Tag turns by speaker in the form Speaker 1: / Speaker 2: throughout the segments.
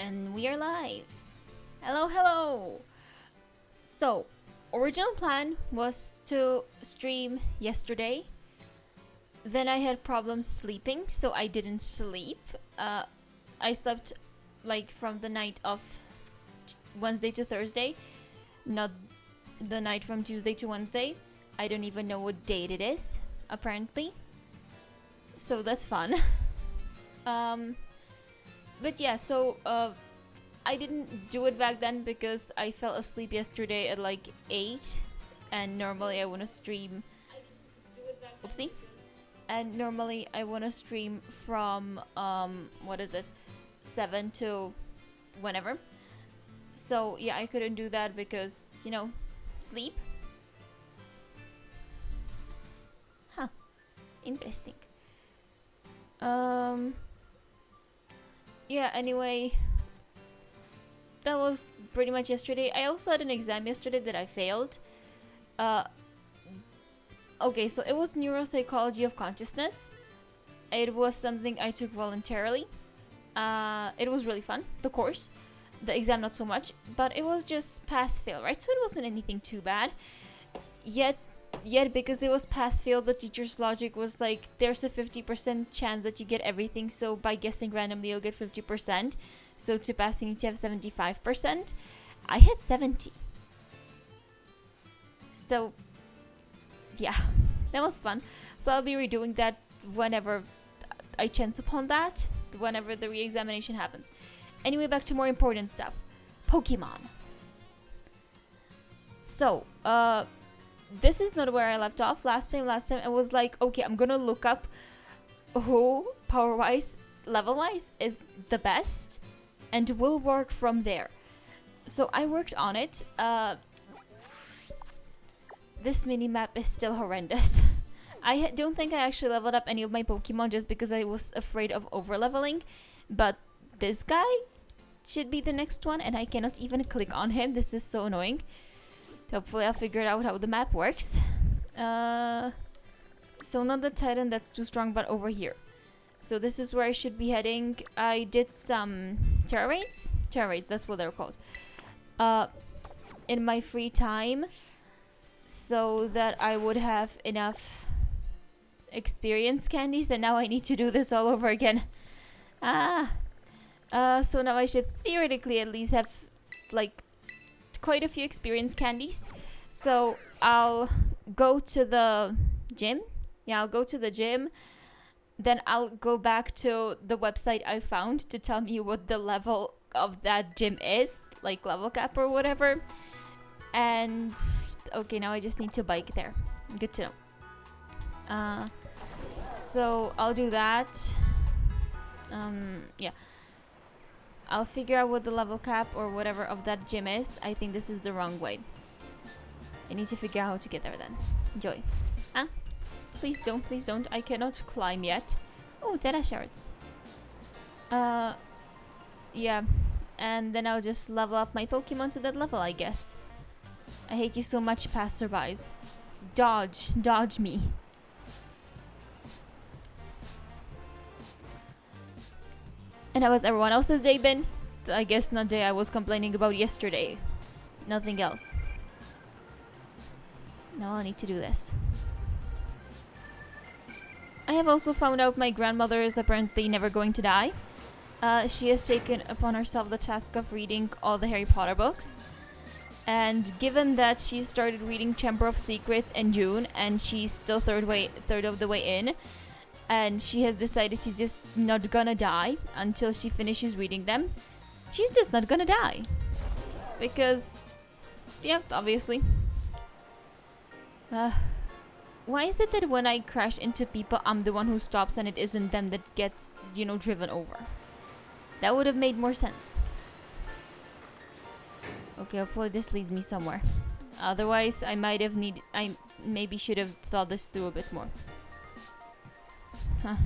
Speaker 1: And we are live. Hello, hello. So, original plan was to stream yesterday. Then I had problems sleeping, so I didn't sleep. I slept like from the night of Wednesday to Thursday, not the night from Tuesday to Wednesday. I don't even know what date it is, apparently. So that's fun. But yeah, so I didn't do it back then because I fell asleep yesterday at like 8, and normally I want to stream. Oopsie. And normally I want to stream from 7 to whenever. So yeah, I couldn't do that because, sleep. Huh. Interesting. Yeah, anyway, that was pretty much yesterday. I also had an exam yesterday that I failed. Okay, so it was neuropsychology of consciousness. It was something I took voluntarily. It was really fun, the course. The exam not so much, but it was just pass-fail, right? So it wasn't anything too bad. Yet because it was pass-fail, the teacher's logic was like, there's a 50% chance that you get everything, so by guessing randomly you'll get 50%. So to pass you need to have 75%. I had 70. So yeah, that was fun. So I'll be redoing that whenever I chance upon that, whenever the re-examination happens. Anyway, back to more important stuff. Pokemon. So, this is not where I left off. Last time I was like, okay, I'm gonna look up who, power-wise, level-wise, is the best, and we'll work from there. So I worked on it. This mini-map is still horrendous. I don't think I actually leveled up any of my Pokemon just because I was afraid of over-leveling, but this guy should be the next one, and I cannot even click on him. This is so annoying. Hopefully I'll figure out how the map works. So not the Titan, that's too strong, but over here. So this is where I should be heading. I did some Terra Raids, that's what they're called, in my free time, so that I would have enough experience candies, and now I need to do this all over again. So now I should theoretically at least have like quite a few experience candies. So I'll go to the gym. Yeah, I'll go to the gym. Then I'll go back to the website I found to tell me what the level of that gym is, like level cap or whatever. And okay, now I just need to bike there. Good to know. So I'll do that. Yeah. I'll figure out what the level cap or whatever of that gym is. I think this is the wrong way. I need to figure out how to get there then. Enjoy. Huh? Please don't. I cannot climb yet. Oh, Tera shards. Yeah. And then I'll just level up my Pokemon to that level, I guess. I hate you so much, passerbys. Dodge me. And how has everyone else's day been? I guess not the day I was complaining about yesterday. Nothing else. Now I'll need to do this. I have also found out my grandmother is apparently never going to die. She has taken upon herself the task of reading all the Harry Potter books. And given that she started reading Chamber of Secrets in June, and she's still third of the way in, and she has decided she's just not gonna die until she finishes reading them. She's just not gonna die. Because, yeah, obviously. Why is it that when I crash into people, I'm the one who stops and it isn't them that gets, driven over? That would have made more sense. Okay, hopefully this leads me somewhere. Otherwise, I maybe should have thought this through a bit more. Huh.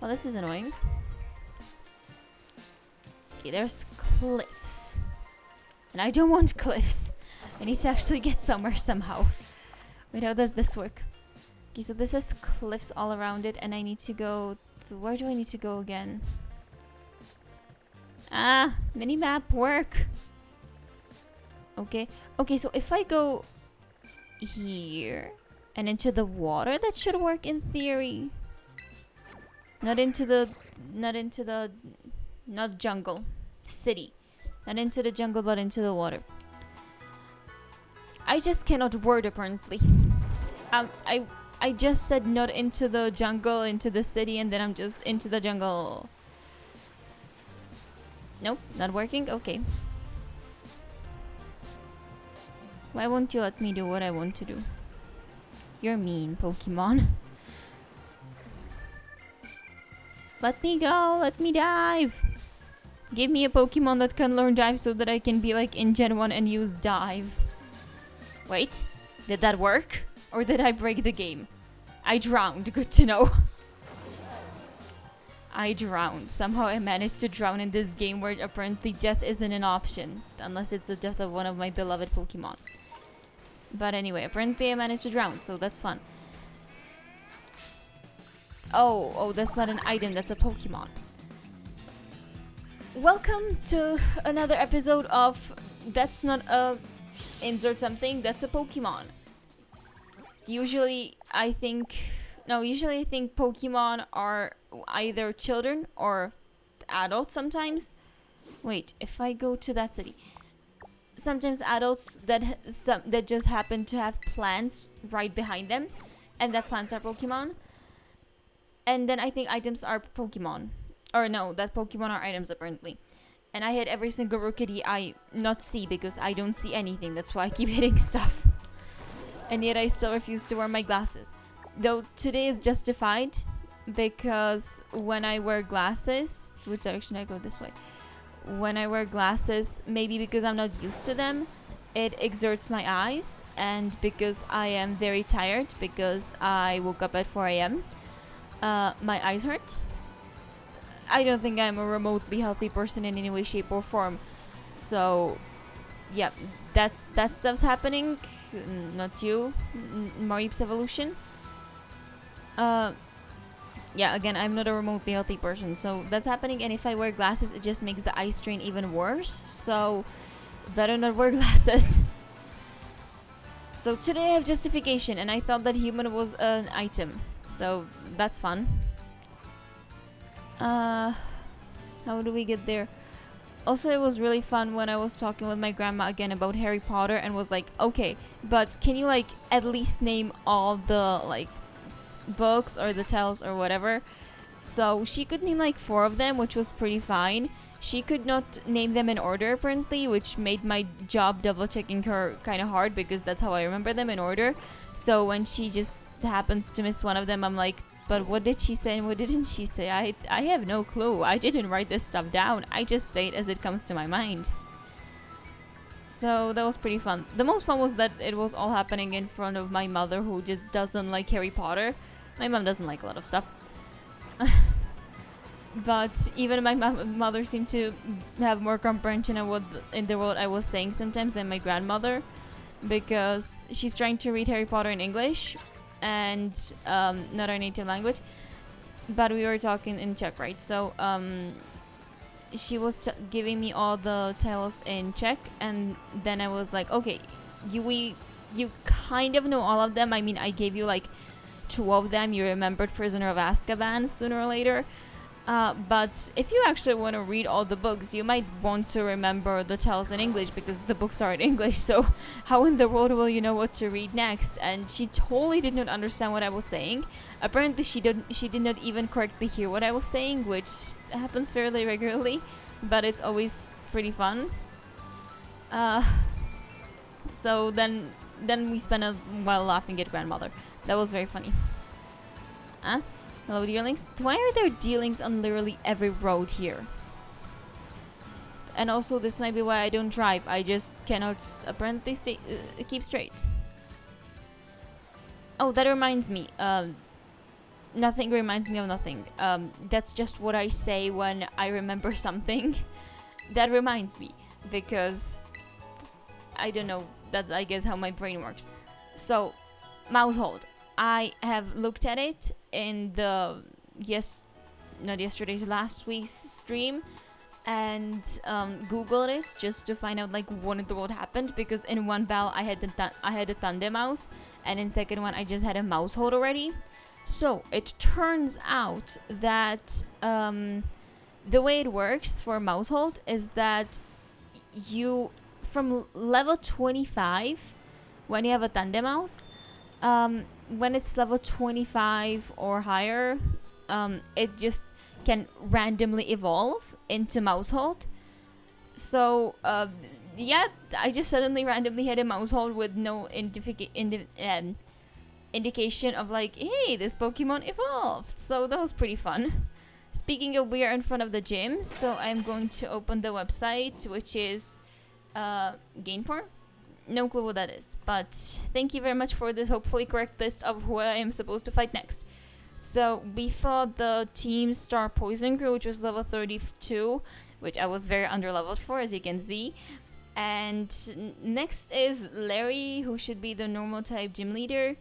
Speaker 1: Well, this is annoying. Okay, there's cliffs. And I don't want cliffs. I need to actually get somewhere somehow. Wait, how does this work? Okay, so this has cliffs all around it, and I need to go... Where do I need to go again? Minimap work. Okay. Okay, so if I go here and into the water, that should work in theory. Not jungle. City. Not into the jungle, but into the water. I just cannot word apparently. I just said not into the jungle, into the city, and then I'm just into the jungle. Nope, not working? Okay. Why won't you let me do what I want to do? You're mean, Pokemon. Let me go, let me dive. Give me a Pokemon that can learn dive so that I can be like in Gen 1 and use dive. Wait, did that work? Or did I break the game? I drowned, good to know. I drowned. Somehow I managed to drown in this game where apparently death isn't an option. Unless it's the death of one of my beloved Pokemon. But anyway, apparently I managed to drown, so that's fun. Oh, that's not an item, that's a Pokemon. Welcome to another episode of That's Not a Insert Something, That's a Pokemon. Usually I think Pokemon are either children or adults sometimes. Wait, if I go to that city. Sometimes adults that just happen to have plants right behind them, and that plants are Pokemon. And then I think items are Pokemon. Or no, that Pokemon are items apparently. And I hit every single Rookity I not see because I don't see anything. That's why I keep hitting stuff. And yet I still refuse to wear my glasses. Though today is justified because when I wear glasses, which direction I go this way? When I wear glasses, maybe because I'm not used to them, it exerts my eyes, and because I am very tired because I woke up at 4 a.m. My eyes hurt. I don't think I'm a remotely healthy person in any way, shape, or form. So, yeah, that stuff's happening. Not you, Mareep's evolution. Yeah, again, I'm not a remotely healthy person, so that's happening. And if I wear glasses, it just makes the eye strain even worse. So, better not wear glasses. So today I have justification, and I thought that human was an item. So that's fun. How do we get there? Also, it was really fun when I was talking with my grandma again about Harry Potter and was like, okay, but can you like at least name all the like books or the tales or whatever? So she could name like 4 of them, which was pretty fine. She could not name them in order apparently, which made my job double checking her kind of hard because that's how I remember them, in order. So when she just happens to miss one of them, I'm like, but what did she say and what didn't she say? I have no clue. I didn't write this stuff down. I just say it as it comes to my mind. So that was pretty fun. The most fun was that it was all happening in front of my mother, who just doesn't like Harry Potter. My mom doesn't like a lot of stuff. But even my mother seemed to have more comprehension of what in the world I was saying sometimes than my grandmother, because she's trying to read Harry Potter in English and not our native language, but we were talking in Czech, right? So she was giving me all the tales in Czech, and then I was like, okay, you kind of know all of them. I mean, I gave you like 2 of them. You remembered Prisoner of Azkaban sooner or later. But if you actually want to read all the books, you might want to remember the tales in English because the books are in English. So how in the world will you know what to read next? And she totally did not understand what I was saying. Apparently she did not even correctly hear what I was saying, which happens fairly regularly, but it's always pretty fun. So then we spent a while laughing at grandmother. That was very funny. Huh? Hello, deerlings. Why are there deerlings on literally every road here? And also, this might be why I don't drive. I just cannot apparently keep straight. Oh, that reminds me. Nothing reminds me of nothing. That's just what I say when I remember something. That reminds me. Because I don't know. That's, I guess, how my brain works. So, Mousehold. I have looked at it in the last week's stream, and googled it just to find out like what in the world happened, because in one battle I had a thunder mouse, and in second one I just had a mouse hold already. So it turns out that the way it works for mouse hold is that you, from level 25, when you have a thunder mouse, when it's level 25 or higher, it just can randomly evolve into mouse hold. So yeah, I just suddenly randomly had a mouse hold with no indication of like, hey, this Pokemon evolved. So that was pretty fun. Speaking of, we are in front of the gym, so I'm going to open the website, which is Gainport. No clue what that is, but thank you very much for this hopefully correct list of who I am supposed to fight next. So we fought the Team Star Poison Crew, which was level 32, which I was very underleveled for, as you can see. And next is Larry, who should be the normal type gym leader.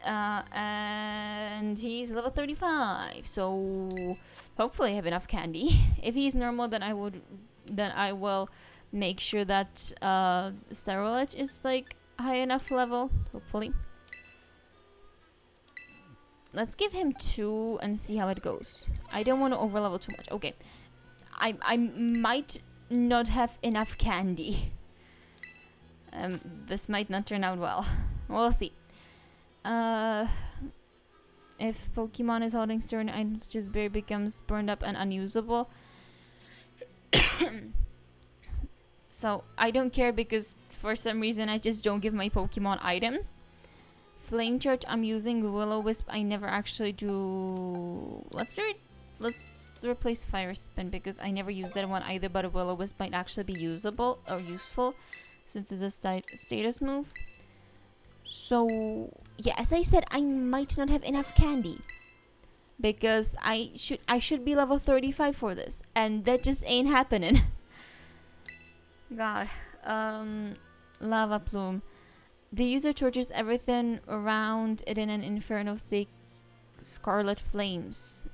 Speaker 1: And he's level 35, so hopefully I have enough candy. If he's normal, then I will make sure that Scarlet is like high enough level, hopefully. Let's give him 2 and see how it goes. I don't want to overlevel too much. Okay, I might not have enough candy. This might not turn out well. We'll see. If Pokemon is holding certain items, just barely becomes burned up and unusable. So I don't care, because for some reason I just don't give my Pokemon items. Flame Charge, I'm using Will-O-Wisp. I never actually do. Let's replace Fire Spin, because I never use that one either, but a Will-O-Wisp might actually be usable or useful since it's a status move. So yeah, as I said, I might not have enough candy, because I should be level 35 for this, and that just ain't happening. God. Lava Plume. The user torches everything around it in an inferno scarlet flames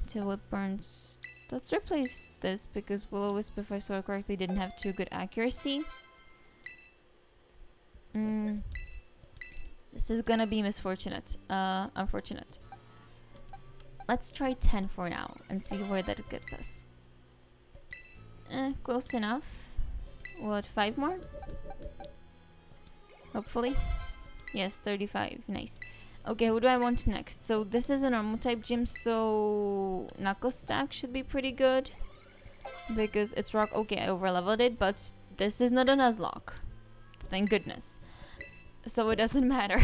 Speaker 1: till it burns. Let's replace this, because Will-O-Wisp, if I saw it correctly, didn't have too good accuracy. This is gonna be unfortunate. Let's try 10 for now and see where that gets us. Close enough. What, 5 more? Hopefully. Yes, 35. Nice. Okay, who do I want next? So this is a normal type gym, so Knuckle Stack should be pretty good, because it's rock. Okay, I overleveled it, but this is not a Nuzlocke. Thank goodness. So it doesn't matter.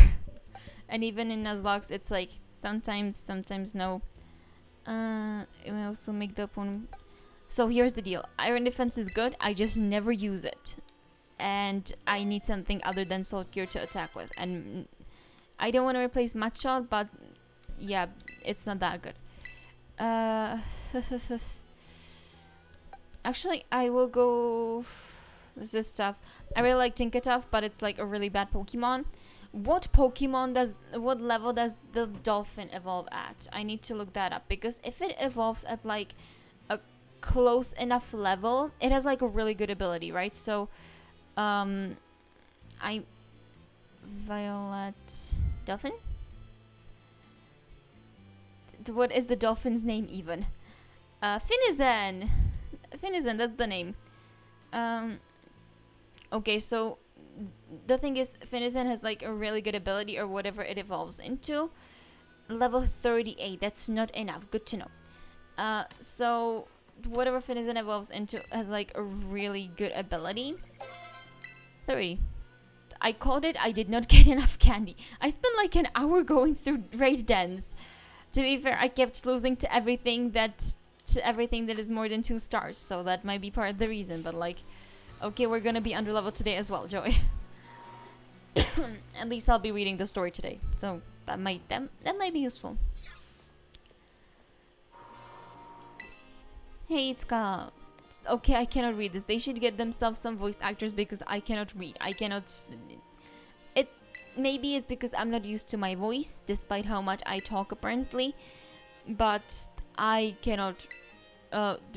Speaker 1: And even in Nuzlocks, it's like sometimes no. It will also make the opponent. So here's the deal. Iron Defense is good. I just never use it. And I need something other than Salt Cure to attack with. And I don't want to replace Mudshot, but yeah, it's not that good. Actually, I will go. This stuff. I really like Tinkertuff, but it's like a really bad Pokemon. What level does the Dolphin evolve at? I need to look that up, because if it evolves at like a close enough level, it has like a really good ability, right? So, Violet Dolphin? What is the dolphin's name even? Finizen, that's the name. Okay, so the thing is, Finizen has like a really good ability, or whatever it evolves into. Level 38, that's not enough. Good to know. So whatever Finizen evolves into has like a really good ability. 30. I called it. I did not get enough candy. I spent like an hour going through raid dens. To be fair, I kept losing to everything that is more than 2 stars, so that might be part of the reason. But like, okay, we're gonna be underleveled today as well, Joey. At least I'll be reading the story today, so that might be useful. Hey, it's Scarlet. Okay, I cannot read this. They should get themselves some voice actors, because I cannot read. Maybe it's because I'm not used to my voice, despite how much I talk apparently. But I cannot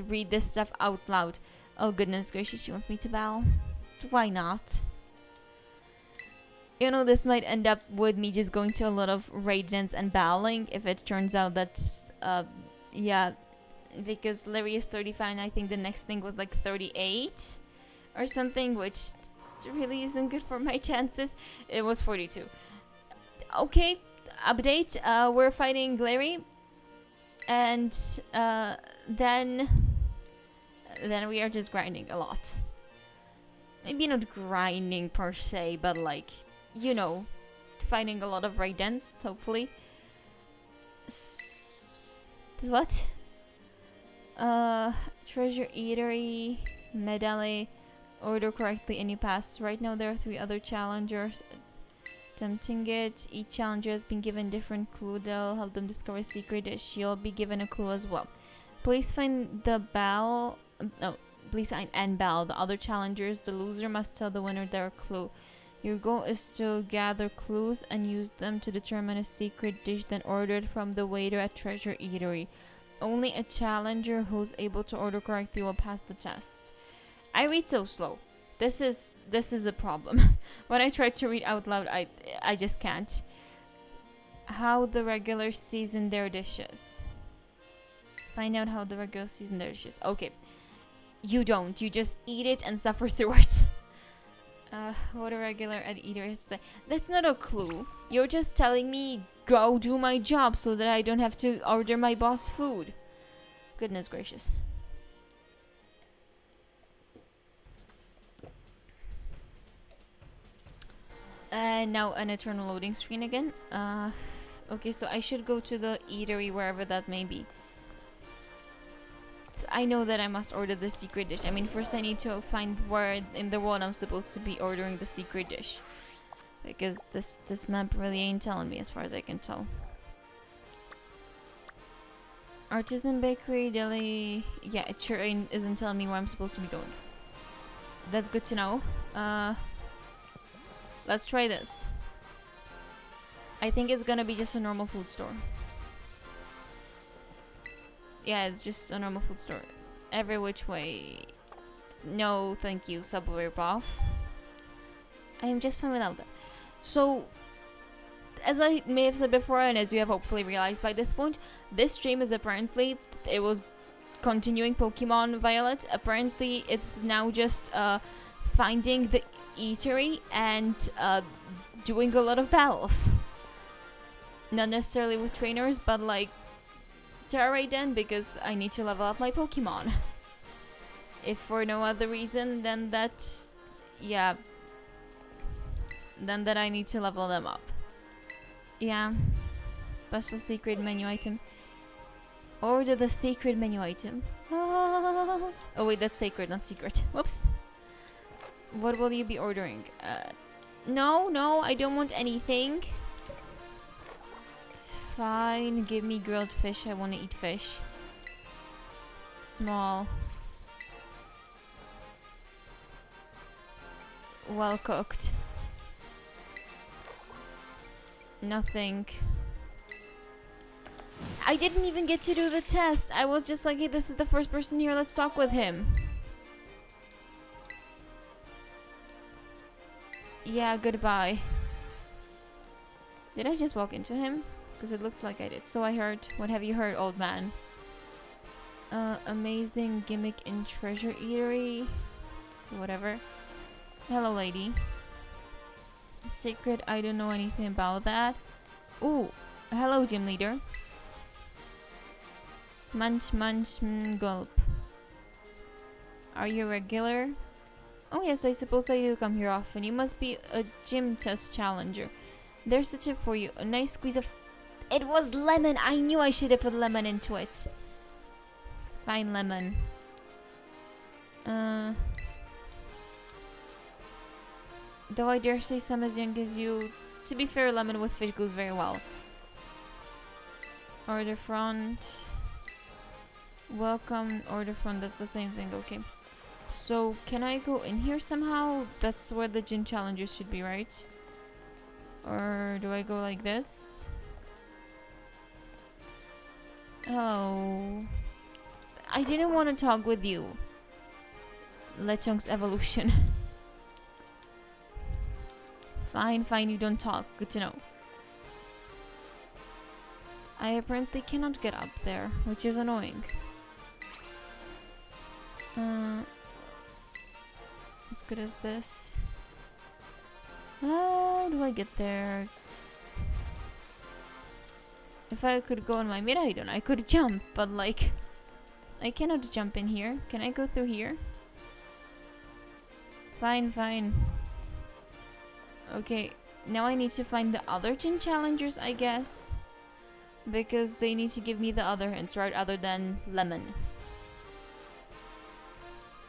Speaker 1: read this stuff out loud. Oh goodness gracious, she wants me to bow. Why not? You know, this might end up with me just going to a lot of radiance and bowing if it turns out that, yeah, because Larry is 35 and I think the next thing was like 38 or something, which really isn't good for my chances. It was 42. Okay, update. We're fighting Larry, and then we are just grinding a lot. Maybe not grinding per se, but like, you know, fighting a lot of radiance, hopefully. What? Treasure Eatery, Medale, order correctly and you pass. Right now there are 3 other challengers attempting it. Each challenger has been given different clue. They'll help them discover a secret dish. You'll be given a clue as well. Please find the bell. No, please find and bell. The other challengers. The loser must tell the winner their clue. Your goal is to gather clues and use them to determine a secret dish then ordered from the waiter at Treasure Eatery. Only a challenger who's able to order correctly will pass the test. I read so slow. This is a problem. When I try to read out loud, I just can't. How the regulars season their dishes. Find out how the regulars season their dishes. Okay. You don't. You just eat it and suffer through it. What a regular at eater has to say. That's not a clue. You're just telling me go do my job so that I don't have to order my boss food. Goodness gracious. And now an eternal loading screen again. Okay, so I should go to the eatery wherever that may be. I know that I must order the secret dish. I mean, first I need to find where in the world I'm supposed to be ordering the secret dish. Because this map really ain't telling me as far as I can tell. Artisan Bakery, Deli... Yeah, it sure isn't telling me where I'm supposed to be going. That's good to know. Let's try this. I think it's gonna be just a normal food store. Yeah, it's just a normal food store. Every which way. No, thank you, Subway ripoff. I am just fine without that. So, as I may have said before, and as you have hopefully realized by this point, this stream is apparently, it was continuing Pokemon Violet. Apparently, it's now just finding the eatery and doing a lot of battles. Not necessarily with trainers, but like Terraiden, because I need to level up my Pokemon. If for no other reason than that, yeah, then that I need to level them up. Yeah, special secret menu item. Order the secret menu item. Oh wait, that's sacred, not secret. Whoops. What will you be ordering? No, I don't want anything. Fine, give me grilled fish. I want to eat fish. Small. Well cooked. Nothing. I didn't even get to do the test. I was just like, hey, this is the first person here. Let's talk with him. Yeah, goodbye. Did I just walk into him? Because it looked like I did. So I heard. What have you heard, old man? Amazing gimmick in Treasure Eatery. So whatever. Hello, lady. Secret, I don't know anything about that. Ooh, hello, gym leader. Munch, gulp. Are you regular? Oh yes, I suppose I do come here often. You must be a gym test challenger. There's a tip for you. A nice squeeze of... It was lemon! I knew I should have put lemon into it. Fine, lemon. Though I dare say some as young as you. To be fair, lemon with fish goes very well. Order front. Welcome, order front. That's the same thing, okay. So, can I go in here somehow? That's where the gym challengers should be, right? Or do I go like this? Hello. I didn't want to talk with you. Lechong's evolution. Fine, you don't talk. Good to know. I apparently cannot get up there, which is annoying. As good as this. How do I get there? If I could go on my Miraidon, I could jump, but like... I cannot jump in here. Can I go through here? Fine. Okay, now I need to find the other gym challengers, I guess. Because they need to give me the other hints, right? Other than lemon.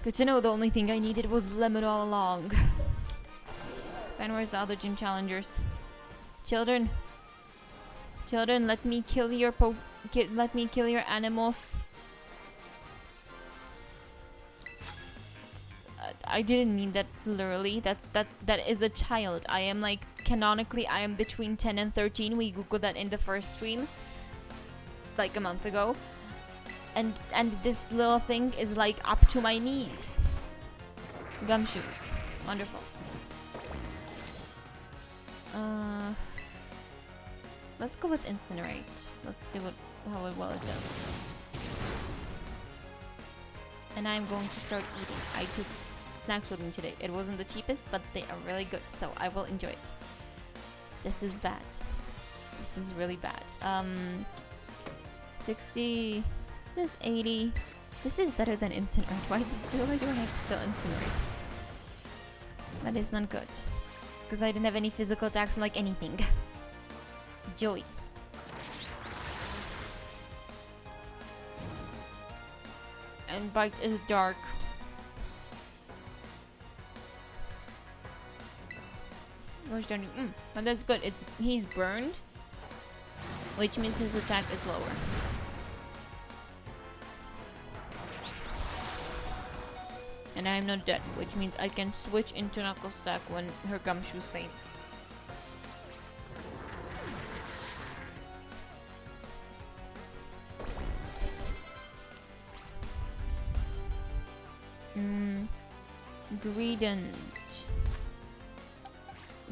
Speaker 1: Good to know, the only thing I needed was lemon all along. And where's the other gym challengers? Children, let me kill your animals. I didn't mean that literally. That is a child. I am like canonically I am between 10 and 13. We googled that in the first stream like a month ago. And this little thing is like up to my knees. Gumshoes. Wonderful. Let's go with Incinerate. Let's see how well it does. And I'm going to start eating. I took snacks with me today. It wasn't the cheapest, but they are really good, so I will enjoy it. This is bad. This is really bad. 60... This is 80. This is better than Incinerate. Why do I have to still Incinerate? That is not good. Because I didn't have any physical attacks like anything. Joy. And Bite is dark. But that's good. He's burned, which means his attack is lower. And I am not dead, which means I can switch into Knuckle Stack when her Gumshoes faints.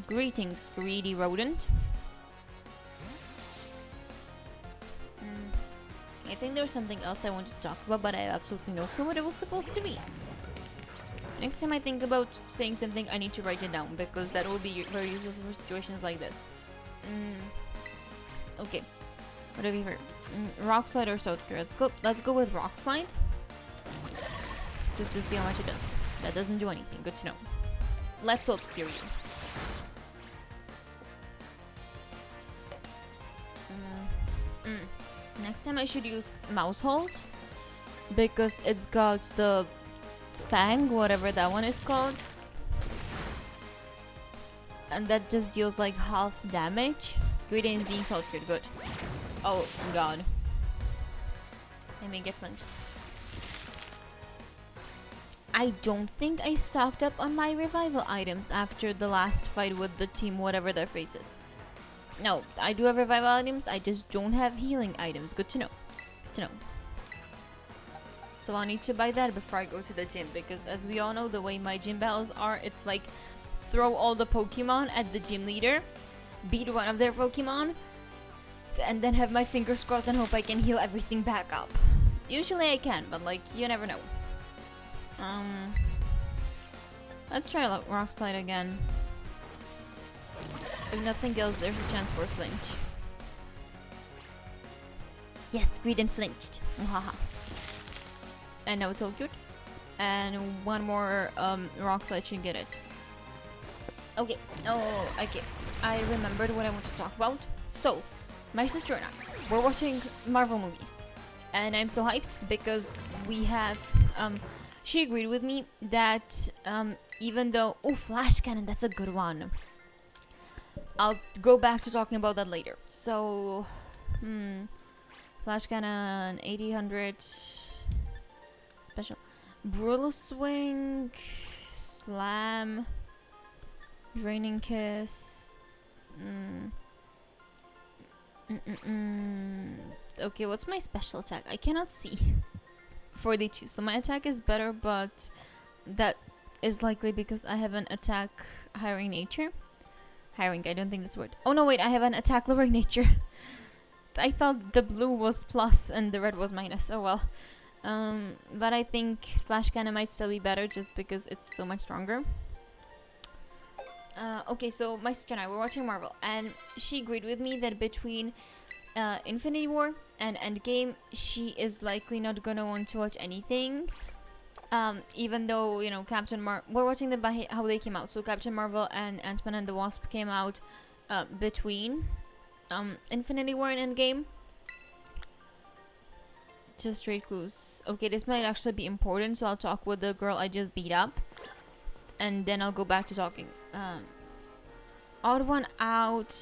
Speaker 1: Greetings, greedy rodent. I think there was something else I wanted to talk about, but I have absolutely no clue what it was supposed to be. Next time I think about saying something, I need to write it down, because that will be very useful for situations like this. Okay, what have you heard? Rock Slide or Soul Cure? Let's go with Rock Slide. Just to see how much it does. That doesn't do anything, good to know. Let's Soul Cure you. Next time I should use Mouse Hold, because it's got the Fang, whatever that one is called, and that just deals like half damage. Greetings being Soul Cured, good. Oh god. I may get flinched. I don't think I stocked up on my revival items after the last fight with the team, whatever their face is. No, I do have revival items, I just don't have healing items. Good to know. Good to know. So I'll need to buy that before I go to the gym, because as we all know, the way my gym battles are, it's like throw all the Pokemon at the gym leader, beat one of their Pokemon, and then have my fingers crossed and hope I can heal everything back up. Usually I can, but like, you never know. Let's try Rock Slide again. If nothing else, there's a chance for a flinch. Yes, Greedent flinched. Haha. And now it's so cute. And one more Rock Slide should get it. Okay. Oh, okay. I remembered what I want to talk about. So, my sister and I, we're watching Marvel movies. And I'm so hyped because we have... she agreed with me that even though... Oh, Flash Cannon, that's a good one. I'll go back to talking about that later. So, Flash Cannon, 80-100, special, Brutal Swing, Slam, Draining Kiss. Okay, what's my special attack? I cannot see. 42. So my attack is better, but that is likely because I have an attack hiring nature. Hiring, I don't think that's a word. Oh no, wait, I have an attack lowering nature. I thought the blue was plus and the red was minus. Oh well. But I think Flash Cannon might still be better just because it's so much stronger. Okay, so my sister and I were watching Marvel, and she agreed with me that between Infinity War and Endgame, she is likely not gonna want to watch anything. Even though, you know, we're watching them by how they came out. So Captain Marvel and Ant-Man and the Wasp came out between Infinity War and Endgame. Just straight clues. Okay, this might actually be important, so I'll talk with the girl I just beat up, and then I'll go back to talking. Odd one out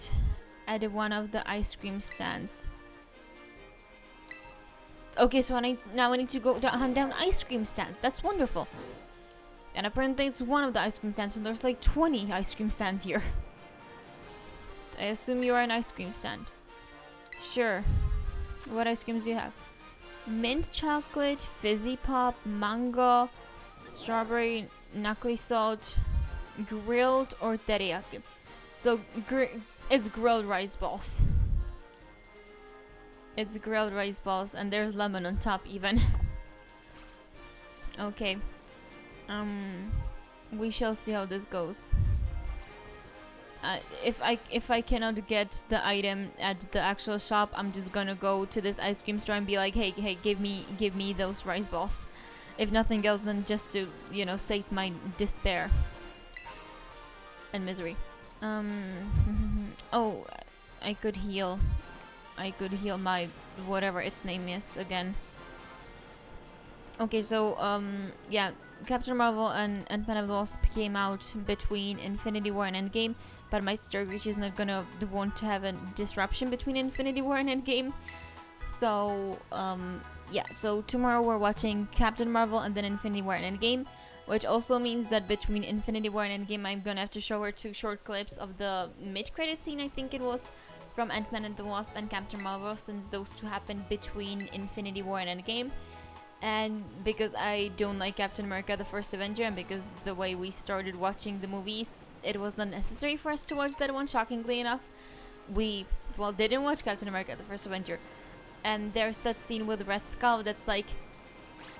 Speaker 1: at one of the ice cream stands. Okay, so now I need to go hunt down ice cream stands. That's wonderful. And apparently it's one of the ice cream stands, so there's like 20 ice cream stands here. I assume you are an ice cream stand. Sure. What ice creams do you have? Mint chocolate, fizzy pop, mango, strawberry, knuckly salt, grilled or teriyaki. So it's grilled rice balls. It's grilled rice balls, and there's lemon on top even. Okay. We shall see how this goes. If I cannot get the item at the actual shop, I'm just gonna go to this ice cream store and be like, hey, give me those rice balls. If nothing else, then just to, you know, sate my despair and misery. Oh, I could heal my whatever its name is again. Okay, so yeah, Captain Marvel and Ant-Man and the Wasp came out between Infinity War and Endgame, but my sister agrees she's not gonna want to have a disruption between Infinity War and Endgame. So yeah, so tomorrow we're watching Captain Marvel and then Infinity War and Endgame, which also means that between Infinity War and Endgame I'm gonna have to show her 2 short clips of the mid-credit scene, I think it was, from Ant-Man and the Wasp and Captain Marvel, since those 2 happened between Infinity War and Endgame. And because I don't like Captain America the First Avenger, and because the way we started watching the movies, it was not necessary for us to watch that one, shockingly enough. We, well, didn't watch Captain America the First Avenger. And there's that scene with Red Skull that's like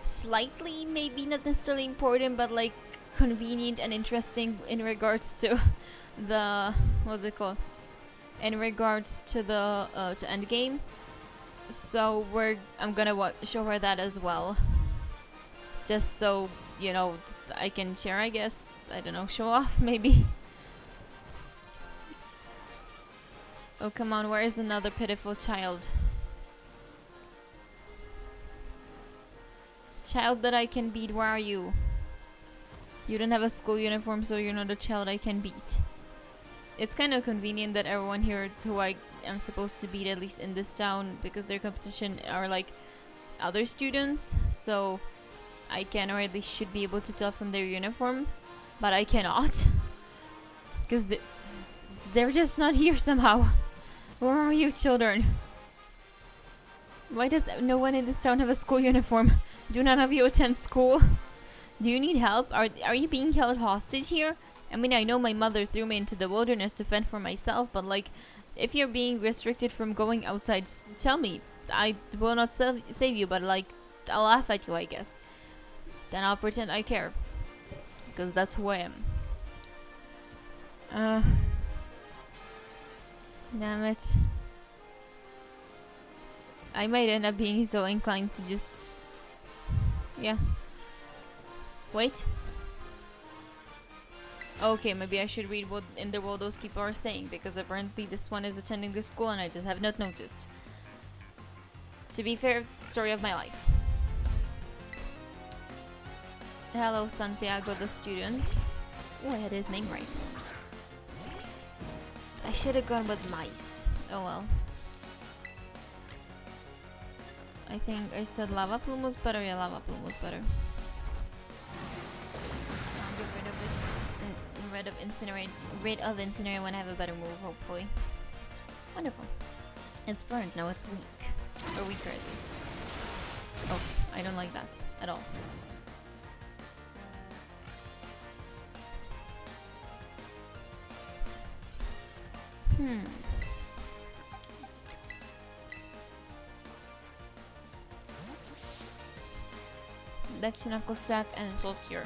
Speaker 1: slightly, maybe not necessarily important, but like convenient and interesting in regards to the, what's it called? In regards to the to Endgame. So I'm gonna show her that as well, just so, you know, I can share, I guess. I don't know, show off maybe. Oh come on, where is another pitiful child? Child that I can beat, where are you? You don't have a school uniform, so you're not a child I can beat. It's kind of convenient that everyone here who I am supposed to beat, at least in this town, because their competition are like other students, so I can, or at least should be able to tell from their uniform, but I cannot because they're just not here somehow. Where are you, children? Why does no one in this town have a school uniform? Do none of you attend school? Do you need help? Are you being held hostage here? I mean, I know my mother threw me into the wilderness to fend for myself, but like, if you're being restricted from going outside, tell me. I will not save you, but like, I'll laugh at you, I guess. Then I'll pretend I care, because that's who I am. Damn it. I might end up being so inclined to just... yeah. Wait. Okay, maybe I should read what in the world those people are saying, because apparently this one is attending the school and I just have not noticed. To be fair, story of my life. Hello, Santiago the student. Oh, I had his name right. I should have gone with mice. Oh well. I think I said Lava Plume was better. Yeah, Lava Plume was better. I'll get rid of it. Rid of Incinerate when I have a better move, hopefully. Wonderful. It's burned, now it's weak. Or weaker at least. Okay. I don't like that at all. That's knuckle sack and salt cure.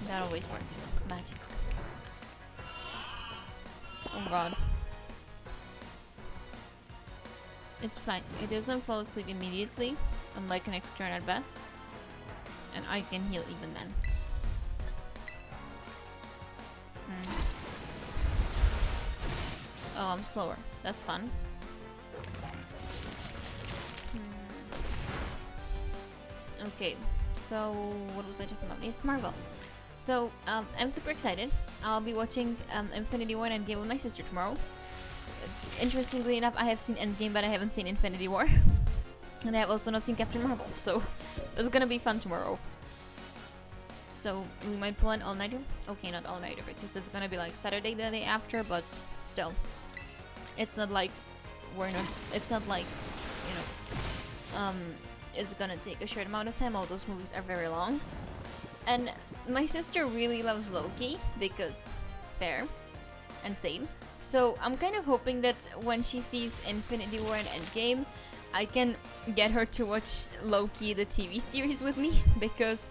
Speaker 1: That always works. Magic. Oh god. It's fine. It doesn't fall asleep immediately, unlike an next turn at best. And I can heal even then. Oh, I'm slower. That's fun. Okay, so what was I talking about? Yes, Marvel. So, I'm super excited. I'll be watching Infinity War and Endgame with my sister tomorrow. Interestingly enough, I have seen Endgame, but I haven't seen Infinity War. And I have also not seen Captain Marvel, so that's gonna be fun tomorrow. So, we might pull an all-nighter. Okay, not all-nighter, because it's gonna be like Saturday the day after, but still. It's not like it's not like, you know, it's gonna take a short amount of time. All those movies are very long. And my sister really loves Loki because fair and same. So I'm kind of hoping that when she sees Infinity War and Endgame, I can get her to watch Loki, the TV series, with me, because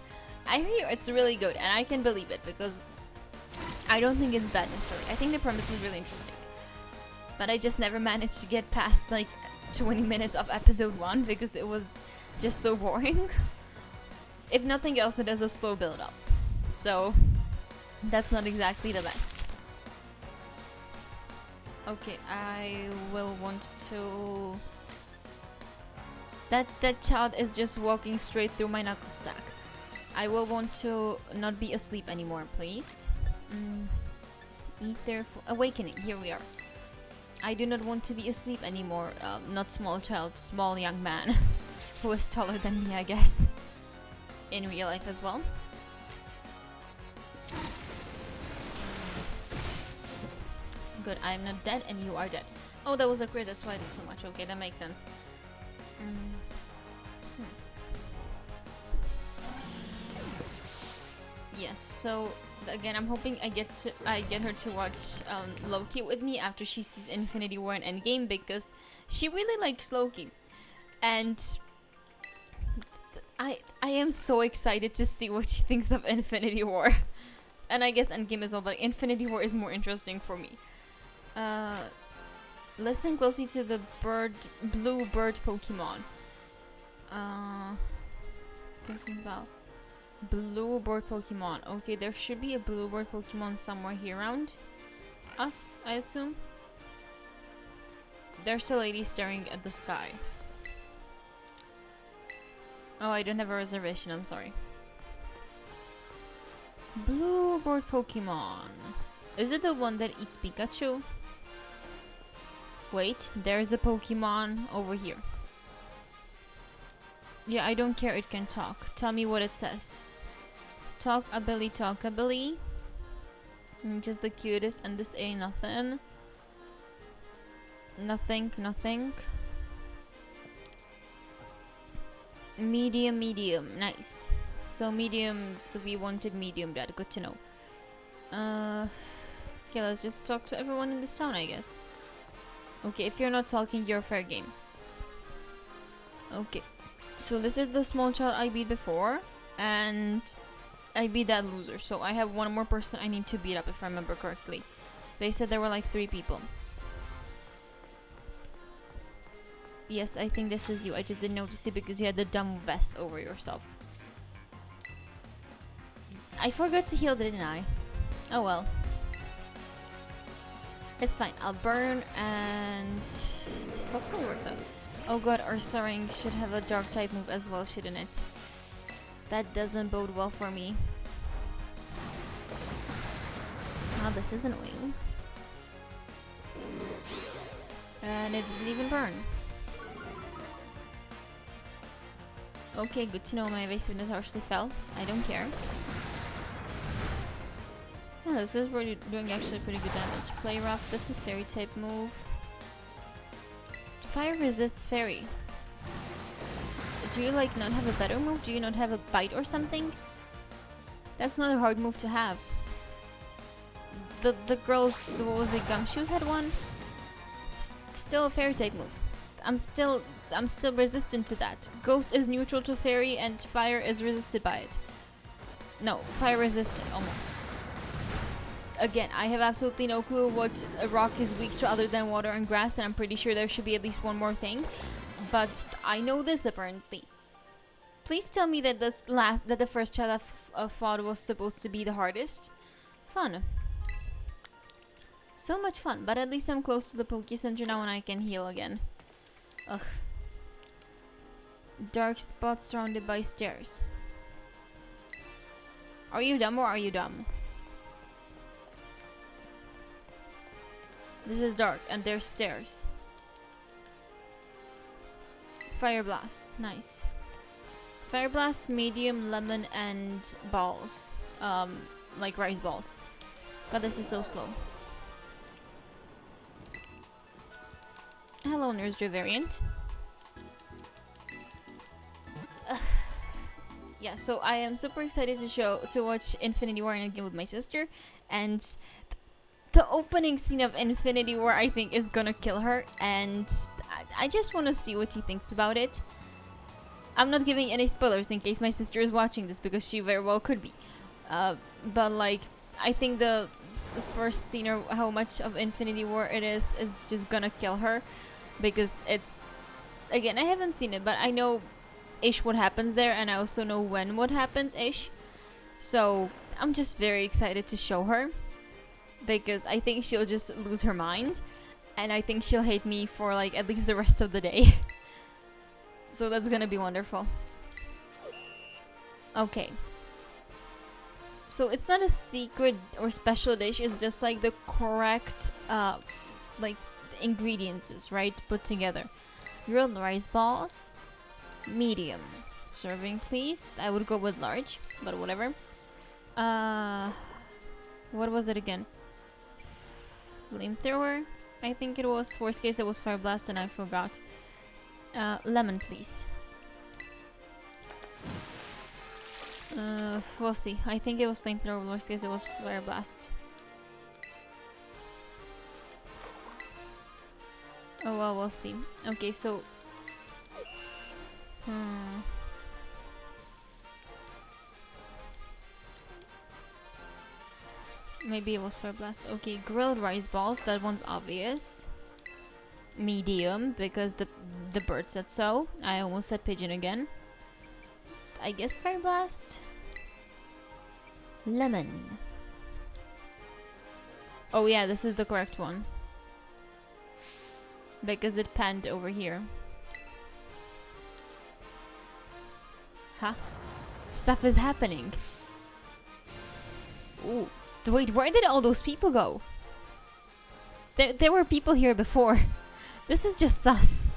Speaker 1: I hear it's really good and I can believe it because I don't think it's bad necessarily. I think the premise is really interesting. But I just never managed to get past like 20 minutes of episode 1 because it was just so boring. If nothing else, it has a slow build up. So that's not exactly the best. Okay, I will want to... That child is just walking straight through my knuckle stack. I will want to not be asleep anymore, please. Ether Awakening, here we are. I do not want to be asleep anymore. Not small child, small young man who is taller than me, I guess. In real life as well. Good, I am not dead and you are dead. Oh, that was a crit, that's why I did so much. Okay, that makes sense. Yes, so again, I'm hoping I get her to watch Loki with me after she sees Infinity War and Endgame because she really likes Loki, and I am so excited to see what she thinks of Infinity War, and I guess Endgame as well, but Infinity War is more interesting for me. Listen closely to the blue bird Pokemon. Something about blue bird Pokemon. Okay, there should be a blue bird Pokemon somewhere here around us, I assume. There's a lady staring at the sky. Oh, I don't have a reservation, I'm sorry. Blue bird Pokemon. Is it the one that eats Pikachu? Wait, there's a Pokemon over here. Yeah, I don't care, it can talk. Tell me what it says. Talkably, talkably. Just the cutest, and this ain't nothing. Nothing. Medium, nice. So medium, we wanted medium dad, good to know. Okay, let's just talk to everyone in this town, I guess. Okay, if you're not talking, you're fair game. Okay, so this is the small child I beat before, and I beat that loser, so I have one more person I need to beat up if I remember correctly. They said there were like 3 people. Yes, I think this is you. I just didn't notice it because you had the dumb vest over yourself. I forgot to heal, didn't I? Oh well. It's fine. I'll burn and this hopefully works out. Oh god, our Saring should have a dark type move as well, shouldn't it? That doesn't bode well for me. Oh, this is annoying. And it didn't even burn. Okay, good to know my evasiveness actually fell. I don't care. Oh, this is really doing actually pretty good damage. Play rough, that's a fairy type move. Fire resists fairy. Do you like not have a better move? Do you not have a bite or something? That's not a hard move to have. The girls, what was it, Gumshoes had one? Still a fairy type move. I'm still resistant to that. Ghost is neutral to fairy and fire is resisted by it. No, fire resistant, almost. Again, I have absolutely no clue what a rock is weak to other than water and grass, and I'm pretty sure there should be at least one more thing. But I know this apparently. Please tell me that the first chat I fought was supposed to be the hardest. Fun. So much fun, but at least I'm close to the Poke Center now and I can heal again. Ugh. Dark spots surrounded by stairs. Are you dumb or are you dumb? This is dark and there's stairs. Fire Blast, nice. Fire Blast, medium, lemon, and balls. Like rice balls. God, this is so slow. Hello, Nurse Variant. Yeah, so I am super excited to watch Infinity War again with my sister, and the opening scene of Infinity War I think is gonna kill her, and I just want to see what she thinks about it. I'm not giving any spoilers in case my sister is watching this because she very well could be, but like I think the first scene or how much of Infinity War it is just gonna kill her, because it's, again, I haven't seen it, but I know ish what happens there, and I also know when what happens ish, so I'm just very excited to show her, because I think she'll just lose her mind, and I think she'll hate me for like at least the rest of the day. So that's gonna be wonderful. Okay, so it's not a secret or special dish, it's just like the correct like ingredients, right, put together. Grilled rice balls, medium. Serving please. I would go with large, but whatever. What was it again? Flamethrower, I think it was. Worst case it was Fire Blast and I forgot. Lemon please. We'll see. I think it was Flamethrower. Worst case it was Fire Blast. Oh well, we'll see. Okay, so maybe it was Fire Blast. Okay, grilled rice balls, that one's obvious. Medium, because the bird said so. I almost said pigeon again. I guess Fire Blast. Lemon. Oh yeah, this is the correct one, because it panned over here. Huh? Stuff is happening. Ooh. Wait, where did all those people go? There were people here before. This is just sus.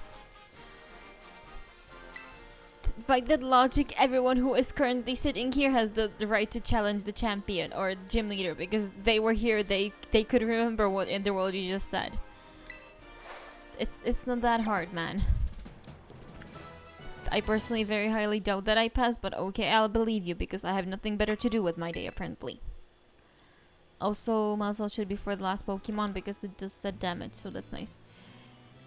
Speaker 1: By that logic, everyone who is currently sitting here has the right to challenge the champion or gym leader, because they were here, they could remember what in the world you just said. It's not that hard, man. I personally very highly doubt that I passed, but okay, I'll believe you because I have nothing better to do with my day apparently. Also, Mazel should be for the last Pokemon because it just said damage, so that's nice.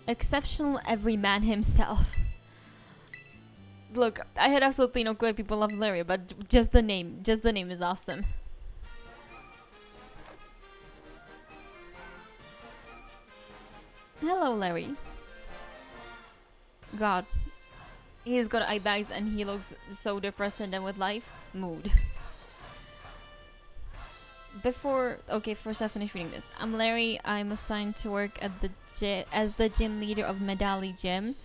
Speaker 1: Exceptional everyman himself. Look, I had absolutely no clue people love Larry, but just the name is awesome. Hello, Larry. God. He's got eye bags and he looks so depressed and done with life. Mood. First I finish reading this. I'm Larry. I'm assigned to work at as the gym leader of Medali Gym.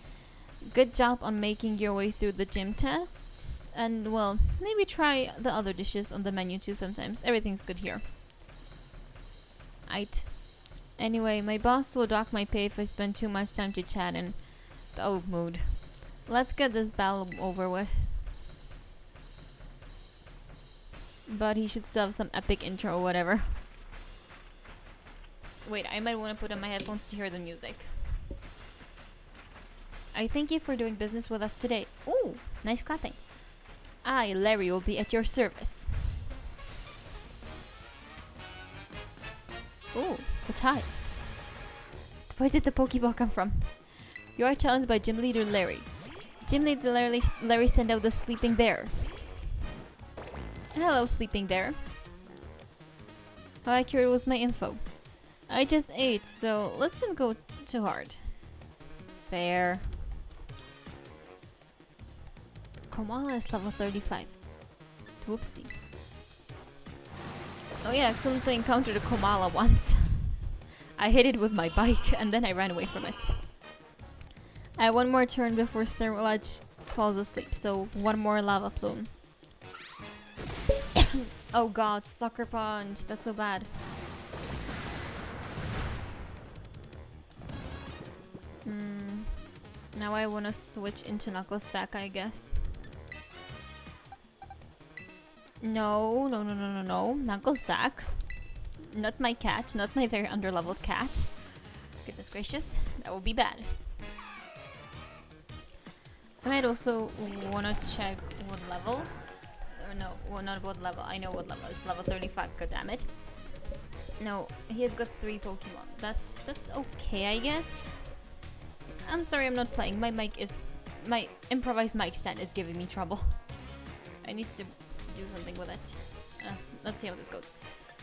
Speaker 1: Good job on making your way through the gym tests. And, well, maybe try the other dishes on the menu too sometimes. Everything's good here. Aight. Anyway, my boss will dock my pay if I spend too much time chit-chatting. Oh, mood. Let's get this battle over with. But he should still have some epic intro or whatever. Wait, I might want to put on my headphones to hear the music. I thank you for doing business with us today. Ooh, nice clapping. I, Larry, will be at your service. Ooh, the tie. Where did the Pokeball come from? You are challenged by Gym Leader Larry. Gym Leader Larry sent out the Sleeping Bear. Hello, Sleeping Bear. How accurate was my info? I just ate, so let's not go too hard. Fair. Komala is level 35. Whoopsie. Oh yeah, I accidentally encountered a Komala once. I hit it with my bike and then I ran away from it. I have one more turn before Cerulege falls asleep, so one more lava plume. Oh god, Sucker Punch, that's so bad. Now I want to switch into Knuckle Stack, I guess. No. Knuckle Stack. Not my cat, not my very underleveled cat. Goodness gracious, that would be bad. And I'd also want to check what level. Or no, well, not what level. I know what level. It's level 35, goddammit. No, he has got 3 Pokemon. That's okay, I guess. I'm sorry, I'm not playing. My improvised mic stand is giving me trouble. I need to do something with it. Let's see how this goes.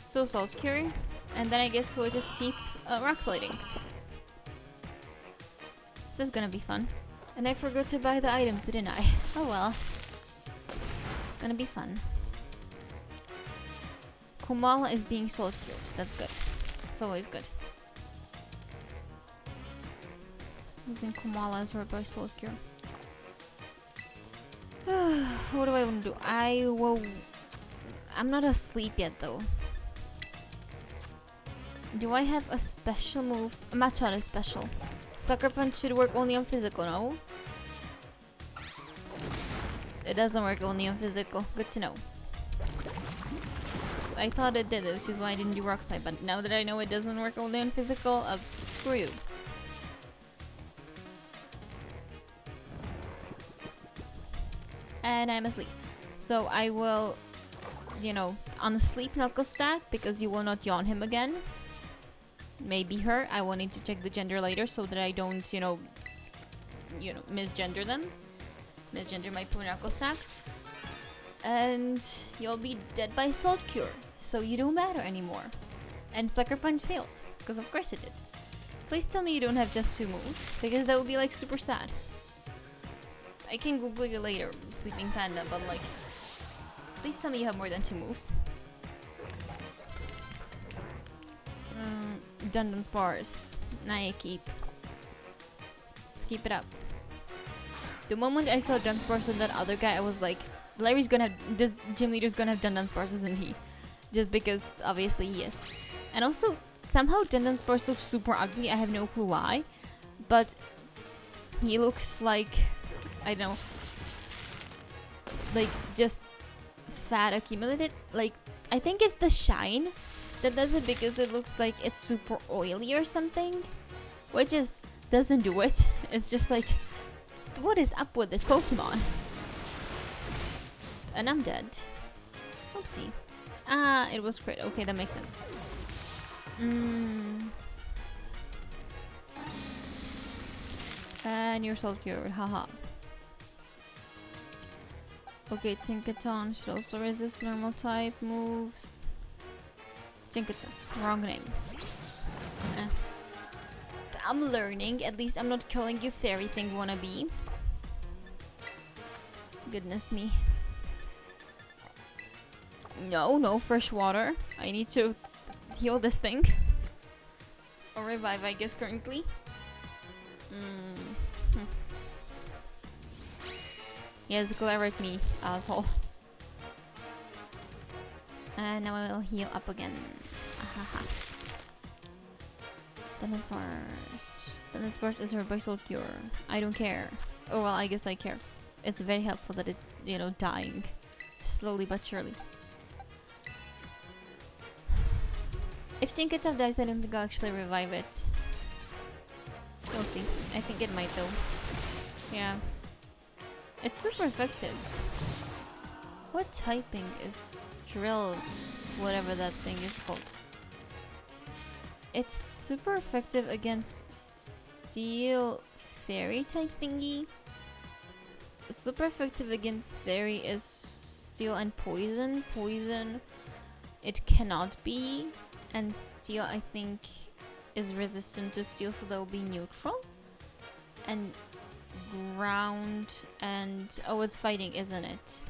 Speaker 1: So Salt Cure, and then I guess we'll just keep rock sliding. This is gonna be fun. And I forgot to buy the items, didn't I? Oh well. It's gonna be fun. Komala is being Salt Cured. That's good. It's always good. Using Komala as hurt by Salt Cure. What do I want to do? I'm not asleep yet though. Do I have a special move? Machado is special. Sucker Punch should work only on physical, no? It doesn't work only on physical. Good to know. I thought it did, which is why I didn't do Rock Slide, but now that I know it doesn't work only on physical, screw you. And I'm asleep. So I will, unsleep Knuckle Stack because you will not yawn him again. Maybe her. I will need to check the gender later so that I don't, misgender them. Misgender my poor Knuckle Stack. And you'll be dead by Salt Cure, so you don't matter anymore. And Sucker Punch failed, because of course it did. Please tell me you don't have just 2 moves, because that would be like super sad. I can Google you later, Sleeping Panda, but like, please tell me you have more than 2 moves. Dundon Spars. Nah, keep. Just keep it up. The moment I saw Dunsparce with that other guy, I was like, Larry's gonna have, this gym leader's gonna have Dunsparce, isn't he? Just because, obviously, he is. And also, somehow Dunsparce looks super ugly, I have no clue why. But, he looks like, I don't know, like, just fat accumulated. Like, I think it's the shine that does it, because it looks like it's super oily or something. Which is, doesn't do it. It's just like, what is up with this Pokemon? And I'm dead. Oopsie. Ah, it was crit. Okay, that makes sense. And you're Salt Cured. Haha. Okay, Tinkaton should also resist normal type moves. Tinkaton. Wrong name. I'm learning. At least I'm not killing you, fairy thing wannabe. Goodness me. No fresh water. I need to heal this thing. Or revive, I guess, currently. Yes, glare at me, asshole. And now I will heal up again. Ahaha. Dunsparce is hurt by Soul Cure. I don't care. Oh well, I guess I care. It's very helpful that it's, dying. Slowly but surely. If Tinkaton dies, I don't think I'll actually revive it. We'll see. I think it might though. Yeah. It's super effective. What typing is drill, whatever that thing is called? It's super effective against steel fairy type thingy. Super effective against fairy is steel and poison. Poison, it cannot be. And steel, I think, is resistant to steel, so that will be neutral. And ground and... oh, it's fighting, isn't it?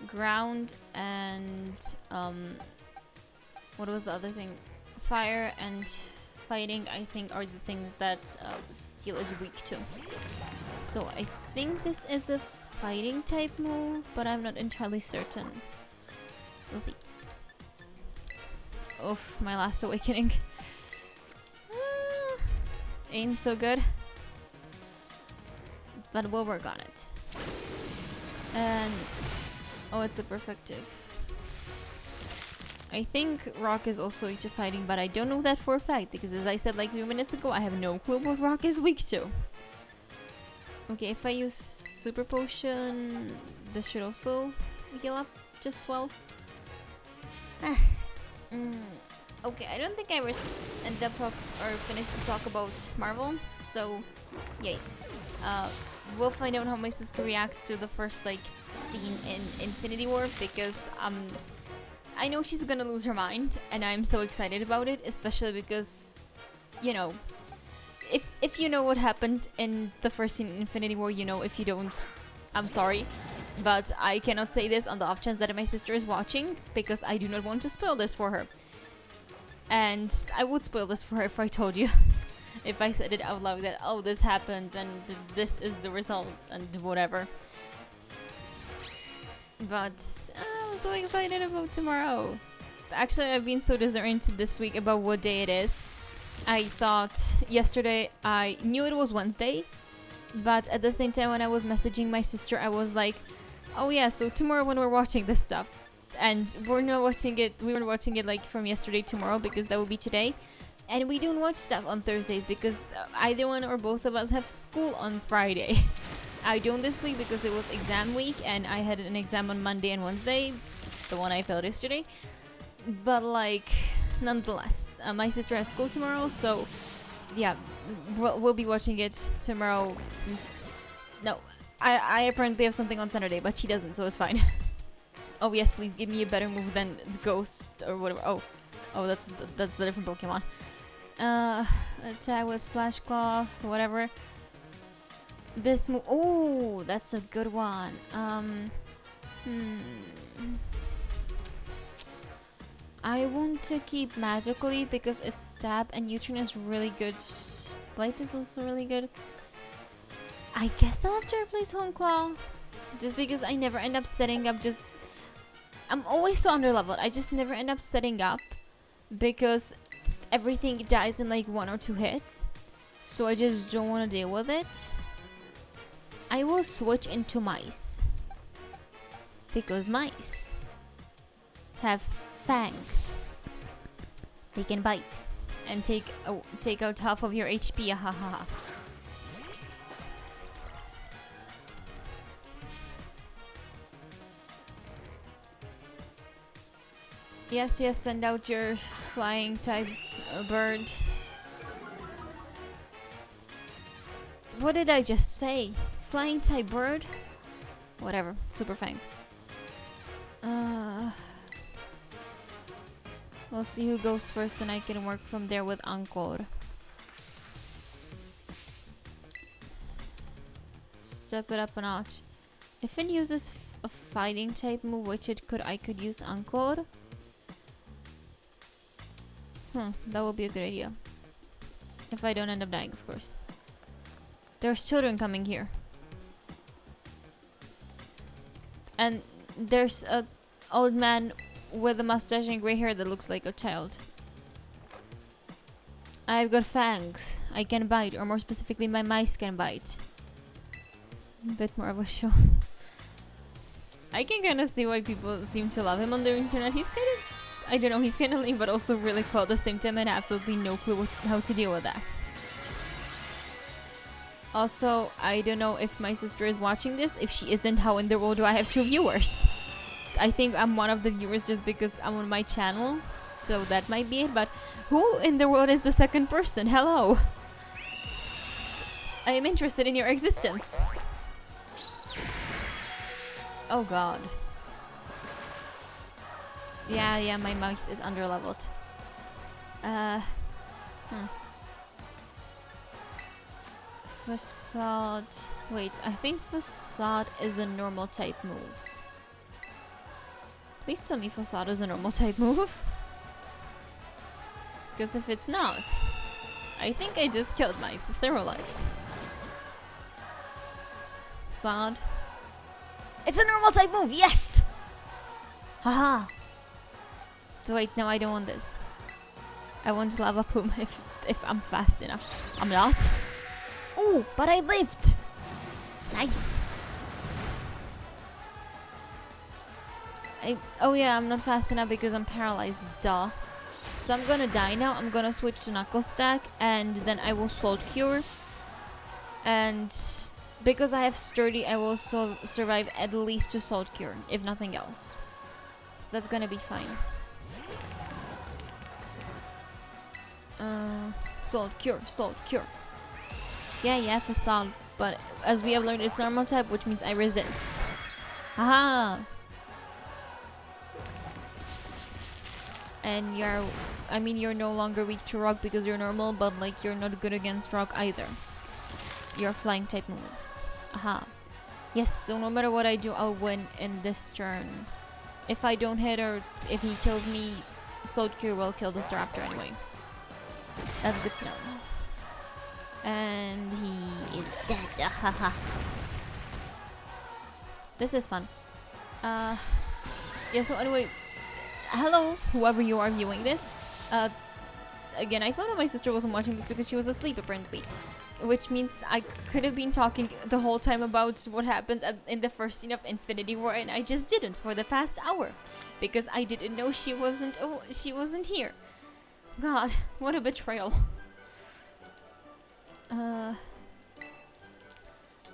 Speaker 1: Ground and... what was the other thing? Fire and fighting, I think, are the things that steel is weak to. So I think this is a fighting type move, but I'm not entirely certain. We'll see. Oof, my last awakening. Ain't so good. But we'll work on it. And... oh, it's super effective. I think rock is also weak to fighting, but I don't know that for a fact, because as I said like 2 minutes ago, I have no clue what rock is weak to. Okay, if I use super potion, this should also heal up just well. Okay, I don't think I ended up finished to talk about Marvel, so yay. We'll find out how my sister reacts to the first like scene in Infinity War, because I know she's gonna lose her mind, and I'm so excited about it, especially because, you know, if you know what happened in the first scene in Infinity War, you know. If you don't, I'm sorry, but I cannot say this on the off chance that my sister is watching, because I do not want to spoil this for her. And I would spoil this for her if I told you. If I said it out loud that, oh, this happens and this is the result and whatever. But I'm so excited about tomorrow. Actually, I've been so disoriented this week about what day it is. I thought yesterday, I knew it was Wednesday, but at the same time when I was messaging my sister, I was like, oh yeah, so tomorrow when we're watching this stuff. And we're not watching it, we were watching it like from yesterday tomorrow, because that will be today. And we don't watch stuff on Thursdays because either one or both of us have school on Friday. I don't this week because it was exam week and I had an exam on Monday and Wednesday, the one I failed yesterday. But like, nonetheless, my sister has school tomorrow, so yeah, we'll be watching it tomorrow since... no, I apparently have something on Saturday, but she doesn't, so it's fine. Oh yes, please give me a better move than the Ghost or whatever. Oh, that's the different Pokemon. Attack with Slash Claw, whatever. This move, oh, that's a good one. I want to keep Magically because it's Stab and U-turn is really good. Blight is also really good. I guess I'll have to replace Home Claw, just because I never end up setting up. I'm always so underleveled. I just never end up setting up because everything dies in like 1 or 2 hits. So I just don't want to deal with it. I will switch into mice because mice have Fang. They can bite and take out half of your HP. Ahaha. Yes, send out your flying type bird. What did I just say? Flying type bird? Whatever, Super Fang. We'll see who goes first and I can work from there with Encore. Step it up a notch. If it uses a fighting type move, which I could use Encore. That would be a good idea. If I don't end up dying, of course. There's children coming here. And there's a old man with a mustache and gray hair that looks like a child. I've got fangs. I can bite, or more specifically, my mice can bite. A bit more of a show. I can kind of see why people seem to love him on the internet. He's kind of... I don't know, he's kind of lame, but also really cool at the same time, and absolutely no clue how to deal with that. Also, I don't know if my sister is watching this. If she isn't, how in the world do I have 2 viewers? I think I'm one of the viewers just because I'm on my channel. So that might be it. But who in the world is the second person? Hello. I am interested in your existence. Oh god. Yeah, my mouse is underleveled. Facade. Wait, I think Facade is a normal type move. Please tell me Facade is a normal type move. Because if it's not, I think I just killed my Cerulite. Facade. It's a normal type move, yes! Haha. So wait, no, I don't want this. I want Lava Plume if I'm fast enough. I'm not. Oh, but I lived! Nice. Oh yeah, I'm not fast enough because I'm paralyzed, duh. So I'm gonna die now. I'm gonna switch to Knuckle Stack and then I will Salt Cure. And because I have Sturdy, I will survive at least to Salt Cure, if nothing else. So that's gonna be fine. Salt Cure, Salt Cure. Yeah, Facade. But as we have learned, it's normal type, which means I resist. Haha! And you're no longer weak to rock because you're normal, but like you're not good against rock either. You're flying type moves. Aha. Yes, so no matter what I do, I'll win in this turn. If I don't hit or if he kills me, Salt Cure will kill the Staraptor anyway. That's good to know. And he is dead. Haha. This is fun. Yeah, so anyway, hello, whoever you are viewing this. Again, I found out my sister wasn't watching this because she was asleep apparently. Which means I could have been talking the whole time about what happens in the first scene of Infinity War, and I just didn't for the past hour. Because I didn't know she wasn't here. God, what a betrayal.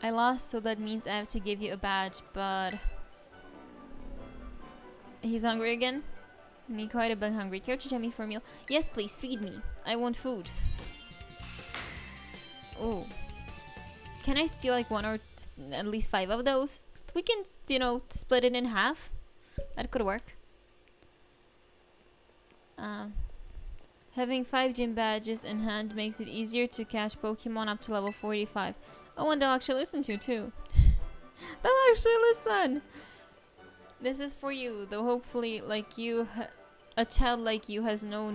Speaker 1: I lost, so that means I have to give you a badge, but... He's hungry again? Me quite a bit hungry. Care to take me for a meal? Yes, please, feed me. I want food. Oh. Can I steal like one or at least 5 of those? We can, split it in half. That could work. Having 5 gym badges in hand makes it easier to catch Pokemon up to level 45. Oh, and they'll actually listen to you too. They'll actually listen! This is for you, though hopefully, like you, a child like you has no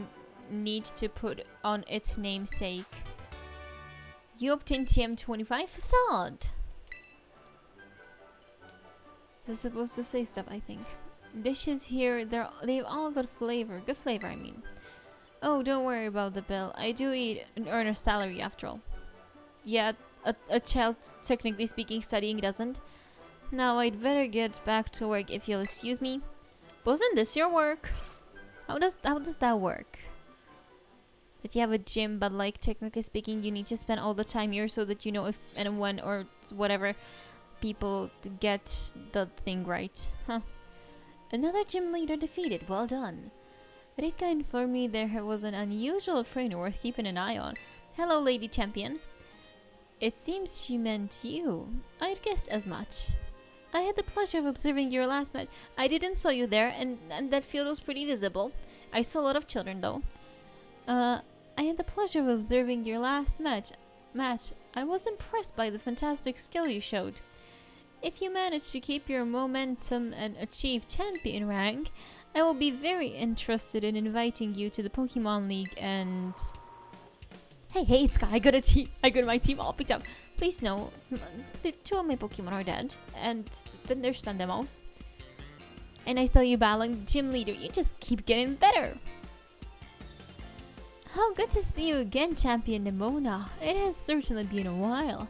Speaker 1: need to put on its namesake. You obtained TM25 Facade! This is supposed to say stuff, I think. Dishes here, they've all got flavor. Good flavor, I mean. Oh, don't worry about the bill. I do eat and earn a salary after all. Yeah, a child, technically speaking, studying doesn't. Now I'd better get back to work if you'll excuse me. Wasn't this your work? How does that work? That you have a gym, but like technically speaking, you need to spend all the time here so that you know if and when or whatever people get the thing right. Huh. Another gym leader defeated. Well done. Rika informed me there was an unusual trainer worth keeping an eye on. Hello, Lady Champion. It seems she meant you. I'd guessed as much. I had the pleasure of observing your last match. I didn't saw you there, and that field was pretty visible. I saw a lot of children, though. I had the pleasure of observing your last match. I was impressed by the fantastic skill you showed. If you manage to keep your momentum and achieve champion rank, I will be very interested in inviting you to the Pokemon League and... Hey, it's Sky. I got my team all picked up. Please know, the 2 of my Pokemon are dead, and then there's Thundermouse. And I saw you battling the gym leader. You just keep getting better. How good to see you again, Champion Nemona. It has certainly been a while.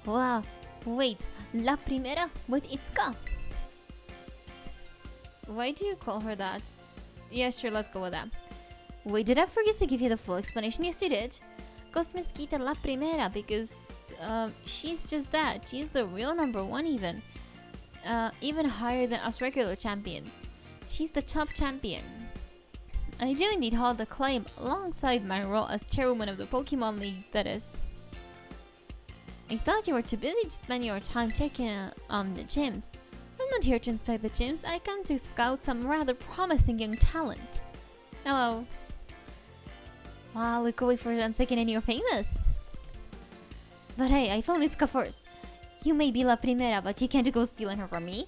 Speaker 1: Wow, wait, La Primera with Itsuka. Why do you call her that? Yeah, sure, let's go with that. Wait, did I forget to give you the full explanation? Yes, you did. Cosmesquita la primera because she's just that. She's the real #1 even. Even higher than us regular champions. She's the top champion. I do indeed hold the claim alongside my role as chairwoman of the Pokemon League, that is. I thought you were too busy to spend your time checking on the gyms. I'm not here to inspect the gyms, I come to scout some rather promising young talent. Hello. Wow, look away for 1 second and you're famous. But hey, I phoned Itsuka first. You may be La Primera, but you can't go stealing her from me.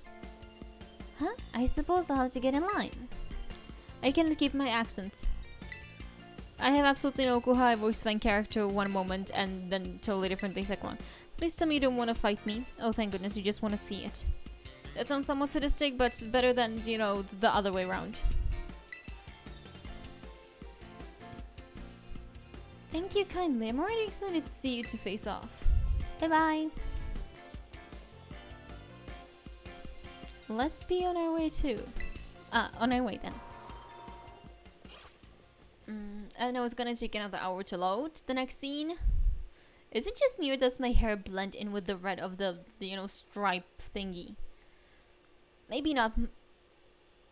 Speaker 1: Huh? I suppose I'll have to get in line. I cannot keep my accents. I have absolutely no clue how I voice my character one moment and then totally different the second one. Please tell me you don't want to fight me. Oh, thank goodness, you just want to see it. That sounds somewhat sadistic, but better than, you know, the other way around. Thank you kindly. I'm already excited to see you two face off. Bye-bye. Let's be on our way too. On our way then. I know it's gonna take another hour to load the next scene. Is it just me or does my hair blend in with the red of the stripe thingy? Maybe not.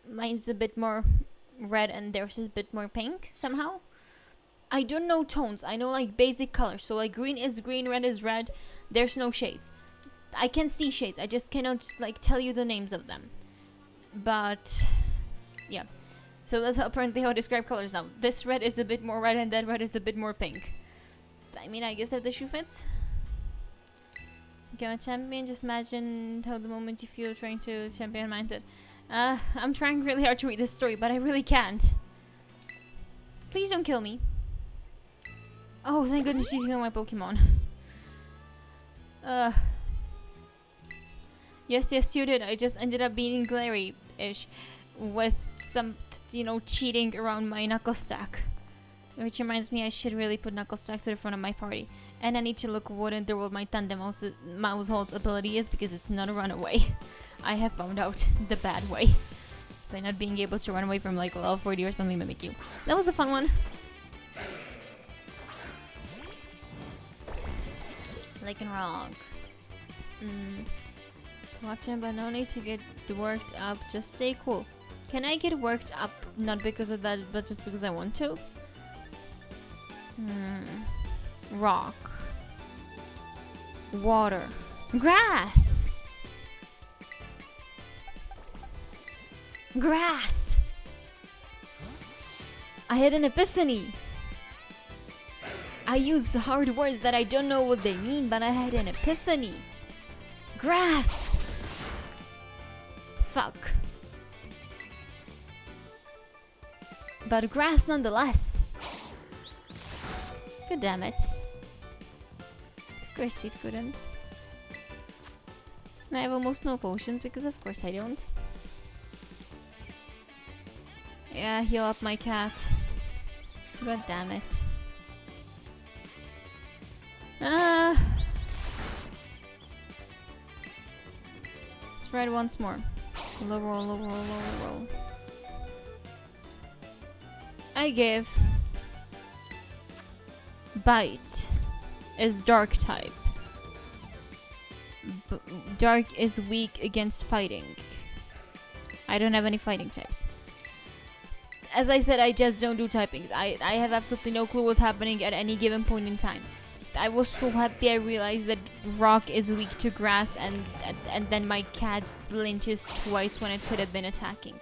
Speaker 1: Mine's a bit more red and theirs is a bit more pink somehow. I don't know tones. I know like basic colors. So like green is green, red is red. There's no shades. I can see shades. I just cannot like tell you the names of them. But yeah. So that's apparently how I describe colors now. This red is a bit more red and that red is a bit more pink. I mean, I guess if the shoe fits. Become a champion, just imagine how the moment you feel trying to champion mindset. I'm trying really hard to read this story, but I really can't. Please don't kill me. Oh, thank goodness she's healing my Pokemon. Yes, you did. I just ended up being glary-ish with some, cheating around my knuckle stack. Which reminds me, I should really put knuckle stack to the front of my party. And I need to look what in the world my Tandem mouse holds ability is because it's not a runaway. I have found out the bad way. By not being able to run away from like level 40 or something Mimikyu. That was a fun one. Lake and Rock. Watching, but no need to get worked up. Just stay cool. Can I get worked up? Not because of that, but just because I want to. Rock. Water. Grass! Grass! I had an epiphany! I use hard words that I don't know what they mean, but I had an epiphany. Grass! Fuck. But grass nonetheless. God damn it. Of course it couldn't. And I have almost no potions because of course I don't. Yeah, heal up my cat. God damn it. Let's try it once more. Low roll, low roll, low roll. I give Bite is dark type. Dark is weak against fighting. I don't have any fighting types. As I said, I just don't do typings. I have absolutely no clue what's happening at any given point in time. I was so happy I realized that rock is weak to grass and then my cat flinches twice when it could have been attacking.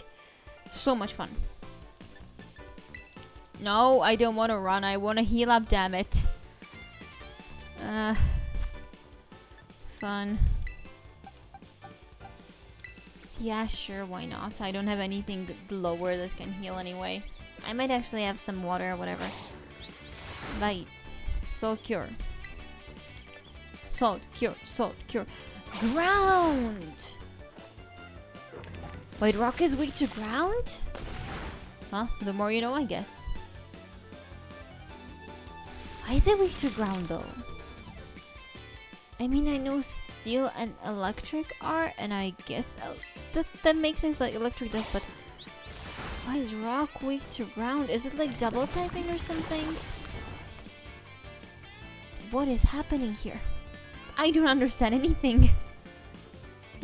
Speaker 1: So much fun. No, I don't want to run. I want to heal up, damn it. Fun. Yeah, sure, why not? I don't have anything lower that can heal anyway. I might actually have some water or whatever. Bite. Salt cure. Salt cure. Salt cure. Ground! Wait, rock is weak to ground? Huh? The more you know, I guess. Why is it weak to ground though? I mean, I know steel and electric are, and I guess that makes sense like electric does, but why is rock weak to ground? Is it like double typing or something? What is happening here? I don't understand anything.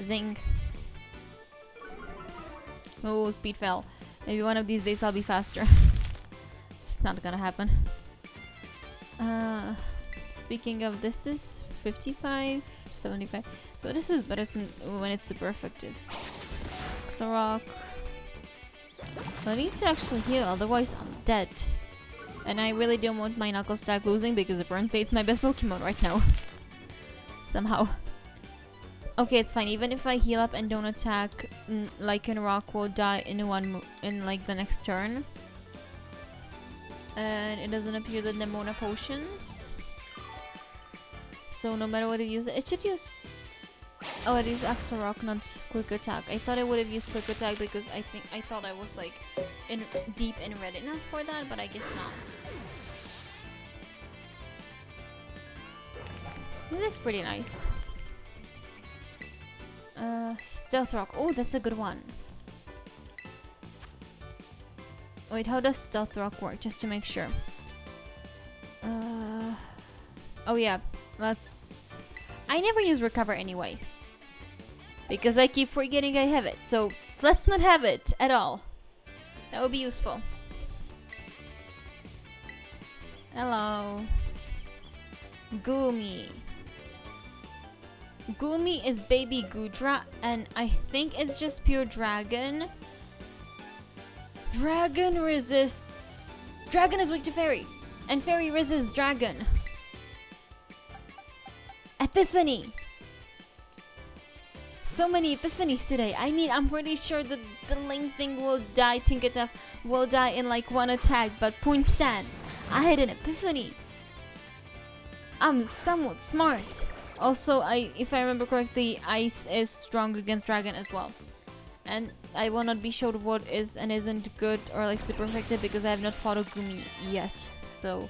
Speaker 1: Zing. Oh, speed fell. Maybe one of these days I'll be faster. It's not gonna happen. Speaking of, this is 55, 75. So this is better when it's super effective. Xarok. I need to actually heal, otherwise I'm dead. And I really don't want my Knuckle Stack losing because apparently it's my best Pokemon right now. Somehow. Okay, it's fine. Even if I heal up and don't attack, Rock will die in like the next turn. And it doesn't appear the Nemona potions. So no matter what it uses, it should use... Oh, it used Axel-Rock, not Quick Attack. I thought I would have used Quick Attack because I thought I was like deep in red enough for that, but I guess not. This looks pretty nice. Stealth Rock. Oh, that's a good one. Wait, how does Stealth Rock work? Just to make sure. Oh yeah, I never use Recover anyway. Because I keep forgetting I have it. So let's not have it at all. That would be useful. Hello. Goomy. Goomy is baby Goodra, and I think it's just pure dragon. Dragon is weak to fairy, and fairy resists dragon. Epiphany. So many epiphanies today. I mean, I'm pretty sure that the Link thing will die, Tinkertuff will die in like one attack, but point stands. I had an epiphany. I'm somewhat smart. Also, if I remember correctly, Ice is strong against Dragon as well. And I will not be showed what is and isn't good or like super effective because I have not fought a Gumi yet. So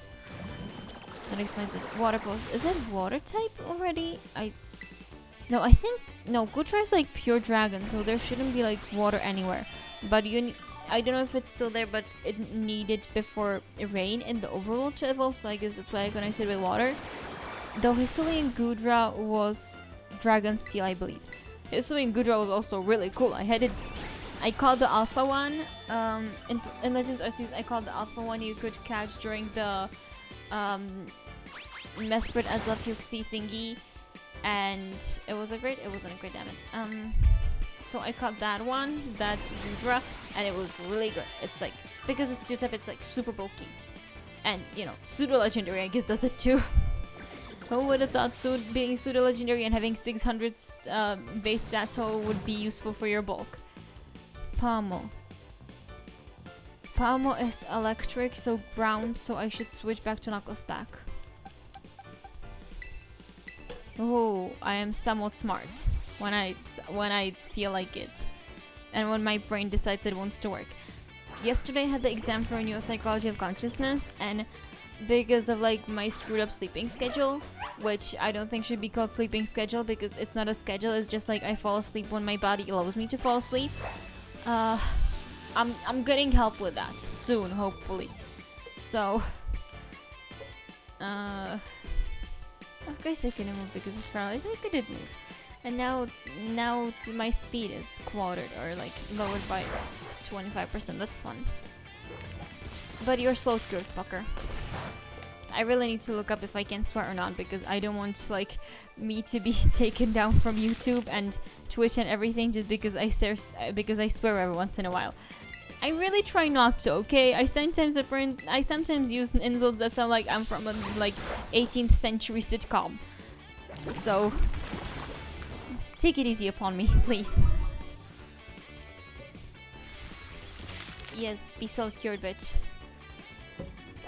Speaker 1: that explains it. Water Pulse. Is it water type already? No, I think no. Goodra is like pure dragon, so there shouldn't be like water anywhere. But I don't know if it's still there, but it needed before rain in the overworld to evolve, so I guess that's why I connected with water. Though Hisuian Goodra was Dragon Steel, I believe. Hisuian Goodra was also really cool. I called the alpha one. In Legends Arceus, I called the alpha one you could catch during the Mesprit as a Fuxi thingy. And it wasn't a great damage. So I caught that one, that Goodra, and it was really good. It's like, because it's 2-type, it's like super bulky. And, you know, pseudo-legendary I guess does it too. Who would have thought being pseudo-legendary and having 600 base stat total would be useful for your bulk? Palmo. Palmo is electric, so ground, so I should switch back to Knuckle Stack. Oh, I am somewhat smart when I feel like it. And when my brain decides it wants to work. Yesterday I had the exam for Renewal Psychology of Consciousness, and because of like my screwed up sleeping schedule, which I don't think should be called sleeping schedule because it's not a schedule, it's just like I fall asleep when my body allows me to fall asleep. I'm getting help with that soon, hopefully. So of course I couldn't move because it's paralyzed. I couldn't move. And now my speed is quartered or like lowered by 25%. That's fun. But you're so good, fucker. I really need to look up if I can swear or not because I don't want like me to be taken down from YouTube and Twitch and everything just because I swear every once in a while. I really try not to, okay? I sometimes use insults that sound like I'm from a like 18th century sitcom. So take it easy upon me, please. Yes, be self-cured, bitch.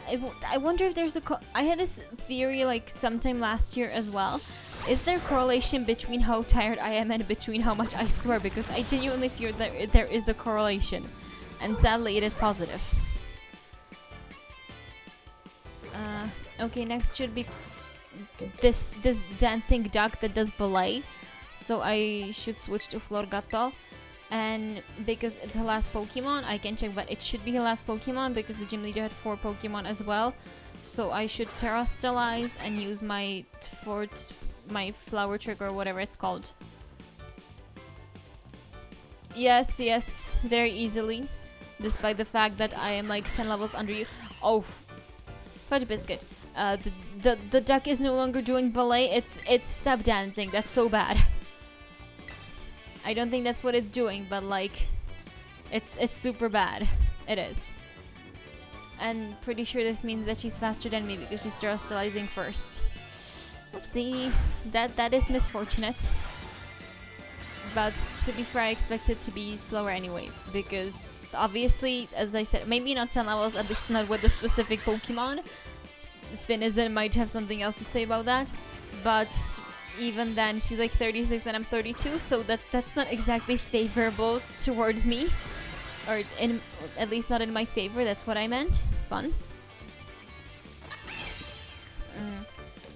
Speaker 1: I wonder if there's I had this theory like sometime last year as well. Is there correlation between how tired I am and between how much I swear? Because I genuinely fear that there is the correlation. And sadly, it is positive. Okay, next should be this dancing duck that does ballet. So I should switch to Florgato. And because it's her last Pokemon, I can check, but it should be her last Pokemon because the gym leader had 4 Pokemon as well. So I should terrestrialize and use my my flower trick or whatever it's called. Yes, yes, very easily. Despite the fact that I am like 10 levels under you. Oh, fudge biscuit. The duck is no longer doing ballet. It's step dancing. That's so bad. I don't think that's what it's doing, but like, it's super bad. It is. And pretty sure this means that she's faster than me because she's terrestrializing first. Oopsie. That is misfortunate. But to be fair, I expect it to be slower anyway, because obviously, as I said, maybe not 10 levels, at least not with the specific Pokemon. Finizen might have something else to say about that, but even then, she's like 36 and I'm 32, so that's not exactly favorable towards me, or at least not in my favor. That's what I meant. Fun.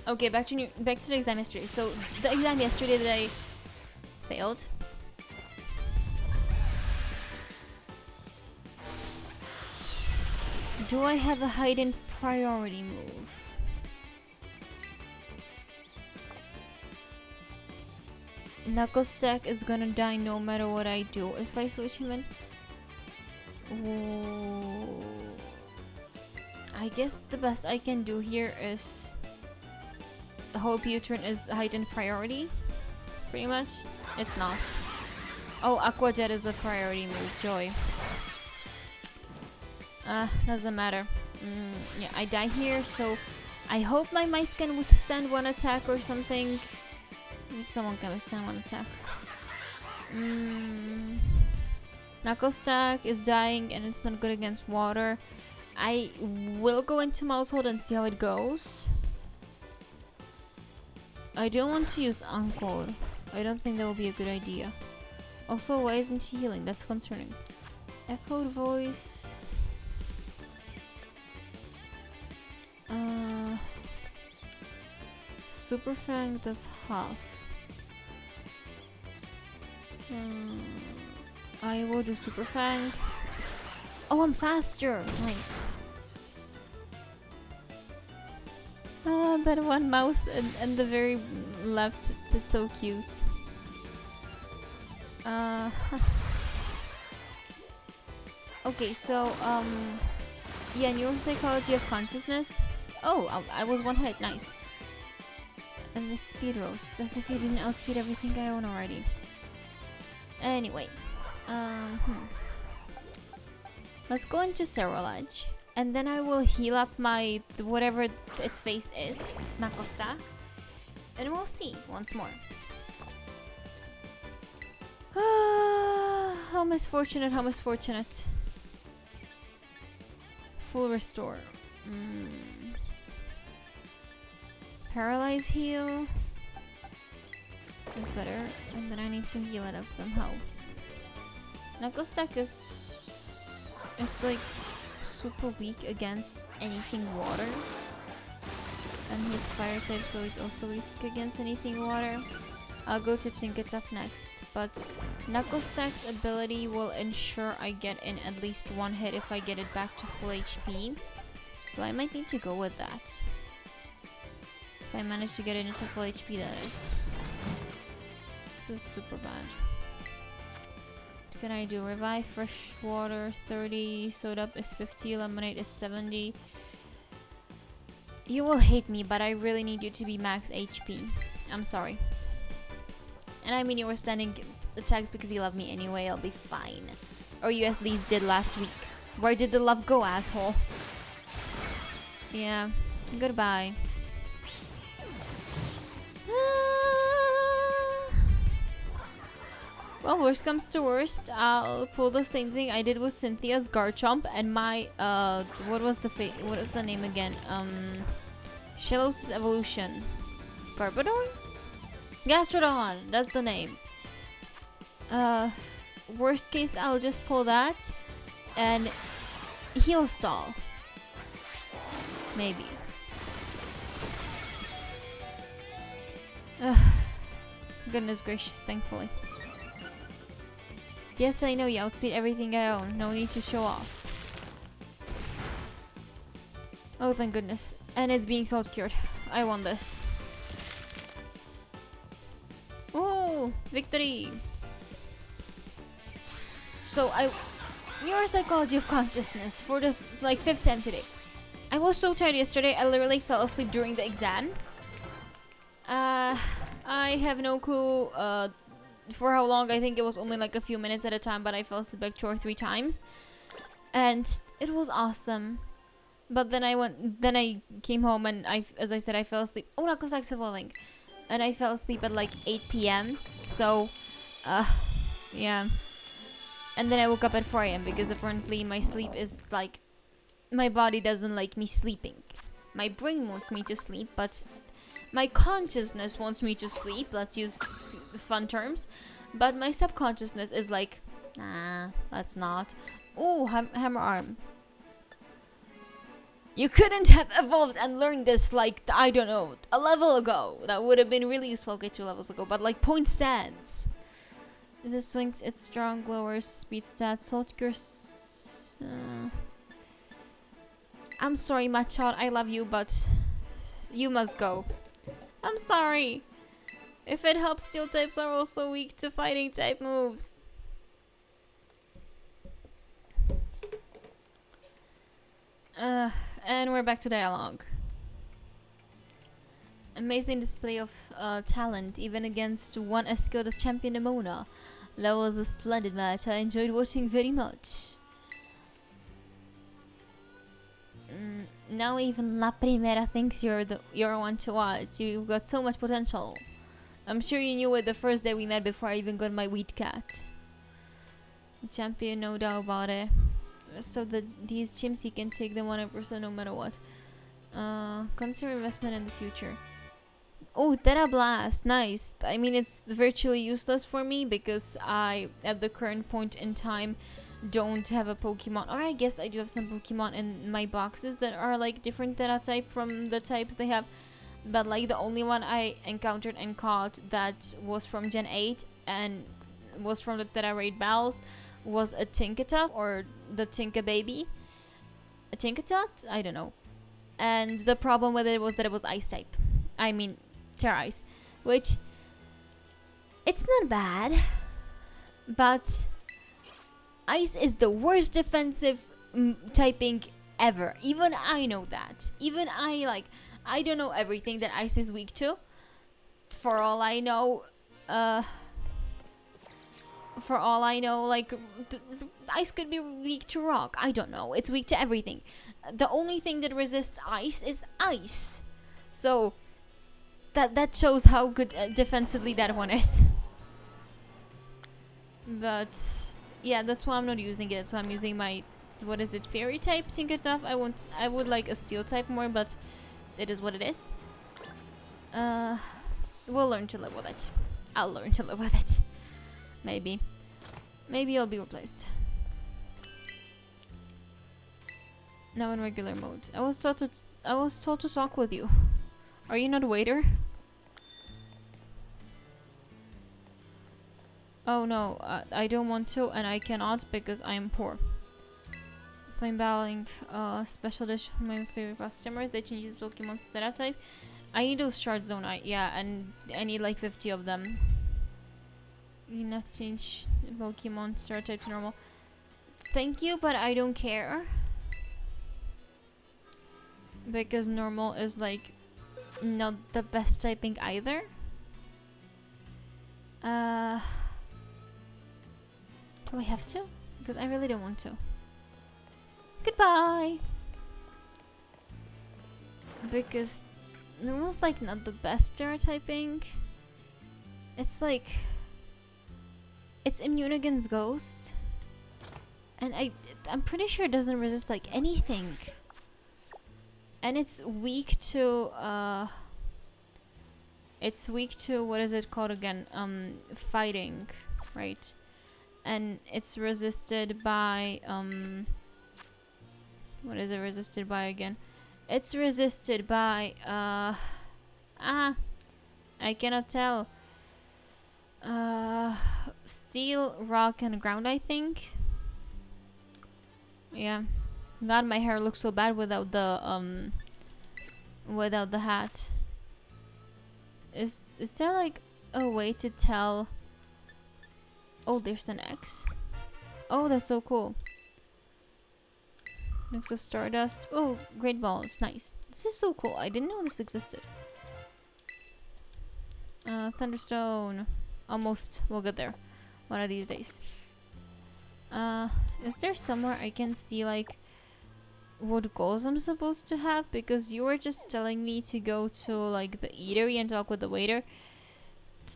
Speaker 1: Okay, back to the exam yesterday. So the exam yesterday that I failed. Do I have a hidden priority move? Knuckle Stack is gonna die no matter what I do. If I switch him in... Ooh. I guess the best I can do here is... Hope U-turn is hidden priority. Pretty much. It's not. Oh, Aqua Jet is a priority move. Joy. Doesn't matter. Yeah, I die here, so I hope my mice can withstand one attack or something. If someone can withstand one attack. Knuckle Stack is dying and it's not good against water. I will go into Mousehold and see how it goes. I don't want to use Encore. I don't think that will be a good idea. Also, why isn't she healing? That's concerning. Echoed Voice. Super Fang does half. I will do Super Fang. Oh, I'm faster! Nice. That one mouse and the very left, that's so cute. Okay, so, yeah, neuropsychology of consciousness. Oh, I was one hit, nice. And it's Speed Roast. That's if you didn't outspeed everything I own already. Anyway, let's go into Cerulege. And then I will heal up my, whatever its face is, Knuckle Stack. And we'll see once more. How misfortunate, how misfortunate. Full restore. Paralyze heal is better. And then I need to heal it up somehow. Knuckle Stack is... It's like... super weak against anything water, and he's fire type, so it's also weak against anything water. I'll go to Tinkertuff next, but Knuckle Stack's ability will ensure I get in at least one hit if I get it back to full HP, so I might need to go with that. If I manage to get it into full HP, that is. This is super bad. Can I do? Revive, fresh water 30, soda up is 50, lemonade is 70. You will hate me, but I really need you to be max HP. I'm sorry. And I mean, you were standing attacks because you love me anyway, I'll be fine. Or you at least did last week. Where did the love go, asshole? Yeah, goodbye. Well, worst comes to worst, I'll pull the same thing I did with Cynthia's Garchomp and my, what is the name again? Shellow's evolution. Garbodor? Gastrodon! That's the name. Worst case, I'll just pull that and heal stall. Maybe. Goodness gracious, thankfully. Yes, I know you outbeat everything I own. No need to show off. Oh, thank goodness. And it's being salt cured. I want this. Oh, victory! So neuropsychology of consciousness for the like 5th time today. I was so tired yesterday, I literally fell asleep during the exam. I have no clue for how long. I think it was only like a few minutes at a time, but I fell asleep like 2 or 3 times. And it was awesome. But then I came home and as I said, I fell asleep. Oh, not because I'm and I fell asleep at like 8 p.m. So, yeah. And then I woke up at 4 a.m. because apparently my sleep is like, my body doesn't like me sleeping. My brain wants me to sleep, but my consciousness wants me to sleep. Let's use fun terms. But my subconsciousness is like, nah, that's not. Oh, hammer arm. You couldn't have evolved and learned this like, I don't know, a level ago. That would have been really useful. Okay, 2 levels ago. But like point stance. This swings, it's strong, lowers speed stats. Salt curse. I'm sorry, Machot. I love you, but you must go. I'm sorry. If it helps, steel types are also weak to fighting type moves. And we're back to dialogue. Amazing display of talent, even against one as skilled as Champion Nimona. That was a splendid match. I enjoyed watching very much. Now even La Primera thinks you're one to watch. You've got so much potential. I'm sure you knew it the first day we met before I even got my wheat cat. Champion, no doubt about it. So that these chimps, you can take them 100% no matter what. Consider investment in the future. Oh, Terra Blast, nice. I mean, it's virtually useless for me because I, at the current point in time, don't have a Pokemon. Or I guess I do have some Pokemon in my boxes that are like different Terra type from the types they have. But like the only one I encountered and caught that was from Gen 8 and was from the Terra Raid battles was a Tinkaton or the Tinka Baby. A Tinkatot? I don't know. And the problem with it was that it was Ice type. I mean, Terra Ice. Which, it's not bad. But Ice is the worst defensive typing ever. Even I know that. Even I don't know everything that Ice is weak to. For all I know, like, Ice could be weak to rock. I don't know. It's weak to everything. The only thing that resists Ice is Ice. So, that shows how good defensively that one is. But, yeah, that's why I'm not using it. So I'm using my, what is it, Fairy type Tinkertuff. I would like a Steel type more, but it is what it is. We'll learn to live with it. I'll learn to live with it. Maybe. Maybe I'll be replaced. Now in regular mode. I was told to talk with you. Are you not a waiter? Oh no, I don't want to and I cannot because I am poor. Flame battling, special dish for my favorite customers. They change these Pokemon to that type. I need those shards, don't I? Yeah, and I need like 50 of them. You not change Pokemon star type to normal. Thank you, but I don't care. Because normal is like not the best typing either. Do I have to? Because I really don't want to. Goodbye! Because normal's like not the best Terra typing. It's like, it's immune against Ghost. And I'm pretty sure it doesn't resist like anything. And it's weak to what is it called again? Fighting, right? And it's resisted by what is it resisted by again? It's resisted by I cannot tell. Steel, rock, and ground, I think. Yeah. God, my hair looks so bad without the hat. Is there like a way to tell? Oh, there's an X. Oh, that's so cool. Next to Stardust. Oh, great balls. Nice. This is so cool. I didn't know this existed. Thunderstone. Almost. We'll get there. One of these days. Is there somewhere I can see like what goals I'm supposed to have? Because you were just telling me to go to like the eatery and talk with the waiter.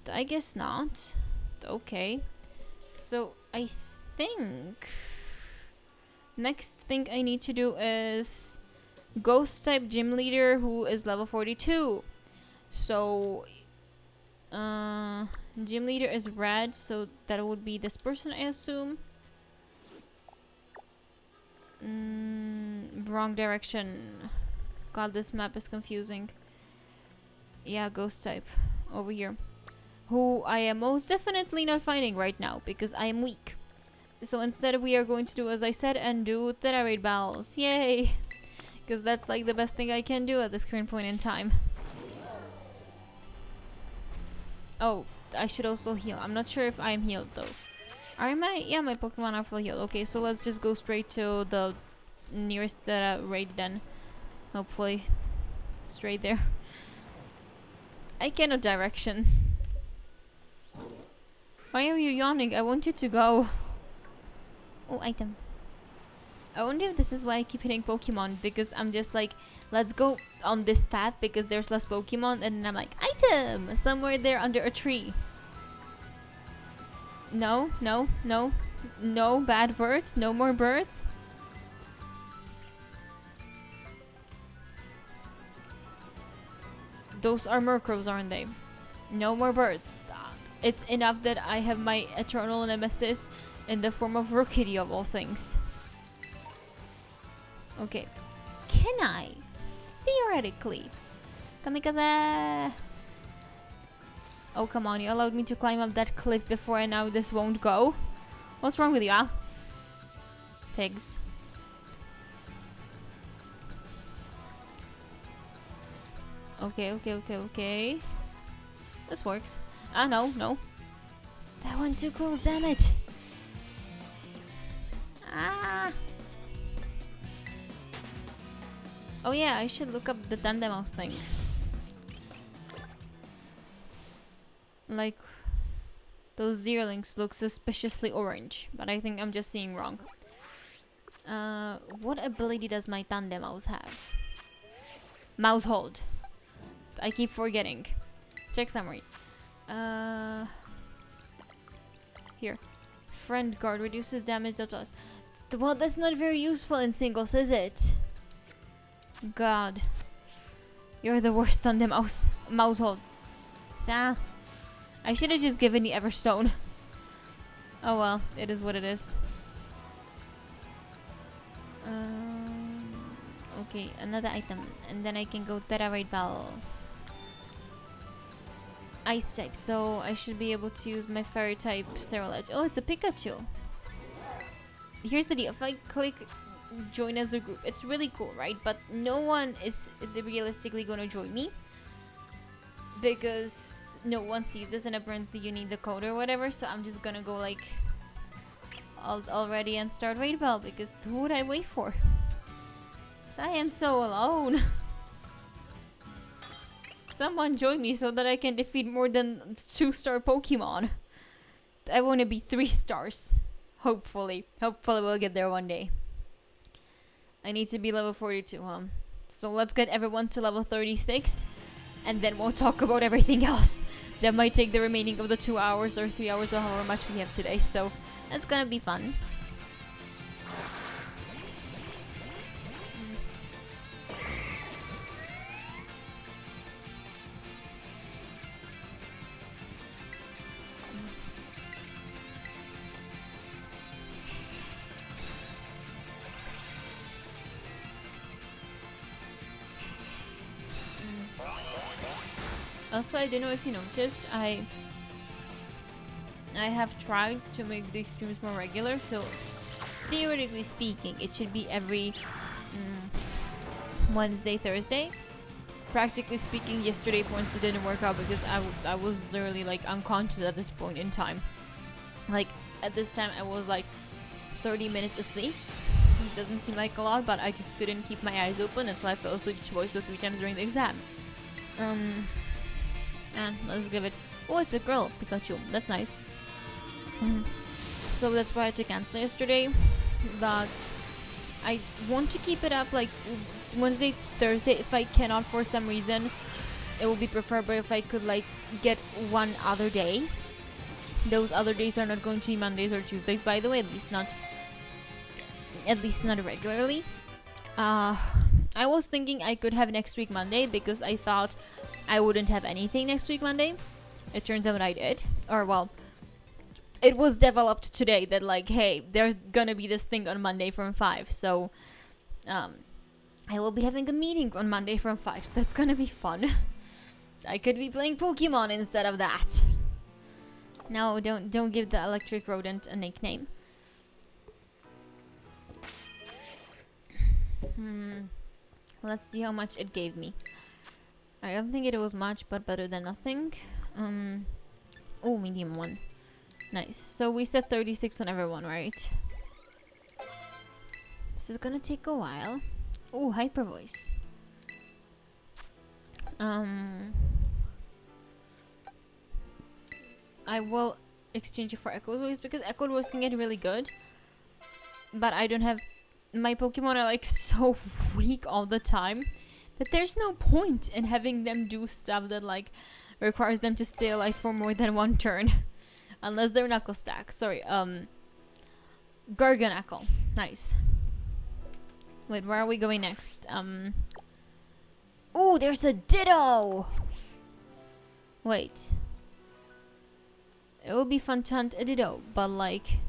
Speaker 1: I guess not. Okay. So I think next thing I need to do is ghost type gym leader who is level 42. So gym leader is red, so that would be this person, I assume. Wrong direction. God, this map is confusing. Yeah, ghost type over here, who I am most definitely not finding right now because I am weak. So instead we are going to do as I said and do Terrorate battles. Yay! Because that's like the best thing I can do at this current point in time. Oh, I should also heal. I'm not sure if I'm healed though. Are my... Yeah, my Pokemon are fully healed. Okay, so let's just go straight to the nearest raid then. Hopefully. Straight there. I cannot direction. Why are you yawning? I want you to go. Oh, item. I wonder if this is why I keep hitting Pokemon, because I'm just like, let's go on this path because there's less Pokemon, and then I'm like, item! Somewhere there under a tree. No, no, no. No bad birds. No more birds. Those are Murkrows, aren't they? No more birds. It's enough that I have my eternal nemesis in the form of Rookidee of all things. Okay. Can I? Theoretically. Kamikaze! Oh, come on. You allowed me to climb up that cliff before and now this won't go? What's wrong with you, Al? Pigs. Okay, okay, okay, okay. This works. Ah, no, no. That went too close, damn it. Ah. Oh yeah, I should look up the Tandemos thing. Like, those deerlings look suspiciously orange, but I think I'm just seeing wrong. What ability does my Tandemos have? Mouse hold. I keep forgetting. Check summary. Here. Friend guard reduces damage to us. Well, that's not very useful in singles, is it? God. You're the worst on the mouse hold. I should have just given the Everstone. Oh well, it is what it is. Okay, another item. And then I can go Terrorate Battle. Ice type, so I should be able to use my fairy type Scarlet. Oh, it's a Pikachu. Here's the deal. If I click join as a group, it's really cool, right? But no one is realistically going to join me because no one sees this and apparently you need the code or whatever. So I'm just gonna go like already and start raid bell because who would I wait for? I am so alone. Someone join me so that I can defeat more than 2-star Pokemon. I want to be 3 stars. Hopefully. Hopefully we'll get there one day. I need to be level 42, huh? So let's get everyone to level 36. And then we'll talk about everything else. That might take the remaining of the 2 hours or 3 hours or however much we have today. So that's gonna be fun. Also, I don't know if you noticed, I have tried to make these streams more regular, so theoretically speaking, it should be every Wednesday, Thursday. Practically speaking, yesterday for instance didn't work out because I was literally like unconscious at this point in time. Like at this time I was like 30 minutes asleep. It doesn't seem like a lot, but I just couldn't keep my eyes open until I fell asleep twice or 3 times during the exam. And let's give it. Oh, it's a girl Pikachu. That's nice. So that's why I had to cancel yesterday. But I want to keep it up like Wednesday, Thursday. If I cannot for some reason, it would be preferable if I could like get one other day. Those other days are not going to be Mondays or Tuesdays, by the way. At least not regularly. I was thinking I could have next week Monday because I thought I wouldn't have anything next week Monday. It turns out I did. Or well, it was developed today that like, hey, there's gonna be this thing on Monday from 5. So I will be having a meeting on Monday from 5. So that's gonna be fun. I could be playing Pokemon instead of that. No, don't give the electric rodent a nickname. Let's see how much it gave me. I don't think it was much, but better than nothing. Oh, medium one. Nice. So we said 36 on everyone, right? This is gonna take a while. Oh, hyper voice. I will exchange it for Echo's voice because Echo's voice can get really good. But I don't have... My Pokemon are like so weak all the time that there's no point in having them do stuff that like requires them to stay alive for more than one turn. Unless they're Knuckle Stack. Sorry, Garganacl. Nice. Wait, where are we going next? Oh, there's a Ditto! Wait. It would be fun to hunt a Ditto, but like...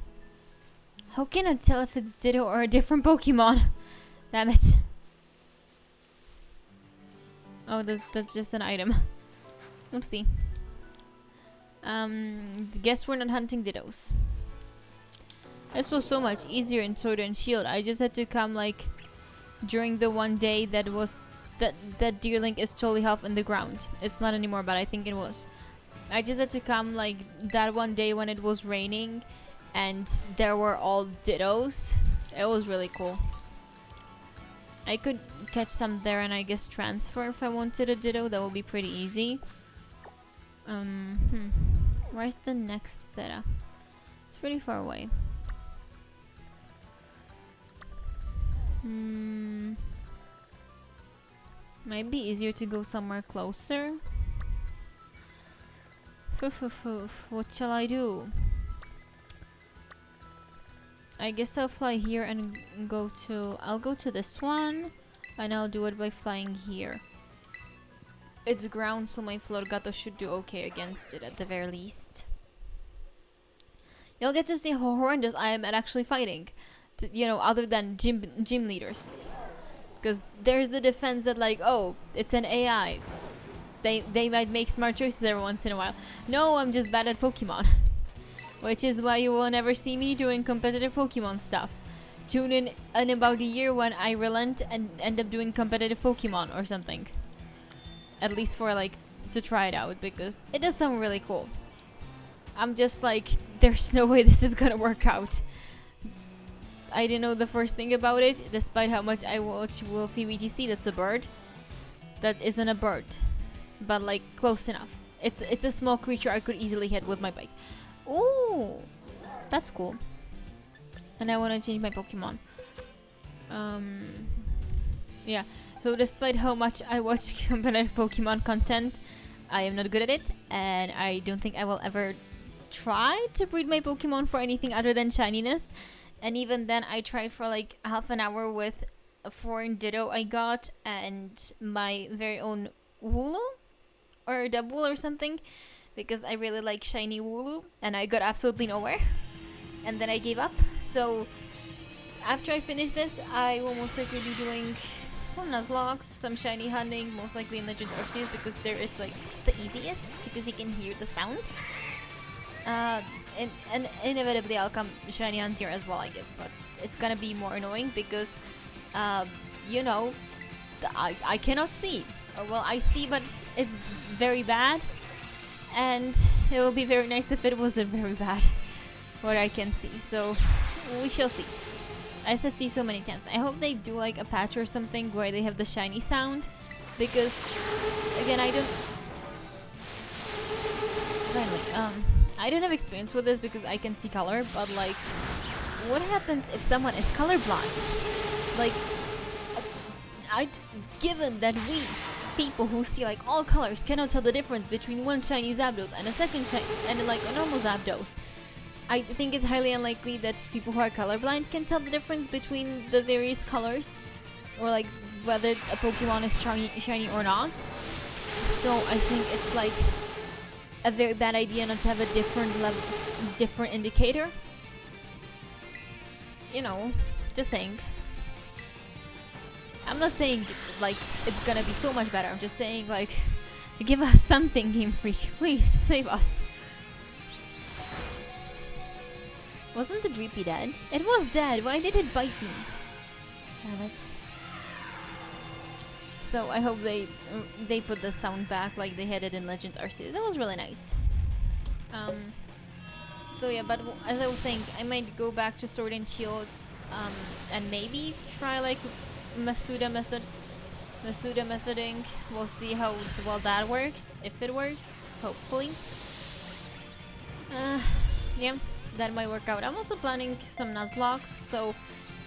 Speaker 1: How can I tell if it's Ditto or a different Pokemon? Damn it. Oh, that's just an item. Oopsie. Guess we're not hunting Dittos. This was so much easier in Sword and Shield. I just had to come like during the one day that was that Deerling is totally half in the ground. It's not anymore, but I think it was. I just had to come like that one day when it was raining and there were all Dittos. It was really cool. I could catch some there and I guess transfer if I wanted a Ditto. That would be pretty easy. Where's the next Theta? It's pretty far away. Might be easier to go somewhere closer. What shall I do? I guess I'll fly here and go to... I'll go to this one. And I'll do it by flying here. It's ground, so my Florgato should do okay against it at the very least. You'll get to see how horrendous I am at actually fighting. You know, other than gym leaders. Because there's the defense that like, oh, it's an AI. They might make smart choices every once in a while. No, I'm just bad at Pokemon. Which is why you will never see me doing competitive Pokemon stuff. Tune in about a year when I relent and end up doing competitive Pokemon or something. At least for like, to try it out, because it does sound really cool. I'm just like, there's no way this is gonna work out. I didn't know the first thing about it, despite how much I watch Wolfie VGC. That's a bird. That isn't a bird. But like, close enough. It's a small creature I could easily hit with my bike. Ooh, that's cool. And I want to change my Pokemon. Yeah. So despite how much I watch competitive Pokemon content, I am not good at it, and I don't think I will ever try to breed my Pokemon for anything other than shininess. And even then, I tried for like half an hour with a foreign Ditto I got and my very own Wooloo or Dabul or something, because I really like shiny Wooloo, and I got absolutely nowhere. And then I gave up. So after I finish this, I will most likely be doing some Nuzlocke, some shiny hunting, most likely in Legends Arceus, because there it's like the easiest because you can hear the sound. and inevitably I'll come shiny on tier as well, I guess. But it's gonna be more annoying because, you know, I cannot see. Or well, I see, but it's very bad. And it will be very nice if it wasn't very bad, what I can see. So we shall see. I said see so many times. I hope they do like a patch or something where they have the shiny sound, because again, I don't have experience with this because I can see color, but like, what happens if someone is colorblind? Like, given that we people who see like all colors cannot tell the difference between one shiny Zapdos and a second shiny and like a normal Zapdos, I think it's highly unlikely that people who are colorblind can tell the difference between the various colors, or like whether a Pokemon is shiny or not. So I think it's like a very bad idea not to have a different indicator. You know, just saying. I'm not saying like it's gonna be so much better. I'm just saying like, give us something, Game Freak. Please save us. Wasn't the Dreepy dead? It was dead. Why did it bite me? Damn it. So I hope they put the sound back like they had it in Legends Arceus. That was really nice. So yeah, but as I was saying, I might go back to Sword and Shield, and maybe try like Masuda methoding. We'll see how well that works, if it works, hopefully. Yeah, that might work out. I'm also planning some Nuzlocks, so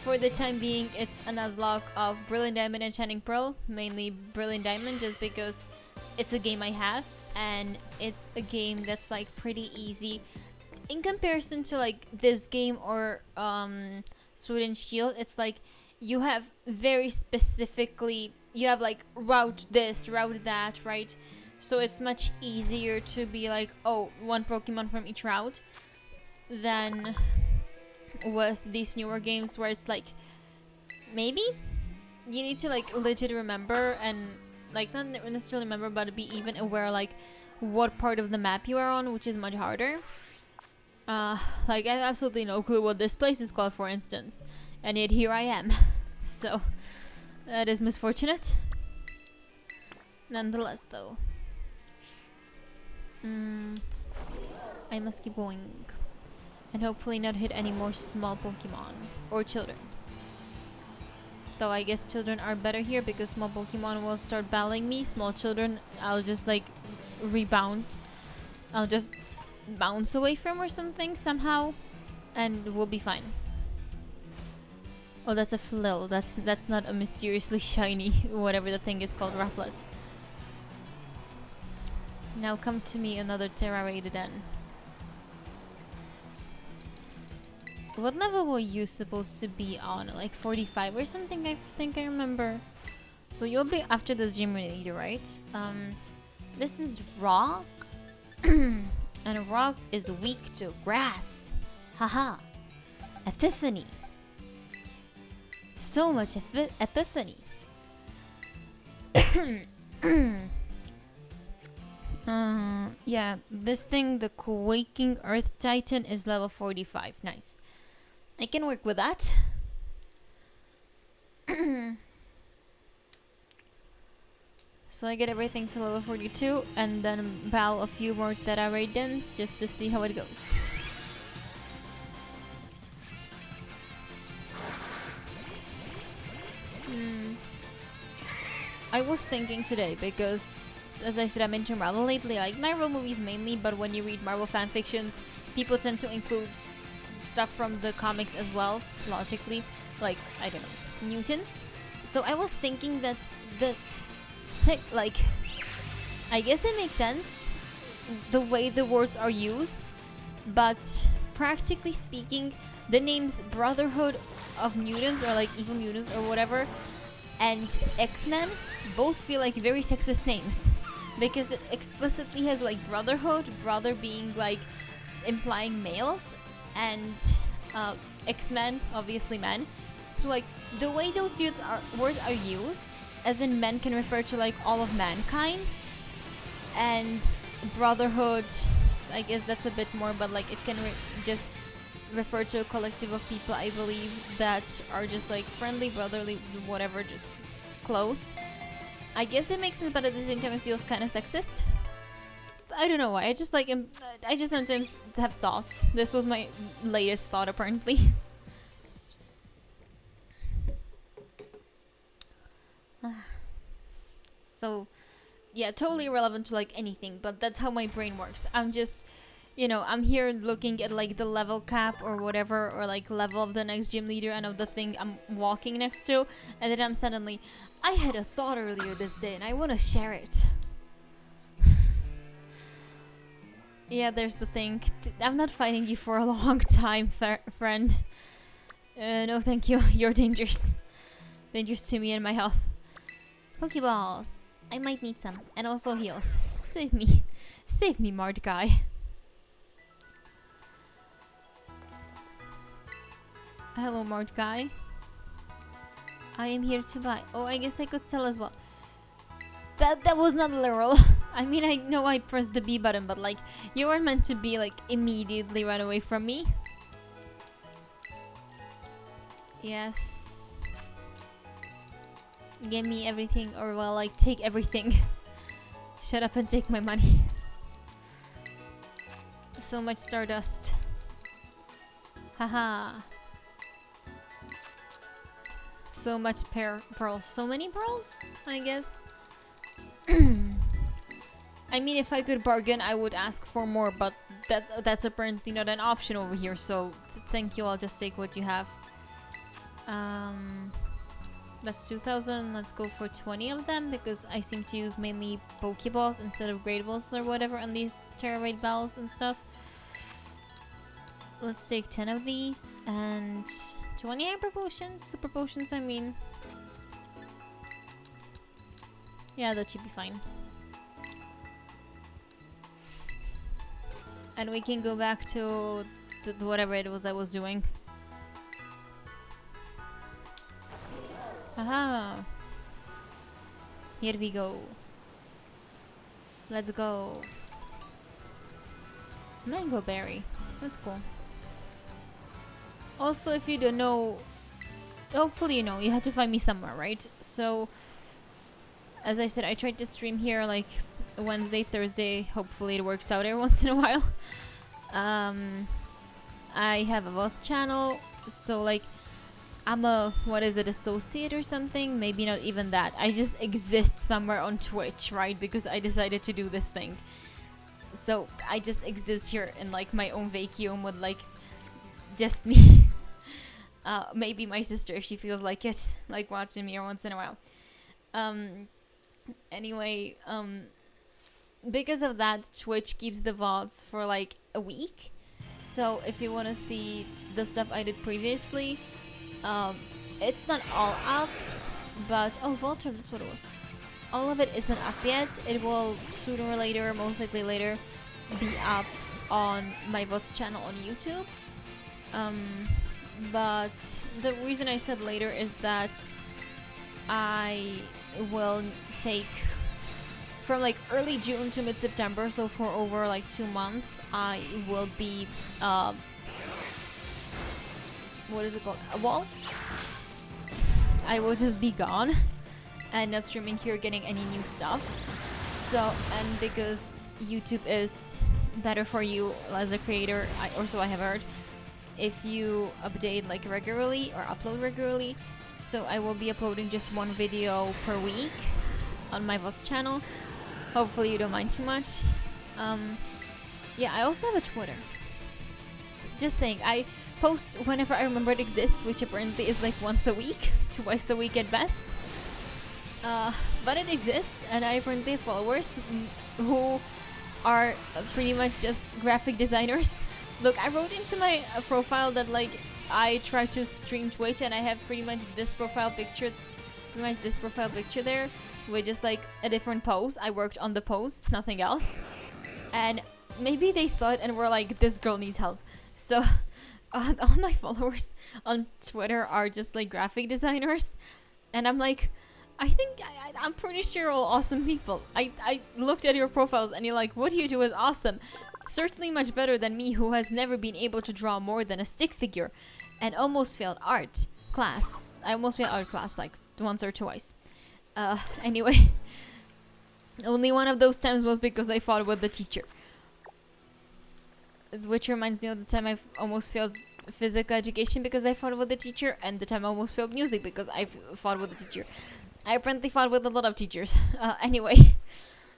Speaker 1: for the time being, it's a Nuzlocke of Brilliant Diamond and Shining Pearl, mainly Brilliant Diamond, just because it's a game I have, and it's a game that's like pretty easy in comparison to like this game or Sword and Shield. It's like you have very specifically, you have like route this, route that, right? So it's much easier to be like, oh, one Pokemon from each route, than with these newer games where it's like, maybe you need to like legit remember, and like not necessarily remember, but be even aware like what part of the map you are on, which is much harder. Like I have absolutely no clue what this place is called, for instance, and yet here I am. So that is misfortunate nonetheless, though. I must keep going and hopefully not hit any more small Pokemon or children. Though I guess children are better here because small Pokemon will start battling me. Small children, I'll just like rebound. I'll just bounce away from or something somehow, and we'll be fine. Oh, that's a Flill. That's not a mysteriously shiny whatever the thing is called, Rufflet. Now come to me, another Terra-rated then. What level were you supposed to be on? Like 45 or something, I think I remember. So you'll be after this gym leader, right? This is Rock. And Rock is weak to grass. Haha. Epiphany. So much epiphany. Yeah, this thing, the Quaking Earth Titan, is level 45. Nice. I can work with that. So I get everything to level 42 and then battle a few more Theta Raidens just to see how it goes. I was thinking today, because as I said, I'm into Marvel lately. I like Marvel movies mainly, but when you read Marvel fanfictions, people tend to include stuff from the comics as well, logically, like, I don't know, mutants. So I was thinking that like, I guess it makes sense the way the words are used, but practically speaking, the names Brotherhood of Mutants, or like Evil Mutants or whatever, and X-Men both feel like very sexist names, because it explicitly has like brotherhood, brother being like implying males, and X-Men, obviously men. So like the way those words are used, as in men can refer to like all of mankind, and brotherhood, I guess that's a bit more, but like it can just refer to a collective of people, I believe, that are just like friendly, brotherly, whatever, just close. I guess it makes sense, but at the same time it feels kind of sexist. I don't know why. I just like I just sometimes have thoughts. This was my latest thought, apparently. So, yeah, totally irrelevant to like anything, but that's how my brain works. I'm just, you know, I'm here looking at like the level cap or whatever, or like level of the next gym leader and of the thing I'm walking next to, and then I'm suddenly, I had a thought earlier this day and I want to share it. Yeah, there's the thing. I'm not fighting you for a long time, friend. No, thank you. You're dangerous. Dangerous to me and my health. Pokeballs. I might need some. And also heals. Save me. Save me, Mart guy. Hello, Mart guy. I am here to buy. Oh, I guess I could sell as well. That was not literal. I mean, I know I pressed the B button, but like, you weren't meant to be like immediately run away from me. Yes. Give me everything, or well, like, take everything. Shut up and take my money. So much stardust. Haha. So much pearls. So many pearls, I guess. I mean, if I could bargain, I would ask for more, but that's apparently not an option over here, so thank you, I'll just take what you have. That's 2,000, let's go for 20 of them, because I seem to use mainly Pokeballs instead of Great Balls or whatever on these Terra-Raid balls and stuff. Let's take 10 of these, and 20 Hyper Potions, Super Potions, I mean. Yeah, that should be fine. And we can go back to whatever it was I was doing. Aha! Here we go. Let's go. Mango berry. That's cool. Also, if you don't know, hopefully you know, you have to find me somewhere, right? So, as I said, I tried to stream here like Wednesday, Thursday. Hopefully it works out every once in a while. I have a VOS channel, so like I'm a, what is it, associate or something? Maybe not even that. I just exist somewhere on Twitch, right? Because I decided to do this thing. So I just exist here in like my own vacuum with like just me. Maybe my sister if she feels like it, like watching me every once in a while. Anyway, because of that, Twitch keeps the VODs for like a week. So if you want to see the stuff I did previously, it's not all up, but oh, Volter, that's what it was. All of it isn't up yet. It will sooner or later, most likely later, be up on my VODs channel on YouTube. But the reason I said later is that I will take from like early June to mid-September, so for over like 2 months, I will be what is it called? A wall? I will just be gone and not streaming here, getting any new stuff. So, and because YouTube is better for you as a creator, I have heard, if you update like regularly or upload regularly. So I will be uploading just one video per week on my VODs channel. Hopefully you don't mind too much. Yeah, I also have a Twitter. Just saying, I post whenever I remember it exists, which apparently is like once a week, twice a week at best. But it exists, and I apparently have followers who are pretty much just graphic designers. Look, I wrote into my profile that like I try to stream Twitch, and I have pretty much this profile picture there with just like a different pose. I worked on the pose, nothing else. And maybe they saw it and were like, this girl needs help. So all my followers on Twitter are just like graphic designers, and I'm like, I'm pretty sure you're all awesome people. I looked at your profiles and you're like, what do you do is awesome. Certainly much better than me, who has never been able to draw more than a stick figure and almost failed art class. I almost failed art class like once or twice. Anyway, only one of those times was because I fought with the teacher. Which reminds me of the time I almost failed physical education because I fought with the teacher, and the time I almost failed music because I fought with the teacher. I apparently fought with a lot of teachers. Anyway,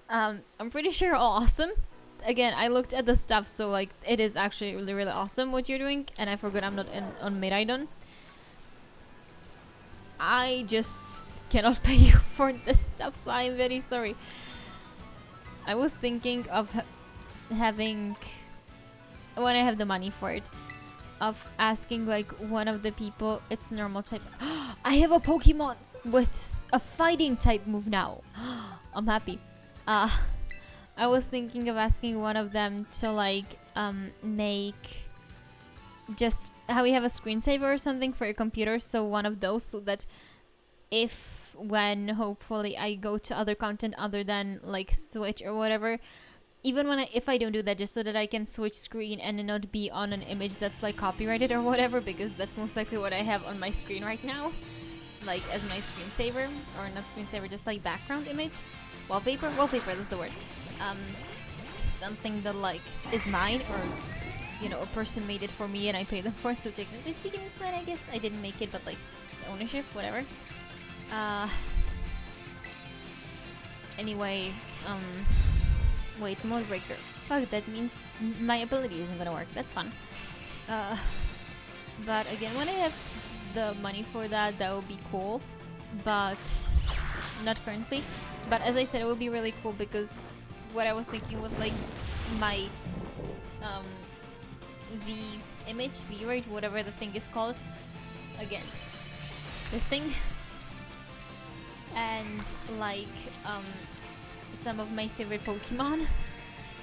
Speaker 1: I'm pretty sure all awesome. Again, I looked at the stuff, so like it is actually really, really awesome what you're doing, and I forgot I'm not on Miraidon. I just cannot pay you for this stuff, so I'm very sorry. I was thinking of having, when I have the money for it, of asking like one of the people. It's normal type. I have a Pokemon with a fighting type move now. I'm happy. I was thinking of asking one of them to like make just how we have a screensaver or something for your computer, so one of those, so that if when hopefully I go to other content other than like Switch or whatever, even when if I don't do that, just so that I can switch screen and not be on an image that's like copyrighted or whatever, because that's most likely what I have on my screen right now, like as my screensaver, or not screensaver, just like background image, wallpaper, that's the word. Something that like is mine, or you know, a person made it for me and I paid them for it, so technically speaking it's mine, I guess. I didn't make it, but like ownership, whatever. Anyway, wait, mode breaker. Fuck, that means my ability isn't gonna work. That's fun. But again, when I have the money for that, that would be cool. But not currently. But as I said, it would be really cool because what I was thinking was like my V-Rate, whatever the thing is called. Again, this thing. And like some of my favorite Pokemon,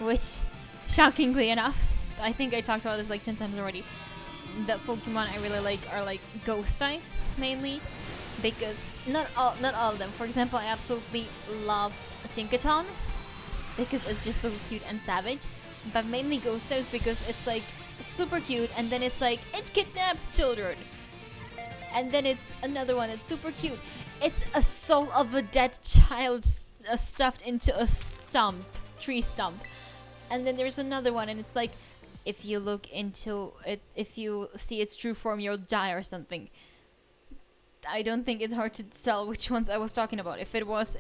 Speaker 1: which shockingly enough, I think I talked about this like 10 times already. The Pokemon I really like are like ghost types mainly, because not all of them. For example, I absolutely love Tinkaton because it's just so cute and savage, but mainly ghost types because it's like super cute, and then it's like it kidnaps children, and then it's another one, it's super cute. It's a soul of a dead child stuffed into a tree stump. And then there's another one, and it's like, if you look into it, if you see its true form, you'll die or something. I don't think it's hard to tell which ones I was talking about. If it was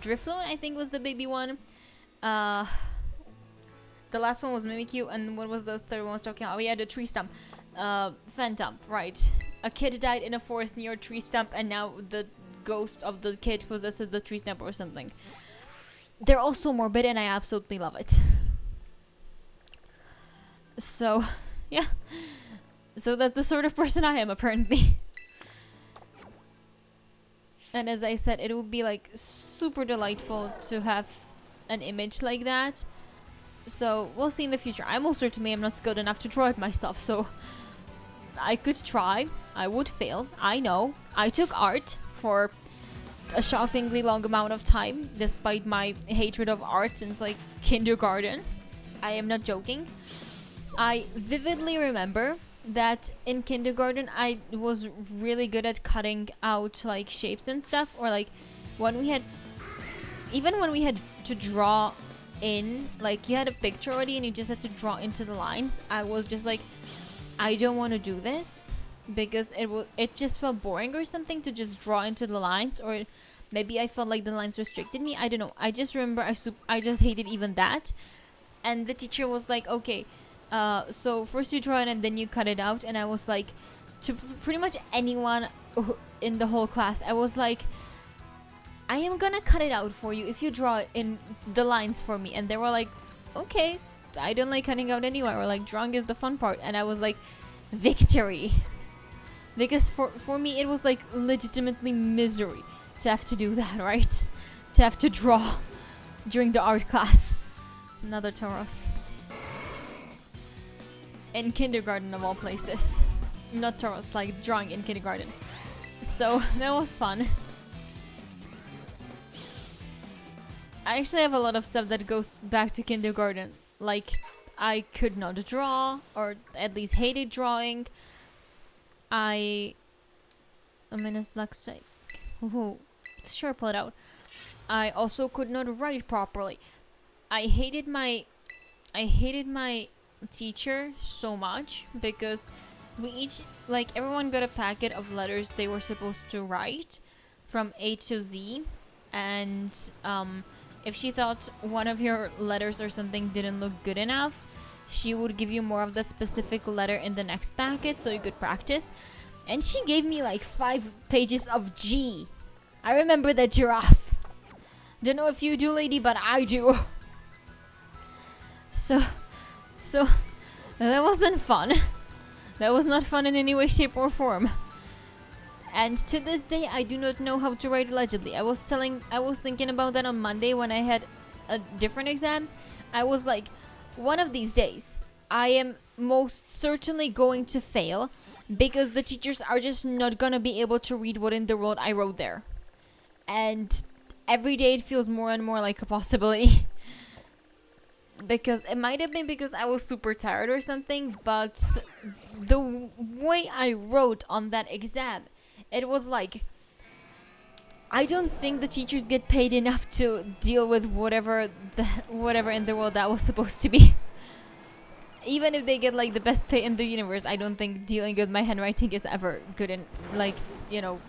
Speaker 1: Drifloon, I think was the baby one. The last one was Mimikyu, and what was the third one I was talking about? Oh yeah, the tree stump. Phantom, right. A kid died in a forest near a tree stump, and now the ghost of the kid possesses the tree stump or something. They're also morbid, and I absolutely love it. So, yeah. So that's the sort of person I am, apparently. And as I said, it would be like super delightful to have an image like that. So we'll see in the future. I most certainly am not skilled enough to draw it myself, so I could try. I would fail. I know. I took art for a shockingly long amount of time, despite my hatred of art since like kindergarten. I am not joking. I vividly remember that in kindergarten I was really good at cutting out like shapes and stuff, or like when we had to draw in, like you had a picture already and you just had to draw into the lines. I was just like, I don't want to do this because it just felt boring or something to just draw into the lines, or maybe I felt like the lines restricted me. I don't know. I just remember I just hated even that. And the teacher was like, okay, so first you draw it and then you cut it out. And I was like, to pretty much anyone in the whole class, I was like, I am gonna cut it out for you if you draw in the lines for me. And they were like, okay, I don't like cutting out anyway, or like drawing is the fun part. And I was like, victory. Because for me it was like legitimately misery to have to do that, right? To have to draw during the art class. Another Tauros. In kindergarten of all places. Not Tauros, like drawing in kindergarten. So that was fun. I actually have a lot of stuff that goes back to kindergarten. like I could not draw, or at least hated drawing. I Luminous Black Stake. Ooh, sure, pull it out. I also could not write properly. I hated my teacher so much because we each, like, everyone got a packet of letters they were supposed to write from A to Z, and if she thought one of your letters or something didn't look good enough, she would give you more of that specific letter in the next packet so you could practice. And she gave me like 5 pages of G. I remember that giraffe. Don't know if you do, lady, but I do. So that wasn't fun. That was not fun in any way, shape, or form. And to this day, I do not know how to write legibly. I was thinking about that on Monday when I had a different exam. I was like, one of these days, I am most certainly going to fail because the teachers are just not gonna be able to read what in the world I wrote there. And every day it feels more and more like a possibility. Because it might have been because I was super tired or something, but the way I wrote on that exam, it was like, I don't think the teachers get paid enough to deal with whatever in the world that was supposed to be. Even if they get like the best pay in the universe, I don't think dealing with my handwriting is ever good, and like, you know,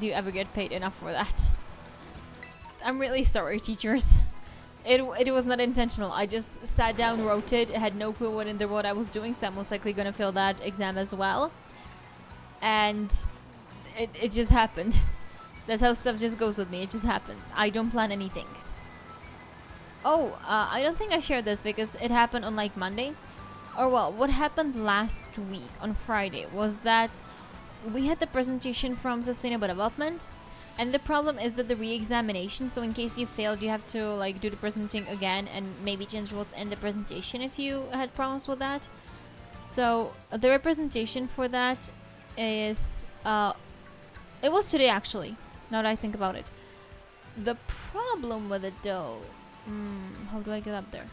Speaker 1: do you ever get paid enough for that? I'm really sorry, teachers. It was not intentional. I just sat down, wrote it, had no clue what in the world I was doing, so I'm most likely gonna fail that exam as well. And it just happened. That's how stuff just goes with me. It just happens. I don't plan anything. Oh, I don't think I shared this because it happened on like Monday. Or well, what happened last week on Friday was that we had the presentation from Sustainable Development. And the problem is that the re-examination, so in case you failed, you have to like do the presenting again and maybe change what's in the presentation if you had problems with that. So the representation for that is, it was today actually, now that I think about it. The problem with it though, how do I get up there?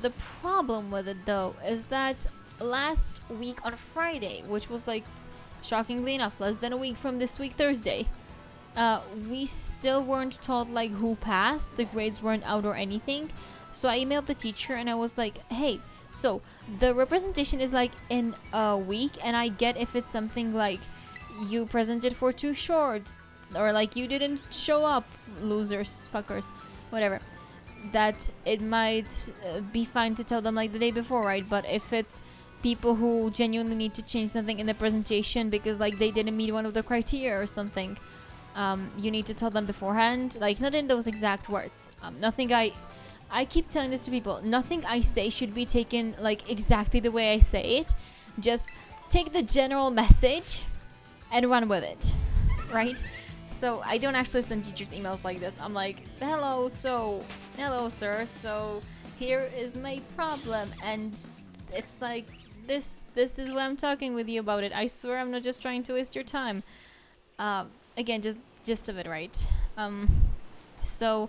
Speaker 1: The problem with it though is that last week on Friday, which was like, shockingly enough, less than a week from this week Thursday, we still weren't told like who passed. The grades weren't out or anything. So I emailed the teacher and I was like, hey, so the representation is like in a week, and I get if it's something like you presented for too short, or like you didn't show up, losers, fuckers, whatever, that it might be fine to tell them like the day before, right? But if it's people who genuinely need to change something in the presentation because like they didn't meet one of the criteria or something, you need to tell them beforehand, like not in those exact words. Nothing I keep telling this to people, nothing I say should be taken like exactly the way I say it. Just take the general message and run with it, right? So I don't actually send teachers emails like this. I'm like, hello sir, so here is my problem, and it's like, this is why I'm talking with you about it. I swear I'm not just trying to waste your time. Again, just gist of it, right? So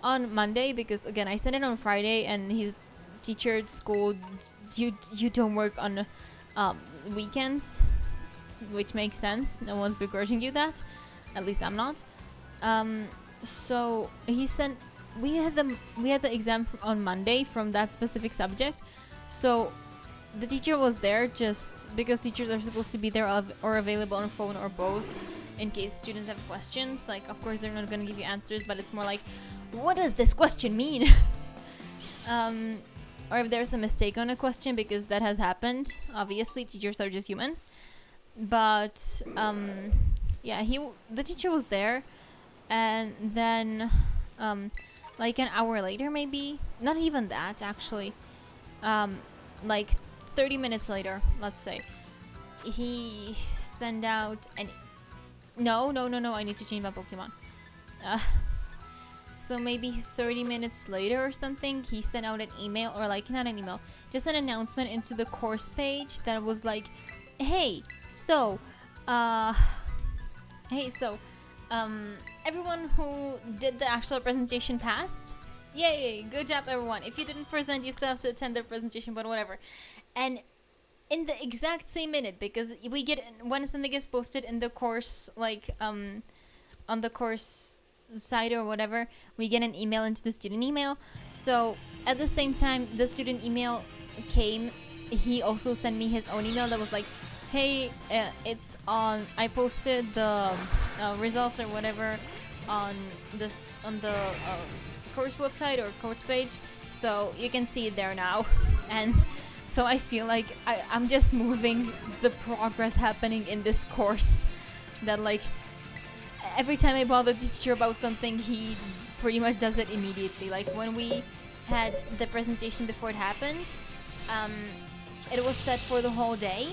Speaker 1: on Monday, because again I sent it on Friday, and his teacher at school, you don't work on weekends, which makes sense. No one's begrudging you that, at least I'm not. So he sent, we had the exam on Monday from that specific subject. So the teacher was there just because teachers are supposed to be there or available on phone or both in case students have questions. Like, of course they're not going to give you answers, but it's more like, what does this question mean? Or if there's a mistake on a question, because that has happened. Obviously, teachers are just humans. But yeah, the teacher was there, and then like an hour later, maybe not even that actually, like 30 minutes later, let's say, he sent out an no, I need to change my Pokemon. So maybe 30 minutes later or something, he sent out an email, or like not an email, just an announcement into the course page that was like, hey, so everyone who did the actual presentation passed. Yay! Good job, everyone. If you didn't present, you still have to attend the presentation, but whatever. And in the exact same minute, because we get when something gets posted in the course, like on the course site or whatever, we get an email into the student email. So at the same time the student email came, he also sent me his own email that was like, hey, it's on, I posted the results or whatever on the course website or course page, so you can see it there now. And so I feel like I'm just moving the progress happening in this course, that like every time I bother the teacher about something, he pretty much does it immediately. Like when we had the presentation before it happened, it was set for the whole day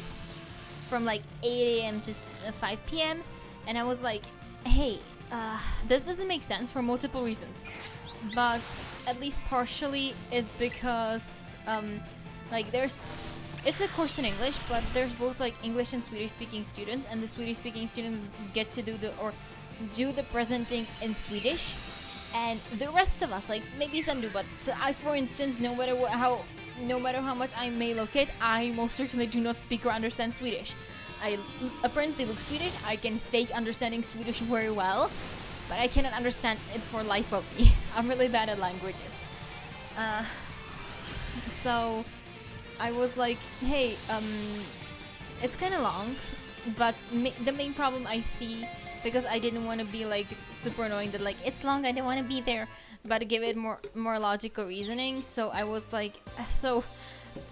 Speaker 1: from like 8 a.m. to 5 p.m. And I was like, hey, this doesn't make sense for multiple reasons, but at least partially it's because like it's a course in English, but there's both like English and Swedish speaking students, and the Swedish speaking students get to do the presenting in Swedish, and the rest of us, like maybe some do, but I, for instance, no matter how much I may look it, I most certainly do not speak or understand Swedish. I apparently look Swedish, I can fake understanding Swedish very well, but I cannot understand it for life of me. I'm really bad at languages. So I was like, hey, it's kind of long, but the main problem I see, because I didn't want to be like super annoying that like it's long, I don't want to be there, but to give it more logical reasoning. So I was like, so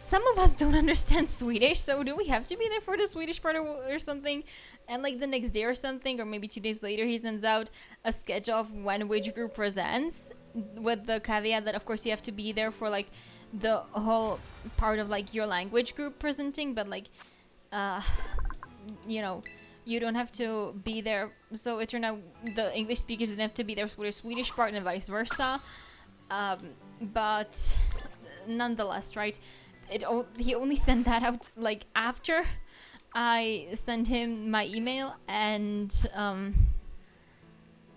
Speaker 1: some of us don't understand Swedish, so do we have to be there for the Swedish part or something? And like the next day or something, or maybe 2 days later, he sends out a schedule of when which group presents, with the caveat that of course you have to be there for like the whole part of like your language group presenting, but like you know, you don't have to be there. So it turned out the English speakers didn't have to be there for the Swedish part and vice versa. But nonetheless, right, he only sent that out like after I sent him my email and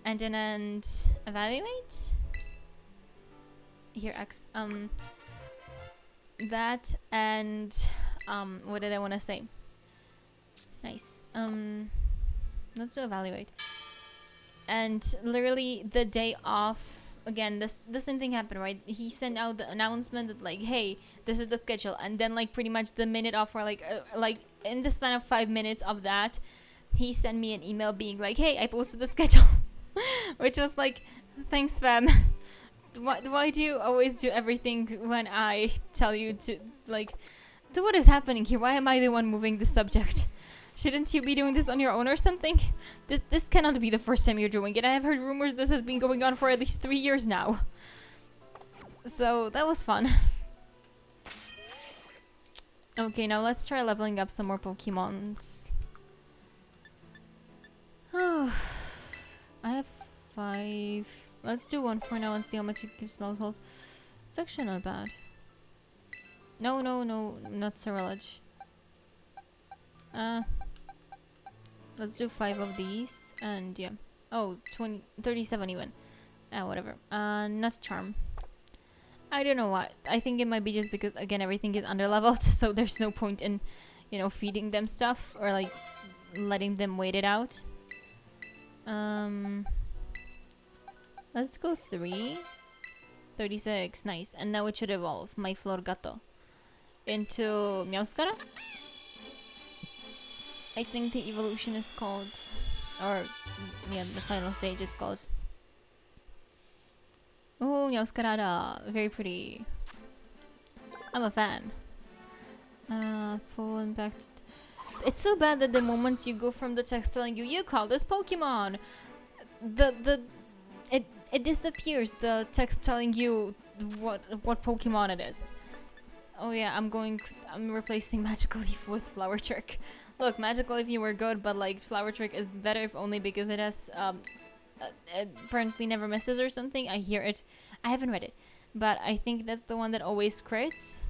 Speaker 1: didn't evaluate here that, and what did I want to say? Nice. Not to evaluate. And literally the day off, again, the same thing happened, right? He sent out the announcement that like, hey, this is the schedule, and then like pretty much the minute off, or like in the span of 5 minutes of that, he sent me an email being like, hey, I posted the schedule. Which was like, thanks fam. Why do you always do everything when I tell you to, like, so what is happening here? Why am I the one moving the subject? Shouldn't you be doing this on your own or something? This cannot be the first time you're doing it. I have heard rumors this has been going on for at least 3 years now. So that was fun. Okay, now let's try leveling up some more Pokemons. I have 5. Let's do 1 for now and see how much it gives mouse health. It's actually not bad. No, not Cerulege. Let's do 5 of these, and yeah. Oh, 37 even. Whatever. Not Charm. I don't know why. I think it might be just because, again, everything is underleveled, so there's no point in, you know, feeding them stuff or like letting them wait it out. Let's go 3. 36, nice. And now it should evolve my Florgato into Meowscara. I think the evolution is called, or yeah, the final stage is called. Oh, Meowscarada, very pretty. I'm a fan. Full impact. It's so bad that the moment you go from the text telling you call this Pokemon, it disappears. The text telling you what Pokemon it is. Oh yeah, I'm replacing Magical Leaf with Flower Trick. Look, Magical Leaf you were good, but like Flower Trick is better if only because it has apparently never misses or something. I hear it. I haven't read it, but I think that's the one that always crits.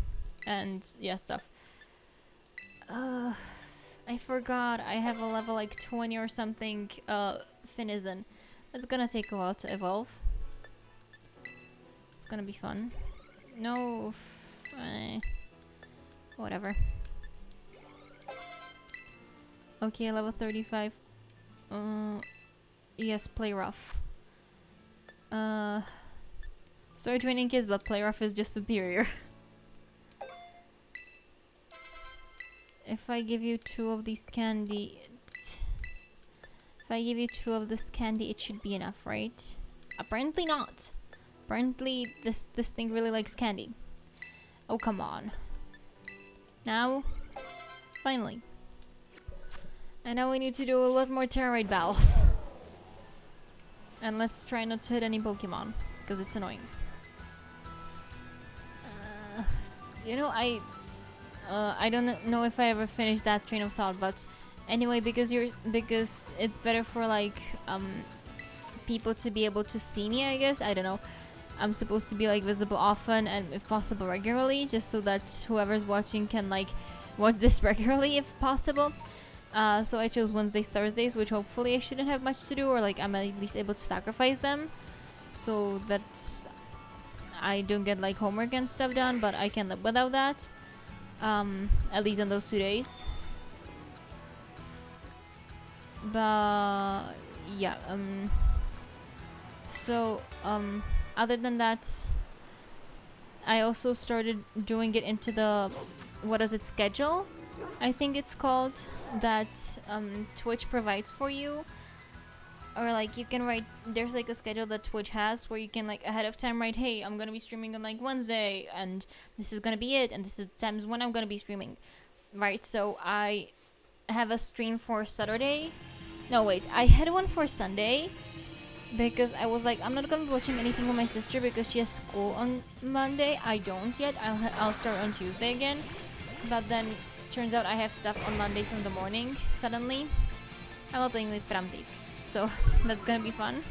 Speaker 1: And yeah, stuff. I forgot. I have a level like 20 or something Finizen. It's gonna take a while to evolve. gonna be fun. No, whatever. Okay, level 35. Yes, play rough. Sorry, training kids, but play rough is just superior. If I give you 2 of these candy, if I give you 2 of this candy, it should be enough, right? Apparently not. Apparently, this thing really likes candy. Oh, come on. Now, finally. And now we need to do a lot more Terra Raid battles. And let's try not to hit any Pokemon, because it's annoying. You know, I don't know if I ever finished that train of thought, but anyway, because it's better for like people to be able to see me, I guess. I don't know. I'm supposed to be like visible often and if possible regularly, just so that whoever's watching can like watch this regularly if possible. So I chose Wednesdays, Thursdays, which hopefully I shouldn't have much to do, or like I'm at least able to sacrifice them so that I don't get like homework and stuff done, but I can live without that. At least on those 2 days. But yeah, other than that, I also started doing it into the, what is it, schedule? I think it's called, that Twitch provides for you. Or like you can write, there's like a schedule that Twitch has where you can like ahead of time write, hey, I'm gonna be streaming on like Wednesday and this is gonna be it and this is the times when I'm gonna be streaming, right? So I have a stream for Saturday. No, wait, I had one for Sunday because I was like, I'm not gonna be watching anything with my sister because she has school on Monday. I don't yet. I'll start on Tuesday again. But then turns out I have stuff on Monday from the morning suddenly. I'm not playing with Framtik. So that's gonna be fun.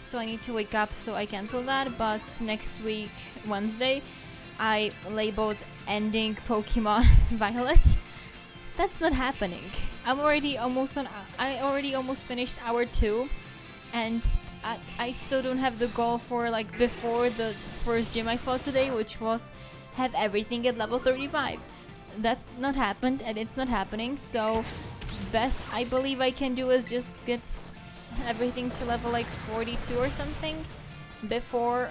Speaker 1: So I need to wake up, so I cancel that. But next week, Wednesday, I labeled ending Pokemon Violet. That's not happening. I already almost finished hour 2, and I still don't have the goal for like before the first gym I fought today, which was have everything at level 35. That's not happened, and it's not happening. So best I believe I can do is just get everything to level like 42 or something before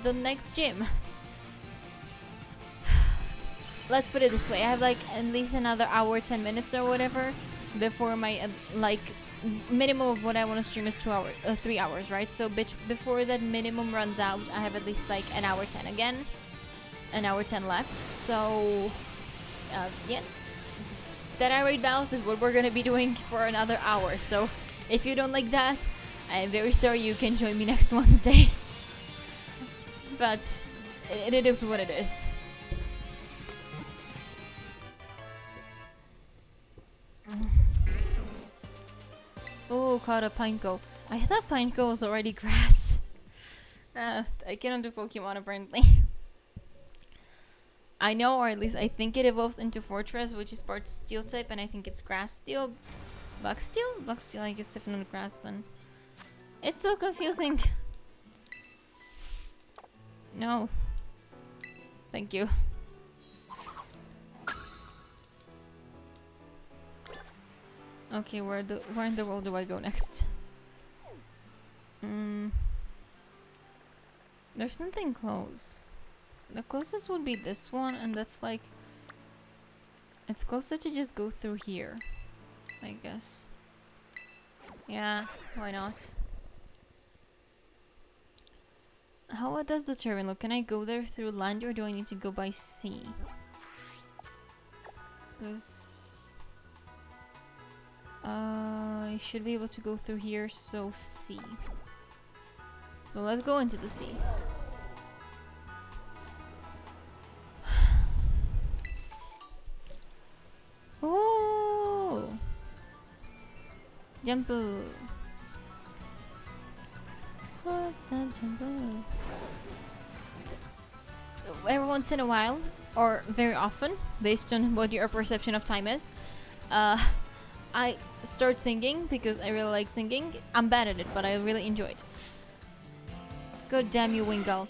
Speaker 1: the next gym. Let's put it this way, I have like at least another hour, 10 minutes or whatever before my like minimum of what I want to stream is 3 hours, right? So before that minimum runs out, I have at least like an hour 10 again, an hour 10 left. So yeah, that raid battles is what we're gonna be doing for another hour. So if you don't like that, I'm very sorry, you can join me next Wednesday. But it is what it is. Oh, caught a Pineco. I thought Pineco was already grass. I cannot do Pokemon apparently. I know, or at least I think it evolves into Fortress, which is part Steel type, and I think it's Grass Steel. Bug Steel? Bug Steel, I guess, if not Grass then. It's so confusing. No. Thank you. Okay, where in the world do I go next? There's nothing close. The closest would be this one, and that's like... It's closer to just go through here, I guess. Yeah, why not? How does the terrain look? Can I go there through land, or do I need to go by sea? Because... I should be able to go through here, so sea. So let's go into the sea. Oh! Jumpu! What's that jumpu? Every once in a while, or very often, based on what your perception of time is, I start singing because I really like singing. I'm bad at it, but I really enjoy it. God damn you, Wingull.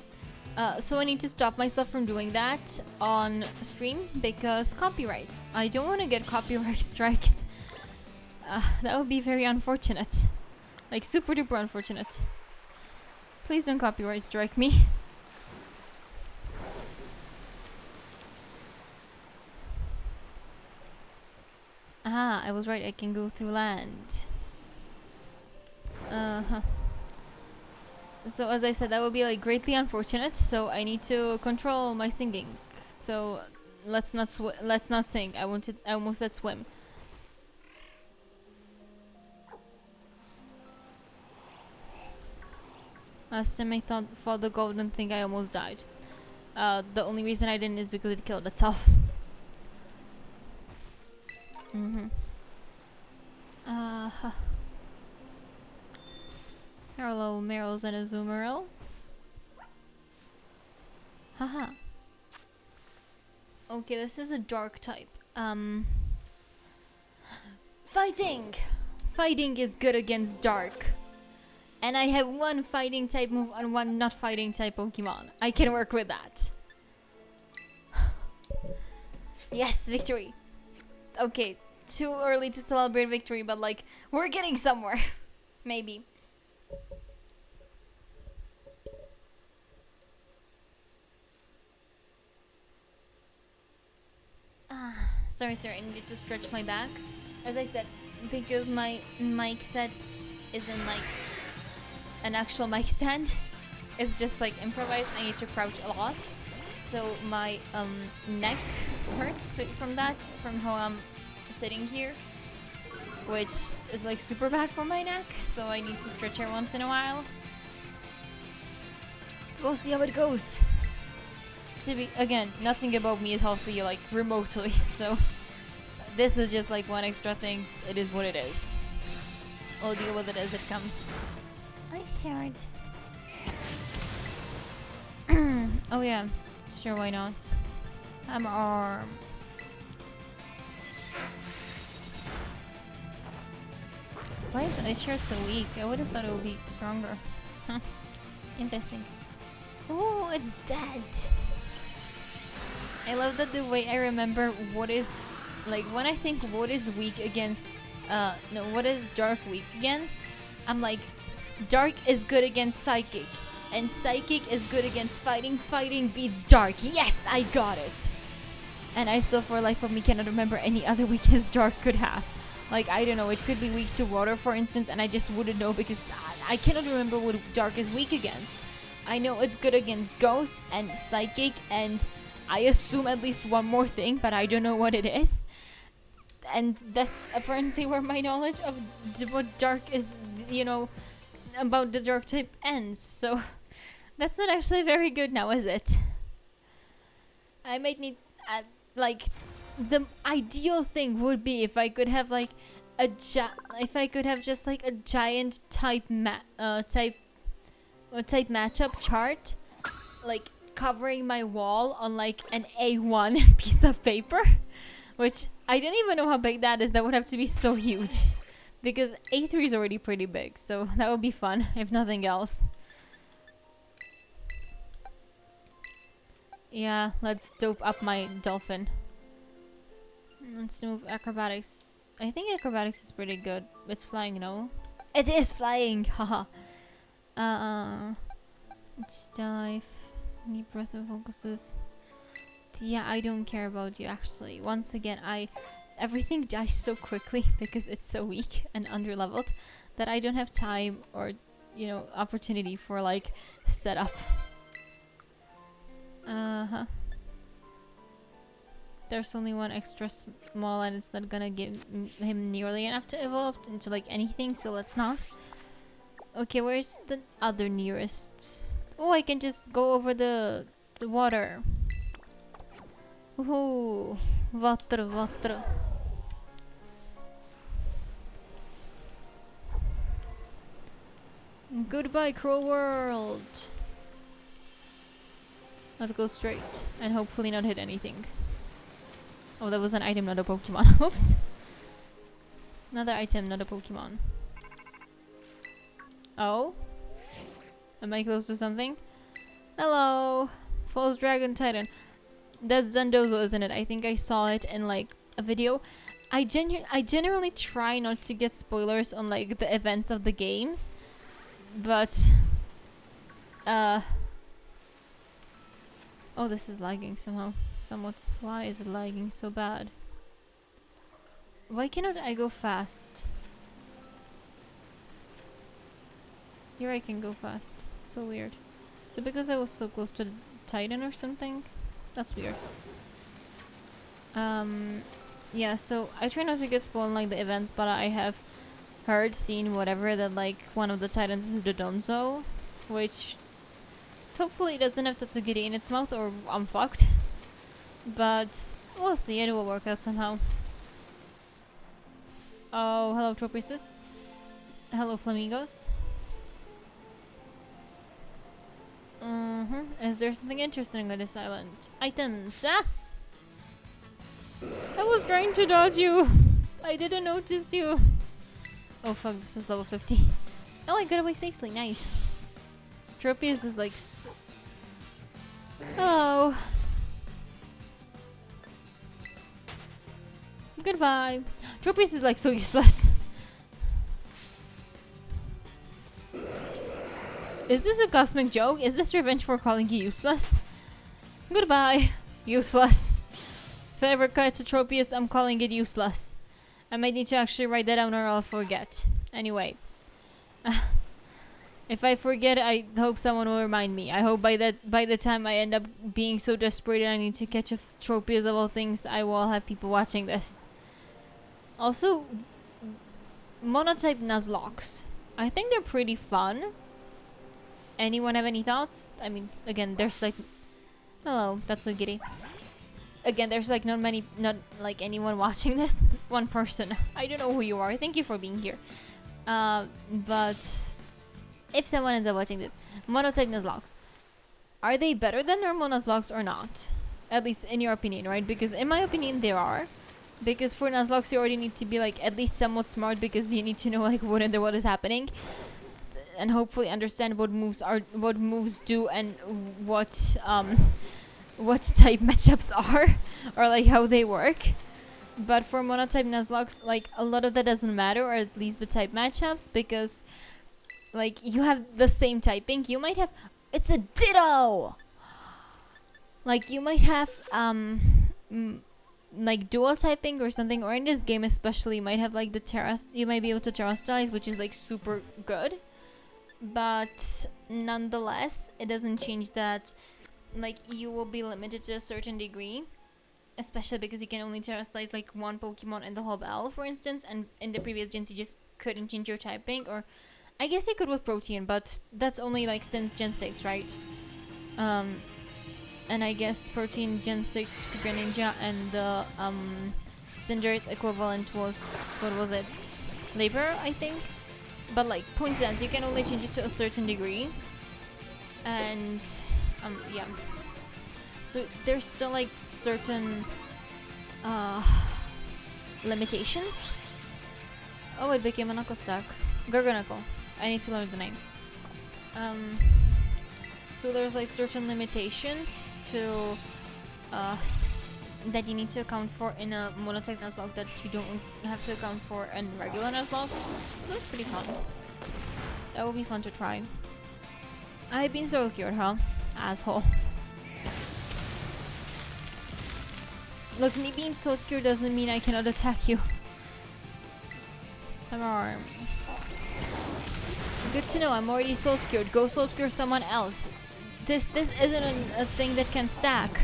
Speaker 1: So I need to stop myself from doing that on stream because copyrights. I don't want to get copyright strikes. That would be very unfortunate. Like super duper unfortunate. Please don't copyright strike me. Ah, I was right, I can go through land. Uh-huh. So as I said, that would be like greatly unfortunate, so I need to control my singing. So let's not sing. I almost said swim. Last time I fought the golden thing, I almost died. The only reason I didn't is because it killed itself. Hello, Meryl's and Azumarill. Haha. Okay, this is a dark type. Fighting! Fighting is good against dark. And I have one fighting type move and one not fighting type Pokemon. I can work with that. Yes, victory. Okay, too early to celebrate victory, but like, we're getting somewhere. Maybe. Sorry, I needed to stretch my back. As I said, because my mic set isn't like an actual mic stand. It's just like improvised. I need to crouch a lot. So my neck hurts from that, from how I'm sitting here. Which is like super bad for my neck. So I need to stretch her once in a while. We'll see how it goes. Again, nothing about me is healthy like remotely, so this is just like one extra thing. It is what it is. I'll deal with it as it comes. I shared. Oh yeah, sure, why not? I'm arm. Why is Ice Shard so weak? I would have thought it would be stronger. Huh. Interesting. Oh, it's dead. I love that the way I remember what is, like, when I think what is weak against, no, what is dark weak against, I'm like, dark is good against psychic, and psychic is good against fighting, fighting beats dark. Yes, I got it! And I still, for life of me, cannot remember any other weakness dark could have. Like, I don't know, it could be weak to water, for instance, and I just wouldn't know because I cannot remember what dark is weak against. I know it's good against ghost and psychic and I assume at least one more thing, but I don't know what it is. And that's apparently where my knowledge of what dark is, you know, about the dark type ends. So that's not actually very good now, is it? I might need, like, the ideal thing would be if I could have like if I could have just like a giant type matchup chart, like covering my wall on like an A1 piece of paper, which I don't even know how big that is. That would have to be so huge because A3 is already pretty big, so that would be fun if nothing else. Yeah, let's dope up my dolphin. Let's move acrobatics. I think acrobatics is pretty good. It's flying, no? It is flying! Haha. Dive. Deep breath and focuses. Yeah, I don't care about you actually. Once again, everything dies so quickly because it's so weak and underleveled that I don't have time or, you know, opportunity for like setup. There's only one extra small and it's not gonna give him nearly enough to evolve into like anything, so let's not. Okay, where's the other nearest? Oh, I can just go over the water. Ooh, water. Goodbye, cruel world. Let's go straight and hopefully not hit anything. Oh, that was an item, not a Pokemon. Oops. Another item, not a Pokemon. Oh? Am I close to something? Hello! False Dragon Titan. That's Zendozo, isn't it? I think I saw it in like a video. I generally try not to get spoilers on like the events of the games, but oh, this is lagging somehow. Somewhat. Why is it lagging so bad? Why cannot I go fast? Here I can go fast. So weird. Is it because I was so close to the Titan or something? That's weird. Yeah, so I try not to get spoiled on like the events, but I have heard, seen, whatever, that like one of the Titans is the Donzo, which hopefully it doesn't have Tatsugiri in its mouth or I'm fucked. But we'll see, it will work out somehow. Oh, hello Tropices. Hello Flamingos. Is there something interesting on this island? Items, ah! I was trying to dodge you. I didn't notice you. Oh fuck, this is level 50. Oh, I got away safely, nice. Tropius is like oh. Goodbye. Tropius is like so useless. Is this a cosmic joke? Is this revenge for calling you useless? Goodbye. Useless. If I ever catch a Tropius, I'm calling it useless. I might need to actually write that down or I'll forget. Anyway. If I forget, I hope someone will remind me. I hope by the time I end up being so desperate and I need to catch a Tropius of all things, I will have people watching this. Also, monotype Nuzlocke. I think they're pretty fun. Anyone have any thoughts? I mean, again, there's like... Hello, that's so giddy. Again, there's like not like anyone watching this. One person. I don't know who you are. Thank you for being here. But if someone ends up watching this, monotype Nuzlocke, are they better than normal Nuzlocke or not? At least in your opinion, right? Because in my opinion, they are. Because for Nuzlocke, you already need to be like at least somewhat smart because you need to know like what is happening, and hopefully understand what moves do, and what type matchups are, or like how they work. But for monotype Nuzlocke, like a lot of that doesn't matter, or at least the type matchups, because like you have the same typing. You might have it's a ditto. Like you might have like dual typing or something, or in this game especially, you might have like the you might be able to terrestrialize, which is like super good. But nonetheless, it doesn't change that like you will be limited to a certain degree, especially because you can only terrestrialize like one Pokemon in the whole battle, for instance, and in the previous gens you just couldn't change your typing, or I guess you could with Protean, but that's only like since Gen 6, right? And I guess Protean Gen 6 Greninja and the Cinderace equivalent was, what was it? Labor, I think? But like, point stands, you can only change it to a certain degree. And, yeah. So there's still like certain limitations. Oh, it became a knuckle stack. Gargonacle. I need to learn the name. So there's like certain limitations to that you need to account for in a monotype Nuzlocke that you don't have to account for in regular Nuzlocke. So it's pretty fun. That will be fun to try. I've been so cured, huh? Asshole. Look, me being so cured doesn't mean I cannot attack you. Come on. Good to know, I'm already salt cured. Go salt cure someone else. This isn't a thing that can stack.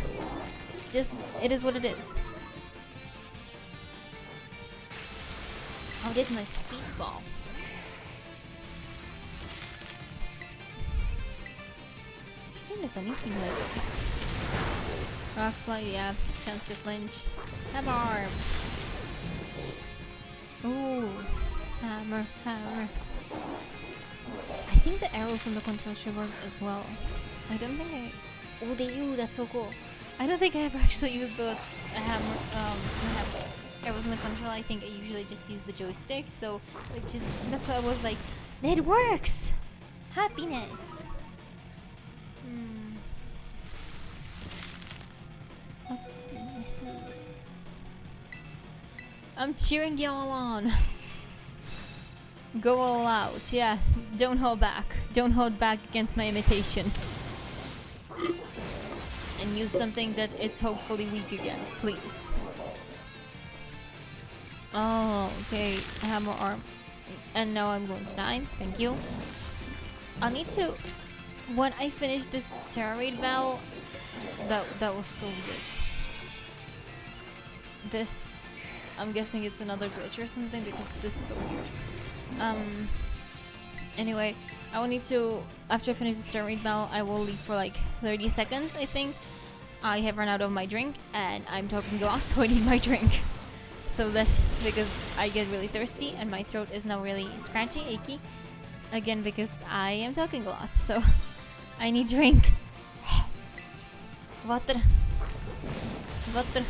Speaker 1: Just, it is what it is. How did my speed fall? Shouldn't have anything like Rock Slide, yeah. Chance to flinch. Have arm. Ooh. Hammer, hammer. I think the arrows on the control should work as well. I don't think I... Oh, they do! That's so cool. I don't think I ever actually used the hammer, arrows on the control. I think I usually just use the joystick, so that's why I was like, it works! Happiness! I'm cheering y'all on. Go all out. Yeah, don't hold back. Don't hold back against my imitation. And use something that it's hopefully weak against, please. Oh, okay. I have more arm. And now I'm going to die. Thank you. I'll need to... When I finish this Terra Raid battle... That was so good. This... I'm guessing it's another glitch or something because this is so weird. Anyway, I will need to... After I finish this Terra Raid battle, I will leave for like 30 seconds, I think. I have run out of my drink and I'm talking a lot, so I need my drink. So that's because I get really thirsty and my throat is now really scratchy, achy. Again, because I am talking a lot, so I need drink. Water. Water.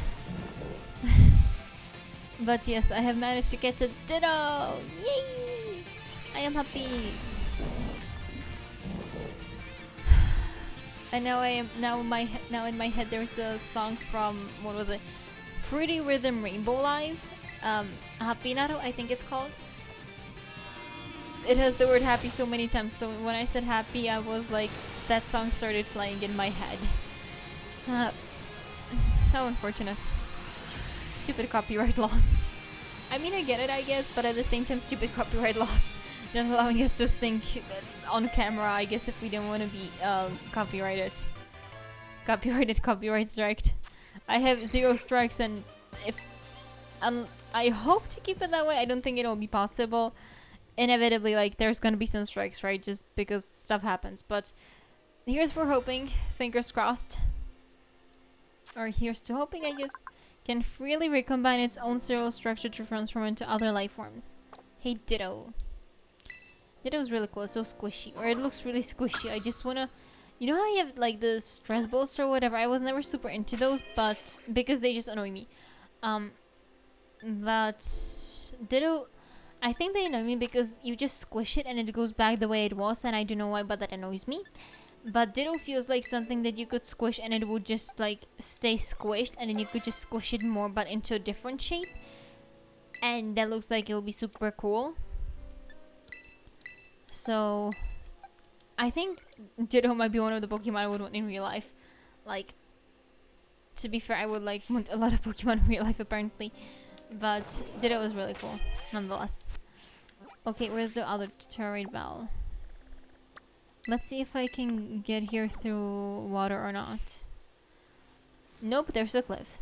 Speaker 1: But yes, I have managed to catch a Ditto! Yay! I am happy. And now now in my head there's a song from, what was it? Pretty Rhythm Rainbow Live. Happy Nato, I think it's called. It has the word happy so many times, so when I said happy, I was like, that song started playing in my head. How unfortunate. Stupid copyright laws. I mean, I get it, I guess, but at the same time, stupid copyright laws. Not allowing us to sing on camera, I guess, if we don't want to be copyright striked. I have 0 strikes, and if I hope to keep it that way. I don't think it'll be possible. Inevitably, like, there's gonna be some strikes, right? Just because stuff happens. But here's for hoping, fingers crossed. Or here's to hoping, I guess. Can freely recombine its own serial structure to transform into other life forms. Hey, Ditto. Ditto's really cool. It's so squishy. Or it looks really squishy. I just wanna... You know how you have, like, the stress balls or whatever? I was never super into those, but... Because they just annoy me. But... Ditto... I think they annoy me because you just squish it and it goes back the way it was, and I don't know why, but that annoys me. But Ditto feels like something that you could squish and it would just, like, stay squished, and then you could just squish it more, but into a different shape. And that looks like it will be super cool. So... I think Ditto might be one of the Pokemon I would want in real life. Like, to be fair, I would, like, want a lot of Pokemon in real life, apparently. But Ditto is really cool, nonetheless. Okay, where's the other Terra Raid Bell? Let's see if I can get here through water or not. Nope, there's a cliff.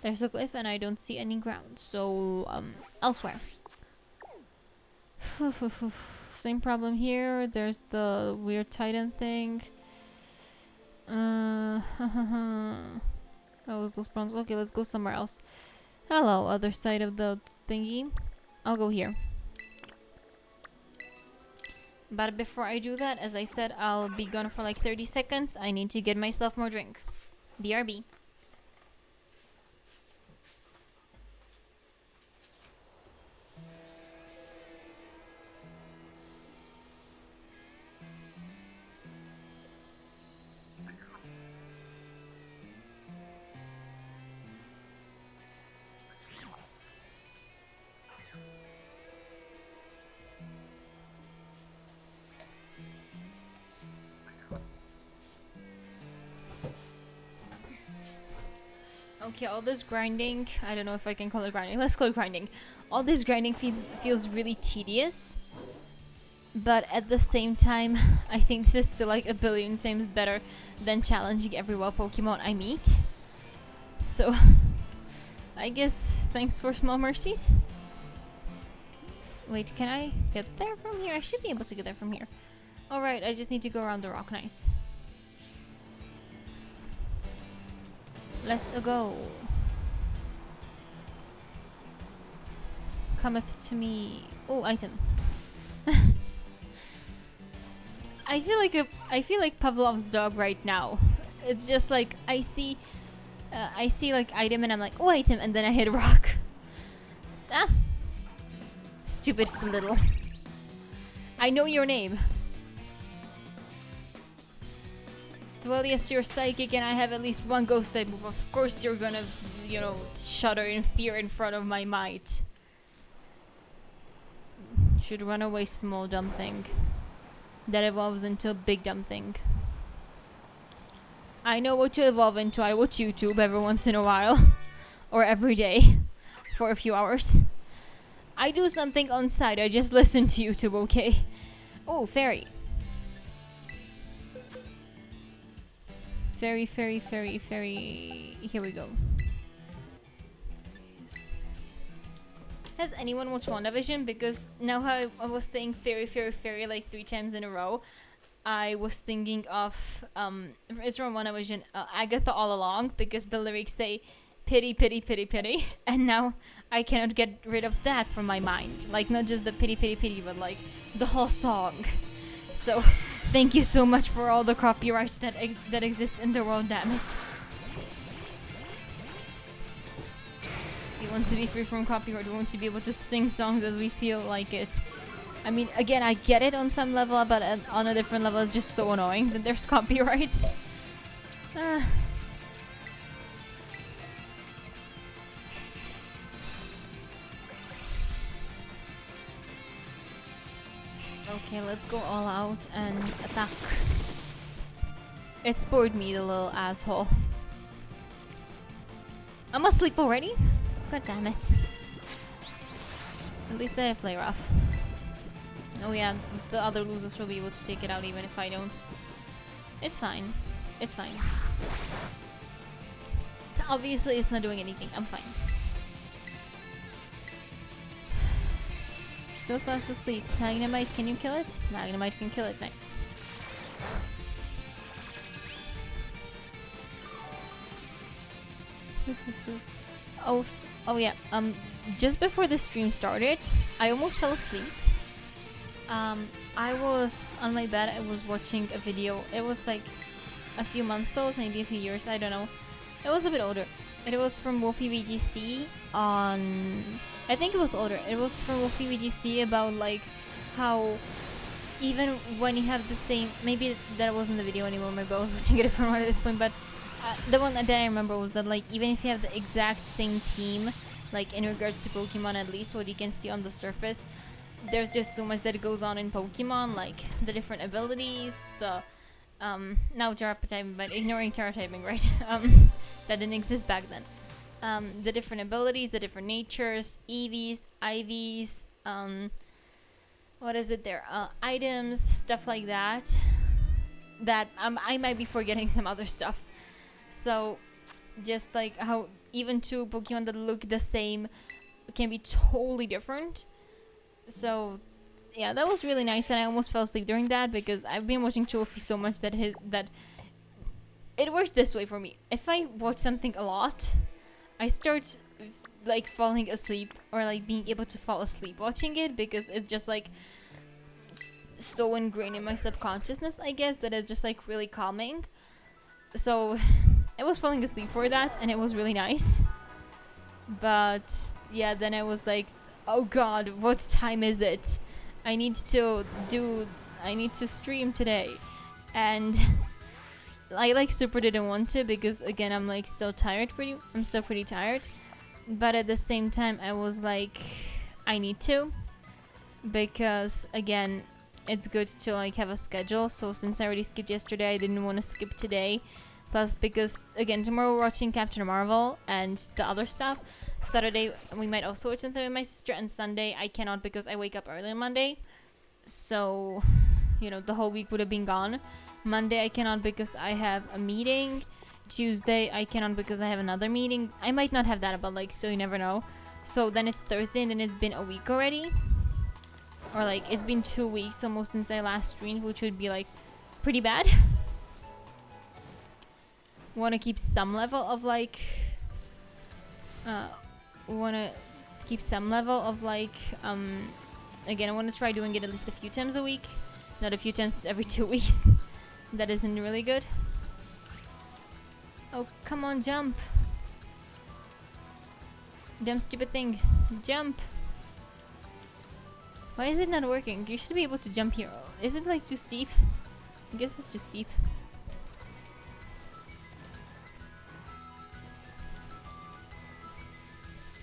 Speaker 1: There's a cliff and I don't see any ground. So, elsewhere. Same problem here. There's the weird Titan thing. That was those problems. Okay, let's go somewhere else. Hello, other side of the thingy. I'll go here. But before I do that, as I said, I'll be gone for like 30 seconds. I need to get myself more drink. BRB. Okay, all this grinding, I don't know if I can call it grinding, let's call it grinding. All this grinding feels really tedious, but at the same time, I think this is still like a billion times better than challenging every wild Pokemon I meet. So, I guess thanks for small mercies. Wait, can I get there from here? I should be able to get there from here. Alright, I just need to go around the rock, nice. Let's go. Cometh to me. Oh, item. I feel like Pavlov's dog right now. It's just like I see like item and I'm like, oh, item, and then I hit a rock. Ah, stupid little. I know your name. Well, yes, you're psychic and I have at least one ghost type move. Of course you're gonna, you know, shudder in fear in front of my might. Should run away, small dumb thing. That evolves into a big dumb thing. I know what you evolve into. I watch YouTube every once in a while. Or every day. For a few hours. I do something on side. I just listen to YouTube, okay? Oh, fairy. Fairy, fairy, fairy, fairy. Here we go. Has anyone watched WandaVision? Because now how I was saying fairy, fairy, fairy like 3 times in a row, I was thinking of it's from WandaVision, Agatha All Along, because the lyrics say pity, pity, pity, pity, and now I cannot get rid of that from my mind. Like not just the pity, pity, pity, but like the whole song. So thank you so much for all the copyrights that exists in the world. Damn it. We want to be free from copyright. We want to be able to sing songs as we feel like it. I mean, again, I get it on some level, but on a different level, it's just so annoying that there's copyright. Okay, let's go all out and attack. It spoiled me, the little asshole. I'm asleep already? God damn it. At least I play rough. Oh yeah, the other losers will be able to take it out even if I don't. It's fine. It's fine. Obviously it's not doing anything. I'm fine. Still fast asleep. Magnemite, can you kill it? Magnemite can kill it. Nice. Oh yeah, just before the stream started, I almost fell asleep. I was on my bed, I was watching a video. It was like a few months old, maybe a few years, I don't know. It was a bit older. It was from Wolfie VGC on... I think it was older. It was from Wolfie VGC about like how even when you have the same... Maybe that wasn't the video anymore, maybe I was watching a different one at this point, but the one that I remember was that like even if you have the exact same team, like in regards to Pokemon at least, what you can see on the surface, there's just so much that goes on in Pokemon, like the different abilities, the now Terra typing, but ignoring Terra typing, right? That didn't exist back then. The different abilities, the different natures, EVs, IVs, what is it there? Items, stuff like that. That I might be forgetting some other stuff. So, just like how even two Pokemon that look the same can be totally different. So, yeah, that was really nice, and I almost fell asleep during that because I've been watching Wolfie so much that it works this way for me. If I watch something a lot, I start like falling asleep or like being able to fall asleep watching it because it's just like so ingrained in my subconsciousness, I guess, that it's just like really calming. So I was falling asleep for that, and it was really nice. But yeah, then I was like, oh god, what time is it? I need to stream today. And I like super didn't want to because again I'm like still tired, I'm still pretty tired. But at the same time I was like, I need to, because again it's good to like have a schedule. So since I already skipped yesterday, I didn't want to skip today. Plus because again tomorrow we're watching Captain Marvel and the other stuff. Saturday we might also watch something with my sister, and Sunday I cannot because I wake up early on Monday. So, you know, the whole week would have been gone. Monday I cannot because I have a meeting. Tuesday I cannot because I have another meeting. I might not have that, but like, so you never know. So then it's Thursday, and then it's been a week already. Or like, it's been 2 weeks almost since I last streamed, which would be like pretty bad. Want to keep some level of like again, I want to try doing it at least a few times a week, not a few times every 2 weeks. That isn't really good. Oh, come on, jump. Damn stupid thing. Jump. Why is it not working? You should be able to jump here. Is it like too steep? I guess it's too steep.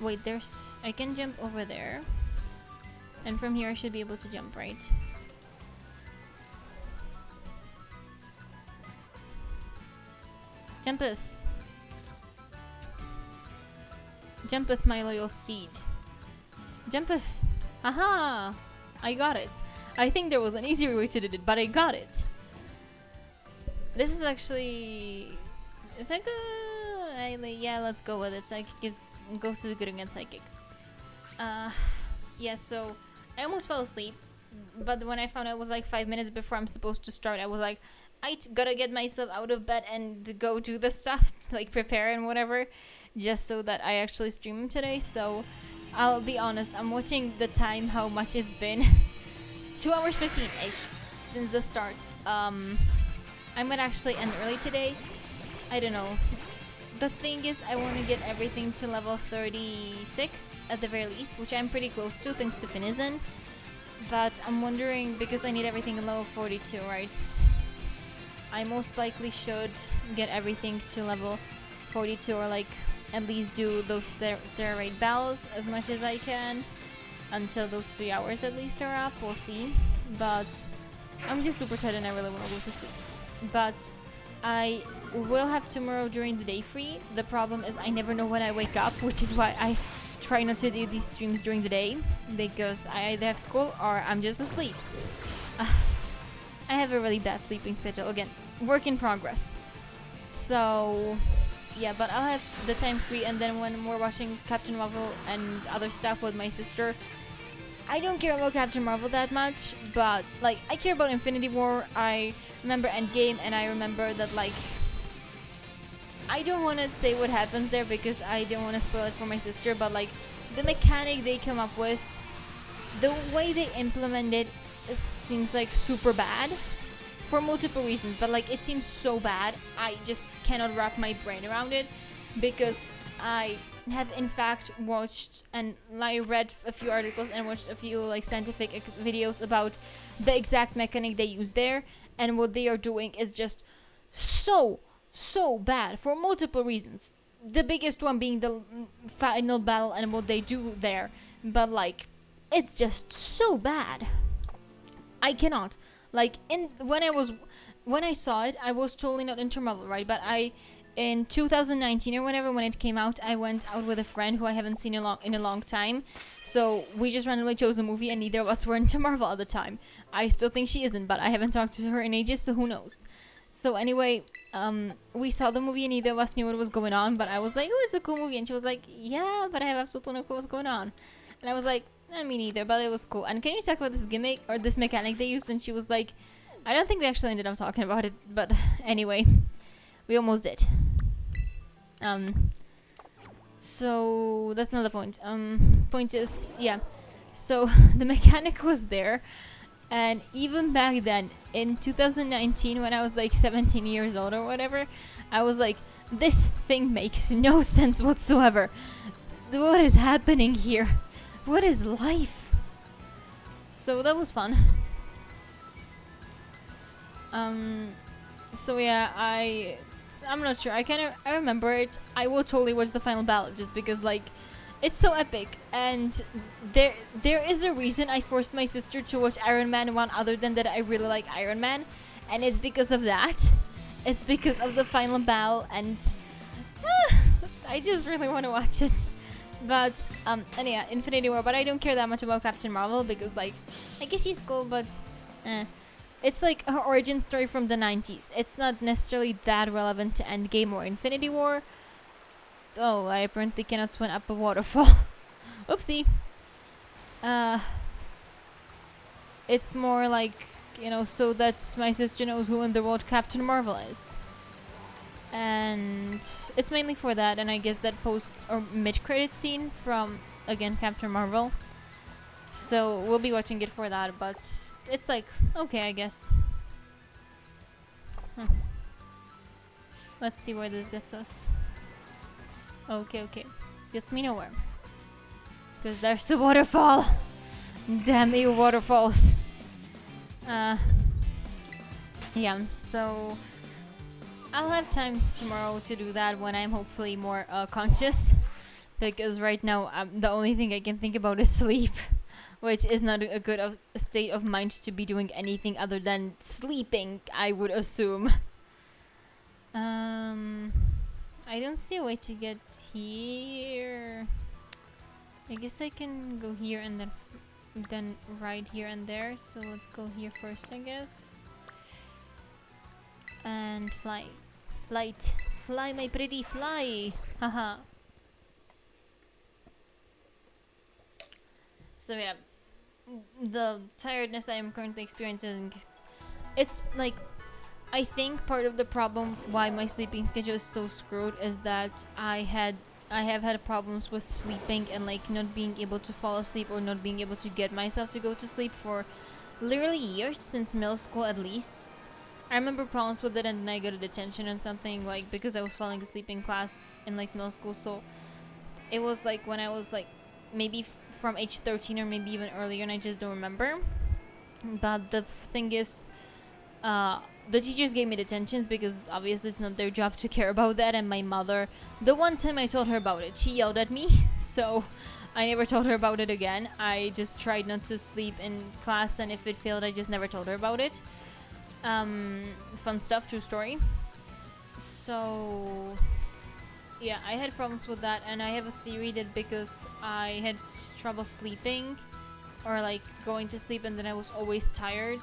Speaker 1: Wait, there's... I can jump over there. And from here I should be able to jump, right? Jumpeth. Jumpeth, my loyal steed. Jumpeth. Aha! I got it. I think there was an easier way to do it, but I got it. This is actually... It's like a... yeah, let's go with it. Psychic is... Ghost is good against Psychic. Yeah, so... I almost fell asleep. But when I found out it was like 5 minutes before I'm supposed to start, I was like... I gotta get myself out of bed and go do the stuff, like prepare and whatever, just so that I actually stream today. So I'll be honest, I'm watching the time, how much it's been. 2 hours 15-ish since the start. I might actually end early today. I don't know. The thing is, I want to get everything to level 36 at the very least, which I'm pretty close to thanks to Finizen. But I'm wondering, because I need everything in level 42, right? I most likely should get everything to level 42, or like at least do those Terra Raid battles as much as I can until those 3 hours at least are up. We'll see. But I'm just super tired and I really want to go to sleep. But I will have tomorrow during the day free. The problem is I never know when I wake up, which is why I try not to do these streams during the day, because I either have school or I'm just asleep. I have a really bad sleeping schedule. Again, work in progress. So, yeah, but I'll have the time free, and then when we're watching Captain Marvel and other stuff with my sister, I don't care about Captain Marvel that much, but, like, I care about Infinity War. I remember Endgame, and I remember that, like, I don't want to say what happens there because I don't want to spoil it for my sister, but, like, the mechanic they come up with, the way they implement it, seems like super bad for multiple reasons, but like it seems so bad I just cannot wrap my brain around it, because I have in fact watched and I read a few articles and watched a few like scientific videos about the exact mechanic they use there, and what they are doing is just so bad for multiple reasons, the biggest one being the final battle and what they do there, but like it's just so bad. I cannot. Like, when I saw it, I was totally not into Marvel, right? But in 2019 or whatever, when it came out, I went out with a friend who I haven't seen in a long time. So we just randomly chose a movie, and neither of us were into Marvel at the time. I still think she isn't, but I haven't talked to her in ages, so who knows? So anyway, we saw the movie, and neither of us knew what was going on. But I was like, "Oh, it's a cool movie," and she was like, "Yeah, but I have absolutely no clue what's going on." And I was like, me neither, but it was cool. And can you talk about this gimmick or this mechanic they used? And she was like, I don't think we actually ended up talking about it, but anyway, we almost did. So that's not the point. Point is, yeah. So the mechanic was there, and even back then, in 2019, when I was like 17 years old or whatever, I was like, this thing makes no sense whatsoever. What is happening here? What is life? So that was fun. So yeah, I'm not sure. I remember it. I will totally watch the final battle just because like it's so epic, and there is a reason I forced my sister to watch Iron Man 1 other than that I really like Iron Man, and it's because of that. It's because of the final battle, and I just really want to watch it. But, and yeah, Infinity War, but I don't care that much about Captain Marvel, because, like, I guess she's cool, but, it's like her origin story from the 90s. It's not necessarily that relevant to Endgame or Infinity War. Oh, I apparently cannot swim up a waterfall. Oopsie. It's more like, you know, so that my sister knows who in the world Captain Marvel is. And it's mainly for that, and I guess that post or mid-credit scene from, again, Captain Marvel. So we'll be watching it for that, but it's like, okay, I guess. Let's see where this gets us. Okay. This gets me nowhere. Because there's a waterfall. Damn you, waterfalls. Yeah, so I'll have time tomorrow to do that when I'm hopefully more conscious, because right now the only thing I can think about is sleep, which is not a good state of mind to be doing anything other than sleeping, I would assume. I don't see a way to get here. I guess I can go here and then ride here and there. So let's go here first, I guess. And fly. Fly, my pretty, fly. Haha. So yeah, the tiredness I am currently experiencing, it's like, I think part of the problem why my sleeping schedule is so screwed is that I have had problems with sleeping and like not being able to fall asleep or not being able to get myself to go to sleep for literally years, since middle school at least. I remember problems with it, and then I got a detention and something, like, because I was falling asleep in class in like middle school. So it was like when I was like maybe from age 13 or maybe even earlier, and I just don't remember. But the thing is, the teachers gave me detentions because obviously it's not their job to care about that. And my mother, the one time I told her about it, she yelled at me. So I never told her about it again. I just tried not to sleep in class, and if it failed, I just never told her about it. Fun stuff, true story. So yeah, I had problems with that, and I have a theory that because I had trouble sleeping or like going to sleep, and then I was always tired,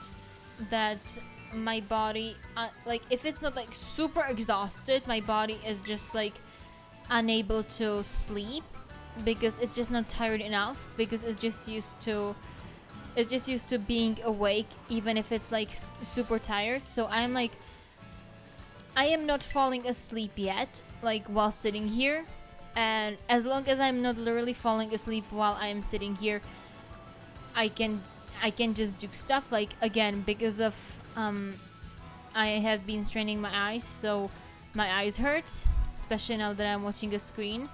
Speaker 1: that my body, like if it's not like super exhausted, my body is just like unable to sleep because it's just not tired enough, because it's just used to being awake even if it's like super tired. So I am not falling asleep yet, like while sitting here, and as long as I'm not literally falling asleep while I'm sitting here, I can just do stuff. Like, again, because of I have been straining my eyes, so my eyes hurt, especially now that I'm watching a screen.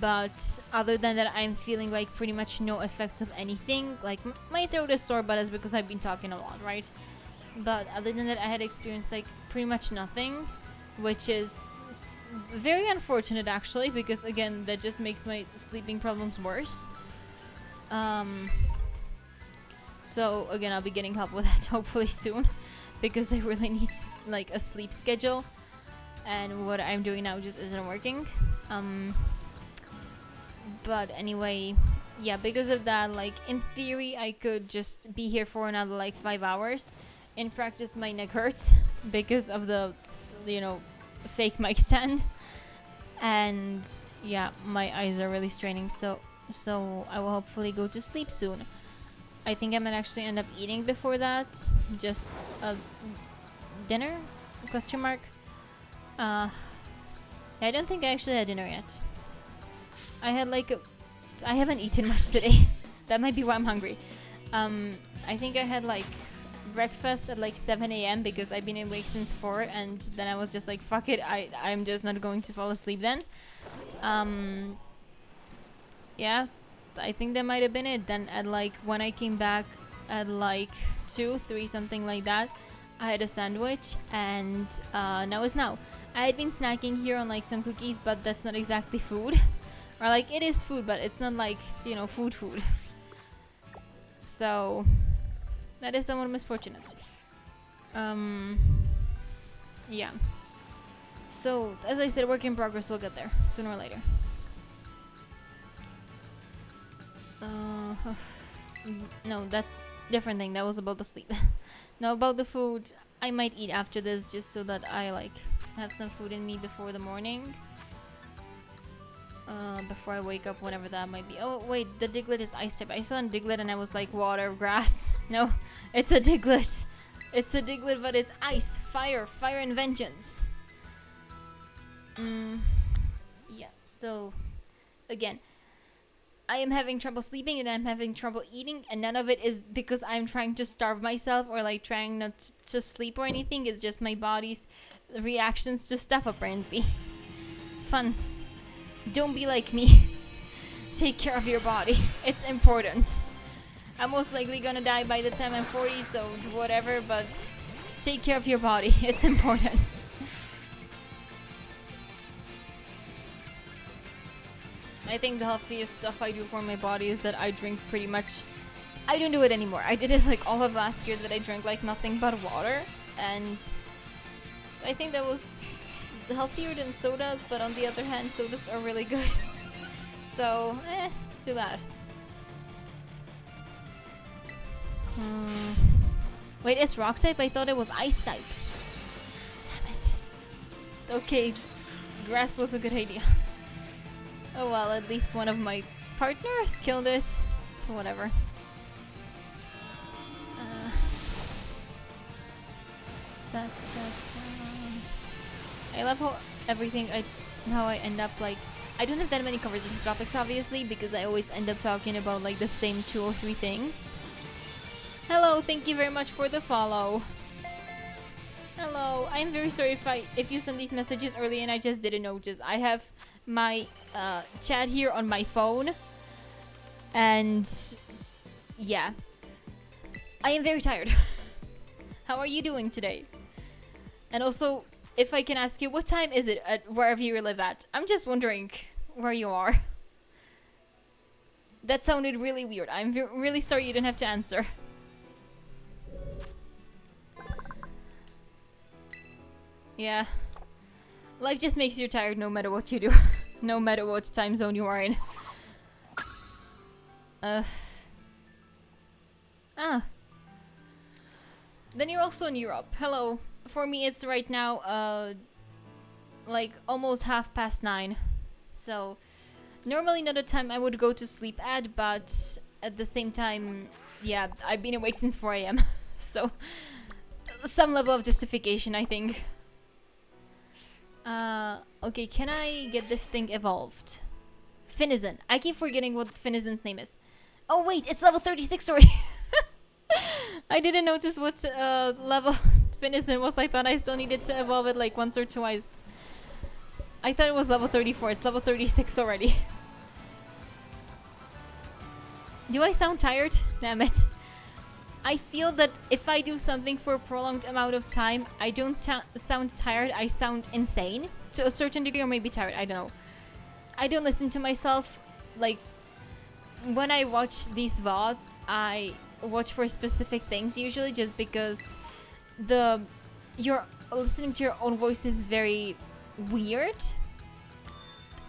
Speaker 1: But other than that, I'm feeling like pretty much no effects of anything. Like, my throat is sore, but it's because I've been talking a lot, right? But other than that, I had experienced like pretty much nothing, which is very unfortunate actually, because again, that just makes my sleeping problems worse. So again, I'll be getting help with that hopefully soon, because I really need like a sleep schedule, and what I'm doing now just isn't working. But anyway, yeah, because of that, like in theory I could just be here for another like 5 hours. In practice, my neck hurts because of the, fake mic stand, and yeah, my eyes are really straining. So I will hopefully go to sleep soon. I think I might actually end up eating before that, just a dinner? Question mark. I don't think I actually had dinner yet. I haven't eaten much today. That might be why I'm hungry. I think I had like breakfast at like 7 a.m. because I've been awake since 4, and then I was just like, fuck it, I'm just not going to fall asleep then. Yeah, I think that might have been it. Then at like, when I came back at like 2, 3, something like that, I had a sandwich, and now is now. I had been snacking here on like some cookies, but that's not exactly food. Or like, it is food, but it's not like, food. So that is somewhat misfortunate. Yeah. So, as I said, work in progress, we'll get there, sooner or later. No, that different thing, that was about the sleep. Now about the food, I might eat after this, just so that I like have some food in me before the morning. Before I wake up, whenever that might be. Oh wait, the Diglett is ice type. I saw a Diglett and I was like, water, grass. No, it's a Diglett. It's a Diglett, but it's ice, fire and vengeance. Yeah, so again, I am having trouble sleeping and I'm having trouble eating, and none of it is because I'm trying to starve myself or like trying not to sleep or anything. It's just my body's reactions to stuff, apparently. Fun. Don't be like me. Take care of your body. It's important. I'm most likely gonna die by the time I'm 40, so whatever, but take care of your body. It's important. I think the healthiest stuff I do for my body is that I drink pretty much... I don't do it anymore. I did it like all of last year that I drank like nothing but water. And I think that was healthier than sodas, but on the other hand, sodas are really good. So, too bad. Wait, it's rock type? I thought it was ice type. Damn it. Okay, grass was a good idea. Oh well, at least one of my partners killed it. So whatever. I love how how I end up like... I don't have that many conversation topics obviously, because I always end up talking about like the same 2 or 3 things. Hello, thank you very much for the follow. Hello, I'm very sorry if you sent these messages early and I just didn't notice. I have my chat here on my phone, and yeah, I am very tired. How are you doing today? And also, if I can ask you, what time is it at wherever you live at? I'm just wondering where you are. That sounded really weird. I'm really sorry you didn't have to answer. Yeah. Life just makes you tired no matter what you do. No matter what time zone you are in. Then you're also in Europe. Hello. For me, it's right now, like almost 9:30. So, normally not a time I would go to sleep at, but at the same time, yeah, I've been awake since 4 AM. So, some level of justification, I think. Okay, can I get this thing evolved? Finizen. I keep forgetting what Finizen's name is. Oh wait, it's level 36 already. I didn't notice what level Finizen was. I thought I still needed to evolve it like once or twice. I thought it was level 34. It's level 36 already. Do I sound tired? Damn it. I feel that if I do something for a prolonged amount of time, I don't sound tired, I sound insane. To a certain degree, or maybe tired, I don't know. I don't listen to myself. Like, when I watch these VODs, I watch for specific things usually, just because you're listening to your own voice is very weird.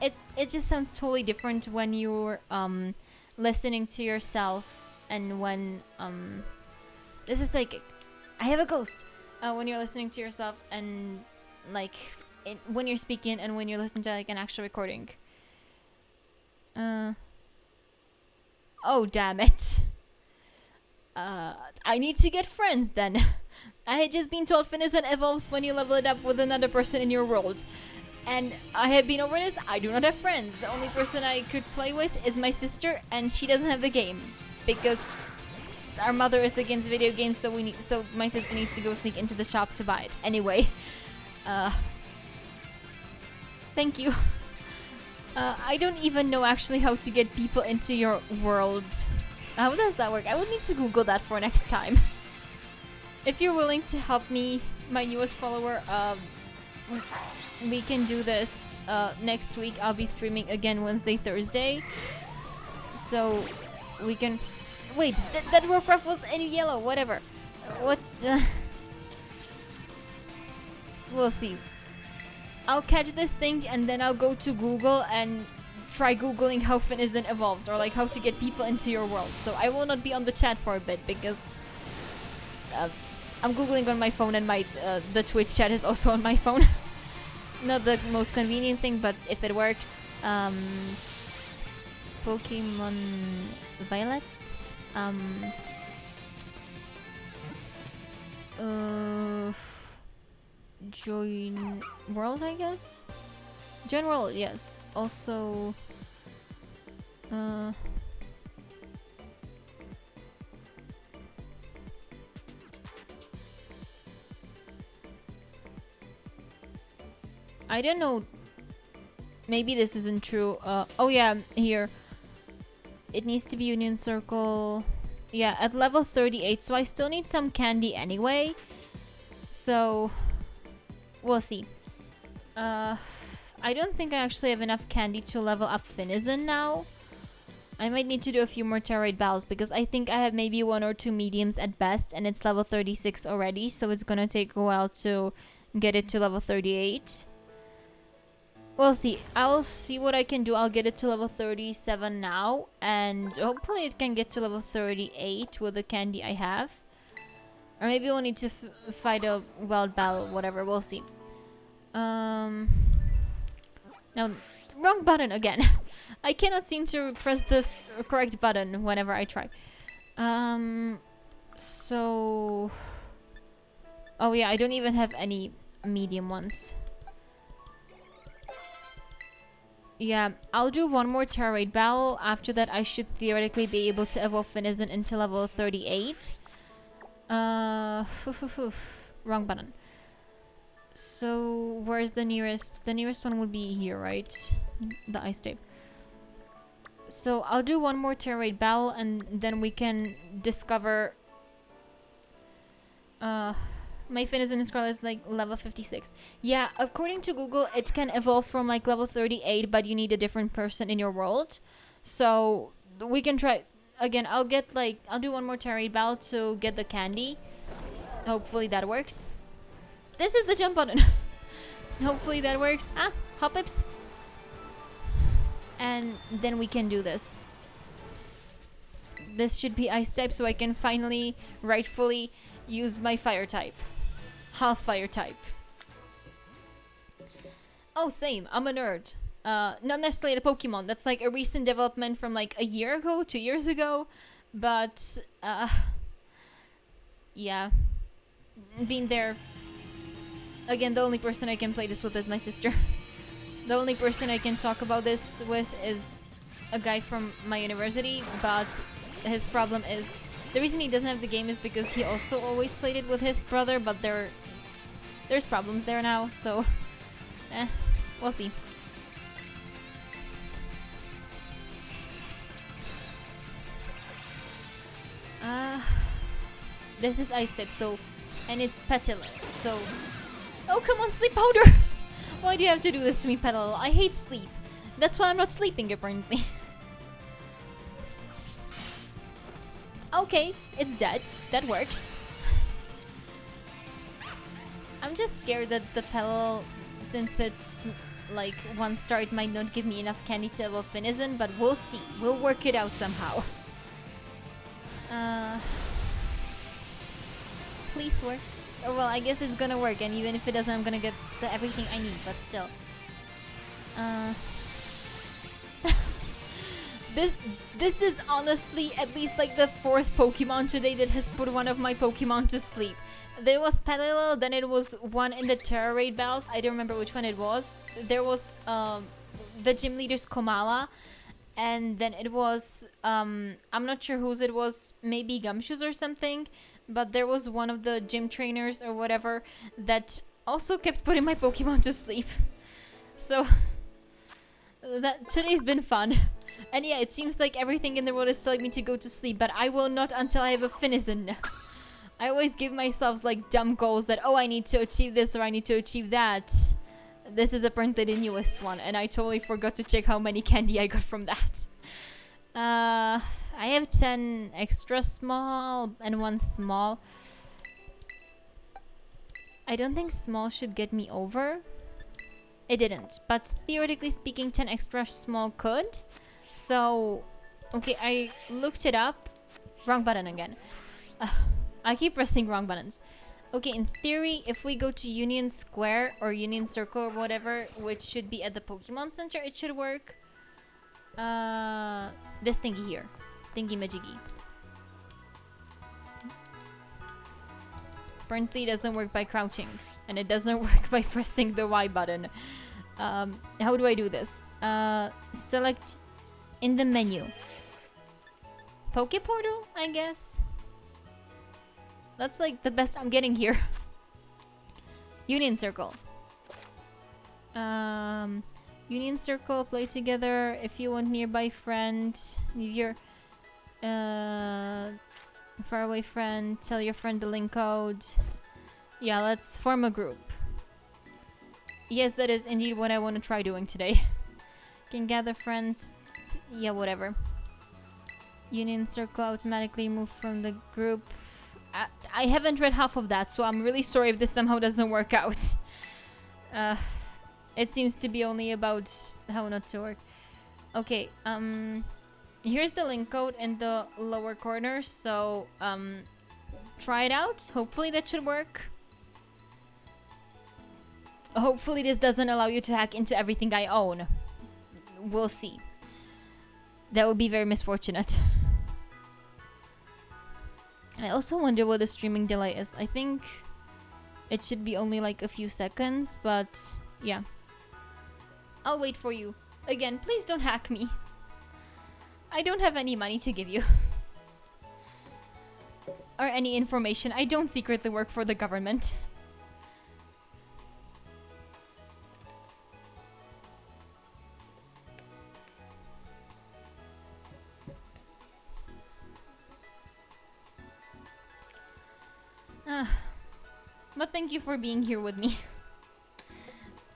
Speaker 1: It just sounds totally different when you're listening to yourself and when this is like, I have a ghost. When you're listening to yourself and like when you're speaking and when you're listening to like an actual recording. Oh damn it. I need to get friends then. I had just been told Finizen evolves when you level it up with another person in your world. And I have been over this, I do not have friends. The only person I could play with is my sister, and she doesn't have the game. Because our mother is against video games, so my sister needs to go sneak into the shop to buy it. Anyway, thank you. I don't even know actually how to get people into your world. How does that work? I would need to Google that for next time. If you're willing to help me, my newest follower, we can do this next week. I'll be streaming again Wednesday, Thursday. So we can... Wait, that Warcraft was in yellow, whatever. What? We'll see. I'll catch this thing and then I'll go to Google and try Googling how Finizen evolves, or like how to get people into your world. So I will not be on the chat for a bit because I'm Googling on my phone, and the Twitch chat is also on my phone. Not the most convenient thing, but if it works, Pokemon Violet. Join World, I guess. Join World, yes. Also, I don't know. Maybe this isn't true. Oh yeah, here. It needs to be Union Circle. Yeah, at level 38, so I still need some candy anyway. So, we'll see. I don't think I actually have enough candy to level up Finizen now. I might need to do a few more Terroid battles because I think I have maybe 1 or 2 mediums at best and it's level 36 already, so it's gonna take a while to get it to level 38. We'll see. I'll see what I can do. I'll get it to level 37 now and hopefully it can get to level 38 with the candy I have. Or maybe we'll need to fight a wild battle, whatever. We'll see. Now, wrong button again. I cannot seem to press this correct button whenever I try. So... Oh yeah, I don't even have any medium ones. Yeah, I'll do one more Terroid battle. After that, I should theoretically be able to evolve Finizen into level 38. Wrong button. So, where's the nearest? The nearest one would be here, right? The ice tape. So, I'll do one more Terroid battle and then we can discover... my Finizen and Scarlet is like level 56. Yeah, according to Google, it can evolve from like level 38, but you need a different person in your world. So, we can try... Again, I'll do one more Terroid battle to get the candy. Hopefully that works. This is the jump button. Hopefully that works. Ah, Hoppips. And then we can do this. This should be ice type so I can finally, rightfully use my fire type. Half fire type. Oh, same. I'm a nerd. Not necessarily the Pokemon. That's like a recent development from like a year ago, 2 years ago. But, yeah. Being there. Again, the only person I can play this with is my sister. The only person I can talk about this with is a guy from my university, but his problem is... The reason he doesn't have the game is because he also always played it with his brother, but there's problems there now, so... we'll see. This is ice type, so... And it's Petilil, so... Oh, come on, sleep powder! Why do you have to do this to me, Petilil? I hate sleep. That's why I'm not sleeping, apparently. Okay, it's dead. That works. I'm just scared that the Petilil, since it's like 1 star, it might not give me enough candy to evolve Finizen, but we'll see. We'll work it out somehow. Please work. Oh, well, I guess it's gonna work, and even if it doesn't, I'm gonna get everything I need, but still. This is honestly at least like the 4th Pokemon today that has put one of my Pokemon to sleep. There was Petilil, then it was one in the Terra Raid battles. I don't remember which one it was. There was the gym leader's Komala, and then it was I'm not sure whose it was, maybe Gumshoes or something. But there was one of the gym trainers or whatever that also kept putting my Pokemon to sleep. So, today's been fun. And yeah, it seems like everything in the world is telling me to go to sleep, but I will not until I have a Finizen. I always give myself like dumb goals that, oh, I need to achieve this or I need to achieve that. This is apparently the newest one, and I totally forgot to check how many candy I got from that. I have 10 extra small and 1 small. I don't think small should get me over. It didn't, but theoretically speaking 10 extra small could. So, okay, I looked it up. Wrong button again. I keep pressing wrong buttons. Okay, in theory, if we go to Union Square or Union Circle or whatever, which should be at the Pokemon Center, it should work. This thingy here. Thingy majiggy. Apparently doesn't work by crouching. And it doesn't work by pressing the Y button. How do I do this? Select in the menu. Poke Portal, I guess? That's like the best I'm getting here. Union Circle. Union Circle, play together. If you want nearby friend, leave your faraway friend, tell your friend the link code. Yeah, let's form a group. Yes, that is indeed what I want to try doing today. Can gather friends. Yeah, whatever. Union circle automatically move from the group. I haven't read half of that, so I'm really sorry if this somehow doesn't work out. It seems to be only about how not to work. Okay, here's the link code in the lower corner, so try it out. Hopefully that should work. Hopefully this doesn't allow you to hack into everything I own. We'll see. That would be very misfortunate. I also wonder what the streaming delay is. I think it should be only like a few seconds, but yeah. I'll wait for you. Again, please don't hack me. I don't have any money to give you. Or any information. I don't secretly work for the government. But thank you for being here with me.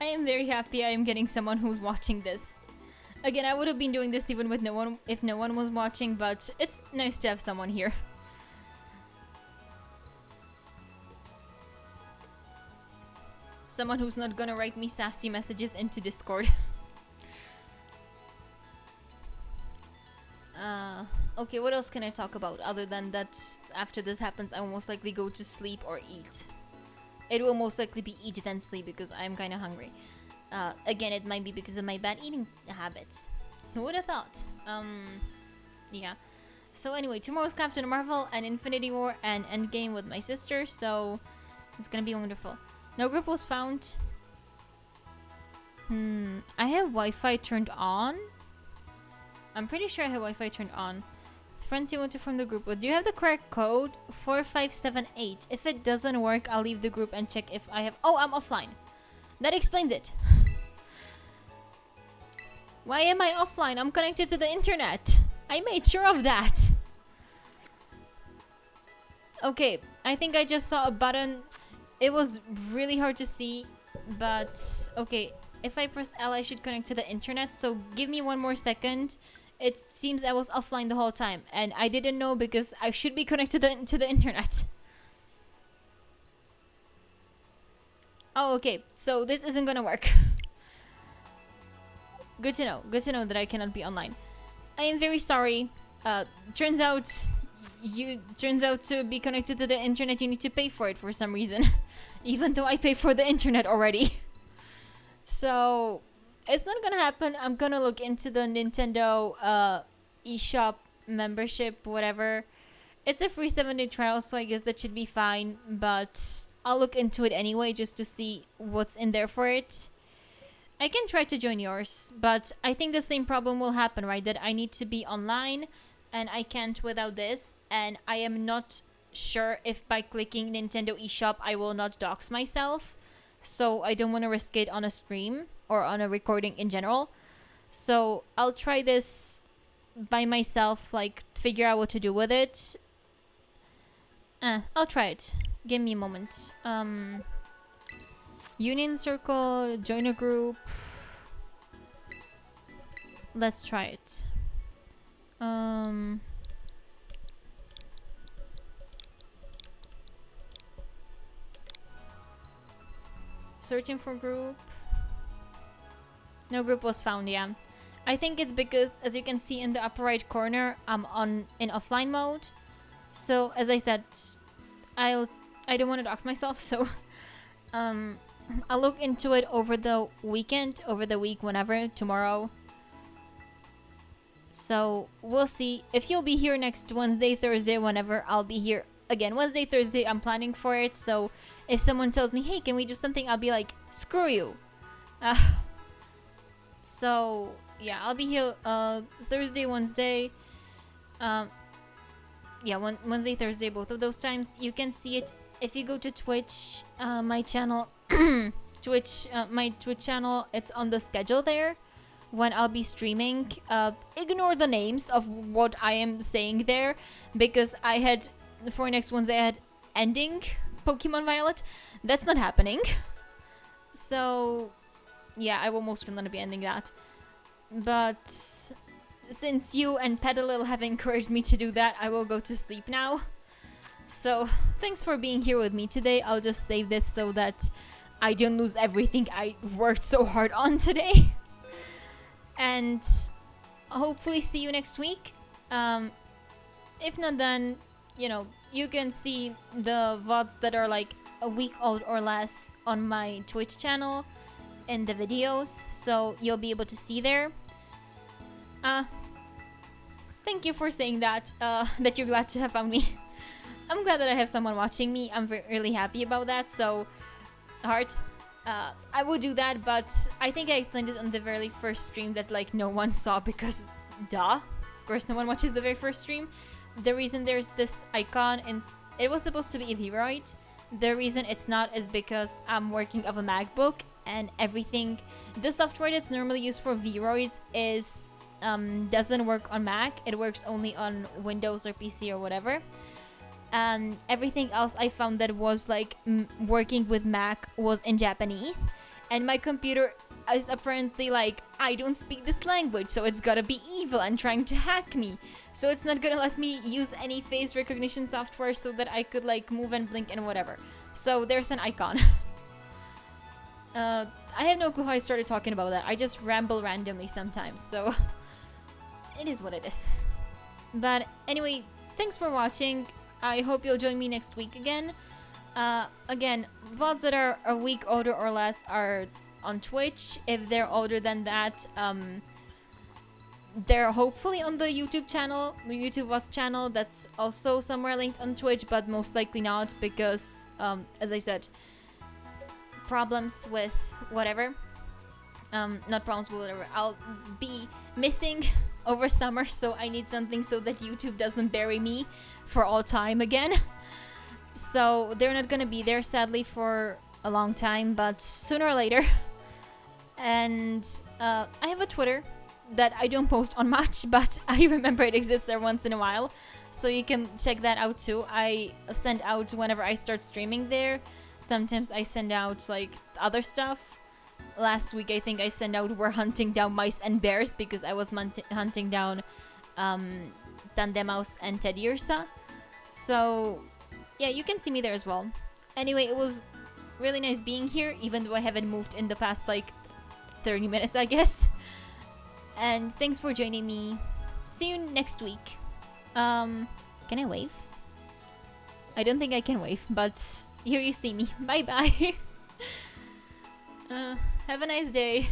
Speaker 1: I am very happy I am getting someone who's watching this. Again, I would have been doing this even with no one if no one was watching, but it's nice to have someone here. Someone who's not gonna write me sassy messages into Discord. Okay, what else can I talk about other than that after this happens I will most likely go to sleep or eat. It will most likely be eat then sleep because I'm kinda hungry. Again, it might be because of my bad eating habits. Who would have thought? Yeah. So anyway, tomorrow's Captain Marvel and Infinity War and Endgame with my sister, so it's gonna be wonderful. No group was found. I have Wi-Fi turned on. I'm pretty sure I have Wi-Fi turned on. Friends you want to form the group with. Do you have the correct code? 4578. If it doesn't work, I'll leave the group and check if I have... Oh, I'm offline. That explains it. Why am I offline? I'm connected to the internet. I made sure of that. Okay, I think I just saw a button. It was really hard to see, but okay. If I press L, I should connect to the internet, so give me one more second. It seems I was offline the whole time, and I didn't know because I should be connected to the internet. Oh, okay. So this isn't gonna work. Good to know. Good to know that I cannot be online. I am very sorry. Turns out to be connected to the internet, you need to pay for it for some reason. Even though I pay for the internet already. So it's not gonna happen. I'm gonna look into the Nintendo eShop membership, whatever. It's a free 7-day trial, so I guess that should be fine. But I'll look into it anyway, just to see what's in there for it. I can try to join yours, but I think the same problem will happen, right? That I need to be online, and I can't without this. And I am not sure if by clicking Nintendo eShop I will not dox myself. So I don't want to risk it on a stream or on a recording in general. So I'll try this by myself, like figure out what to do with it. I'll try it. Give me a moment. Union circle, join a group. Let's try it. Searching for group. No group was found, yeah. I think it's because, as you can see in the upper right corner, I'm in offline mode. So, as I said, I don't want to dox myself, so I'll look into it over the weekend, over the week, whenever, tomorrow. So, we'll see. If you'll be here next Wednesday, Thursday, whenever, I'll be here. Again, Wednesday, Thursday, I'm planning for it, so if someone tells me, hey, can we do something, I'll be like, screw you. So, yeah, I'll be here Thursday, Wednesday. Yeah, Wednesday, Thursday, both of those times. You can see it if you go to Twitch, my channel, my Twitch channel, it's on the schedule there when I'll be streaming. Ignore the names of what I am saying there, because I had, for next Wednesday, I had ending Pokemon Violet. That's not happening. So, yeah, I will most certainly be ending that. But since you and Pedalil have encouraged me to do that, I will go to sleep now. So thanks for being here with me today. I'll just save this so that I don't lose everything I worked so hard on today. And hopefully see you next week. If not, then, you know, you can see the VODs that are like a week old or less on my Twitch channel in the videos, so you'll be able to see there. Thank you for saying that, that you're glad to have found me. I'm glad that I have someone watching me. I'm really happy about that, so heart. I will do that, but I think I explained this on the very first stream that like no one saw because duh. Of course no one watches the very first stream. The reason there's this icon and it was supposed to be a Vroid. The reason it's not is because I'm working off a MacBook and everything. The software that's normally used for Vroids is doesn't work on Mac. It works only on Windows or PC or whatever. Everything else I found that was like working with Mac was in Japanese, and my computer is apparently like, I don't speak this language, so it's gotta be evil and trying to hack me. So it's not gonna let me use any face recognition software so that I could like move and blink and whatever. So there's an icon. I have no clue how I started talking about that. I just ramble randomly sometimes, so it is what it is. But anyway, thanks for watching. I hope you'll join me next week again. Again, VODs that are a week older or less are on Twitch. If they're older than that, they're hopefully on the YouTube channel, the YouTube VODs channel. That's also somewhere linked on Twitch, but most likely not because, as I said, problems with whatever. Not problems with whatever. I'll be missing over summer, so I need something so that YouTube doesn't bury me for all time again. So they're not gonna be there sadly for a long time, but sooner or later. And I have a Twitter that I don't post on much, but I remember it exists there once in a while, so you can check that out too. I send out whenever I start streaming there. Sometimes I send out like other stuff. Last week I think I sent out we're hunting down mice and bears because I was hunting down Tandemouse and Teddy Ursa. So yeah, you can see me there as well. Anyway, it was really nice being here, even though I haven't moved in the past like 30 minutes, I guess. And thanks for joining me. See you next week. Can I wave? I don't think I can wave, but here you see me. Bye bye. Have a nice day.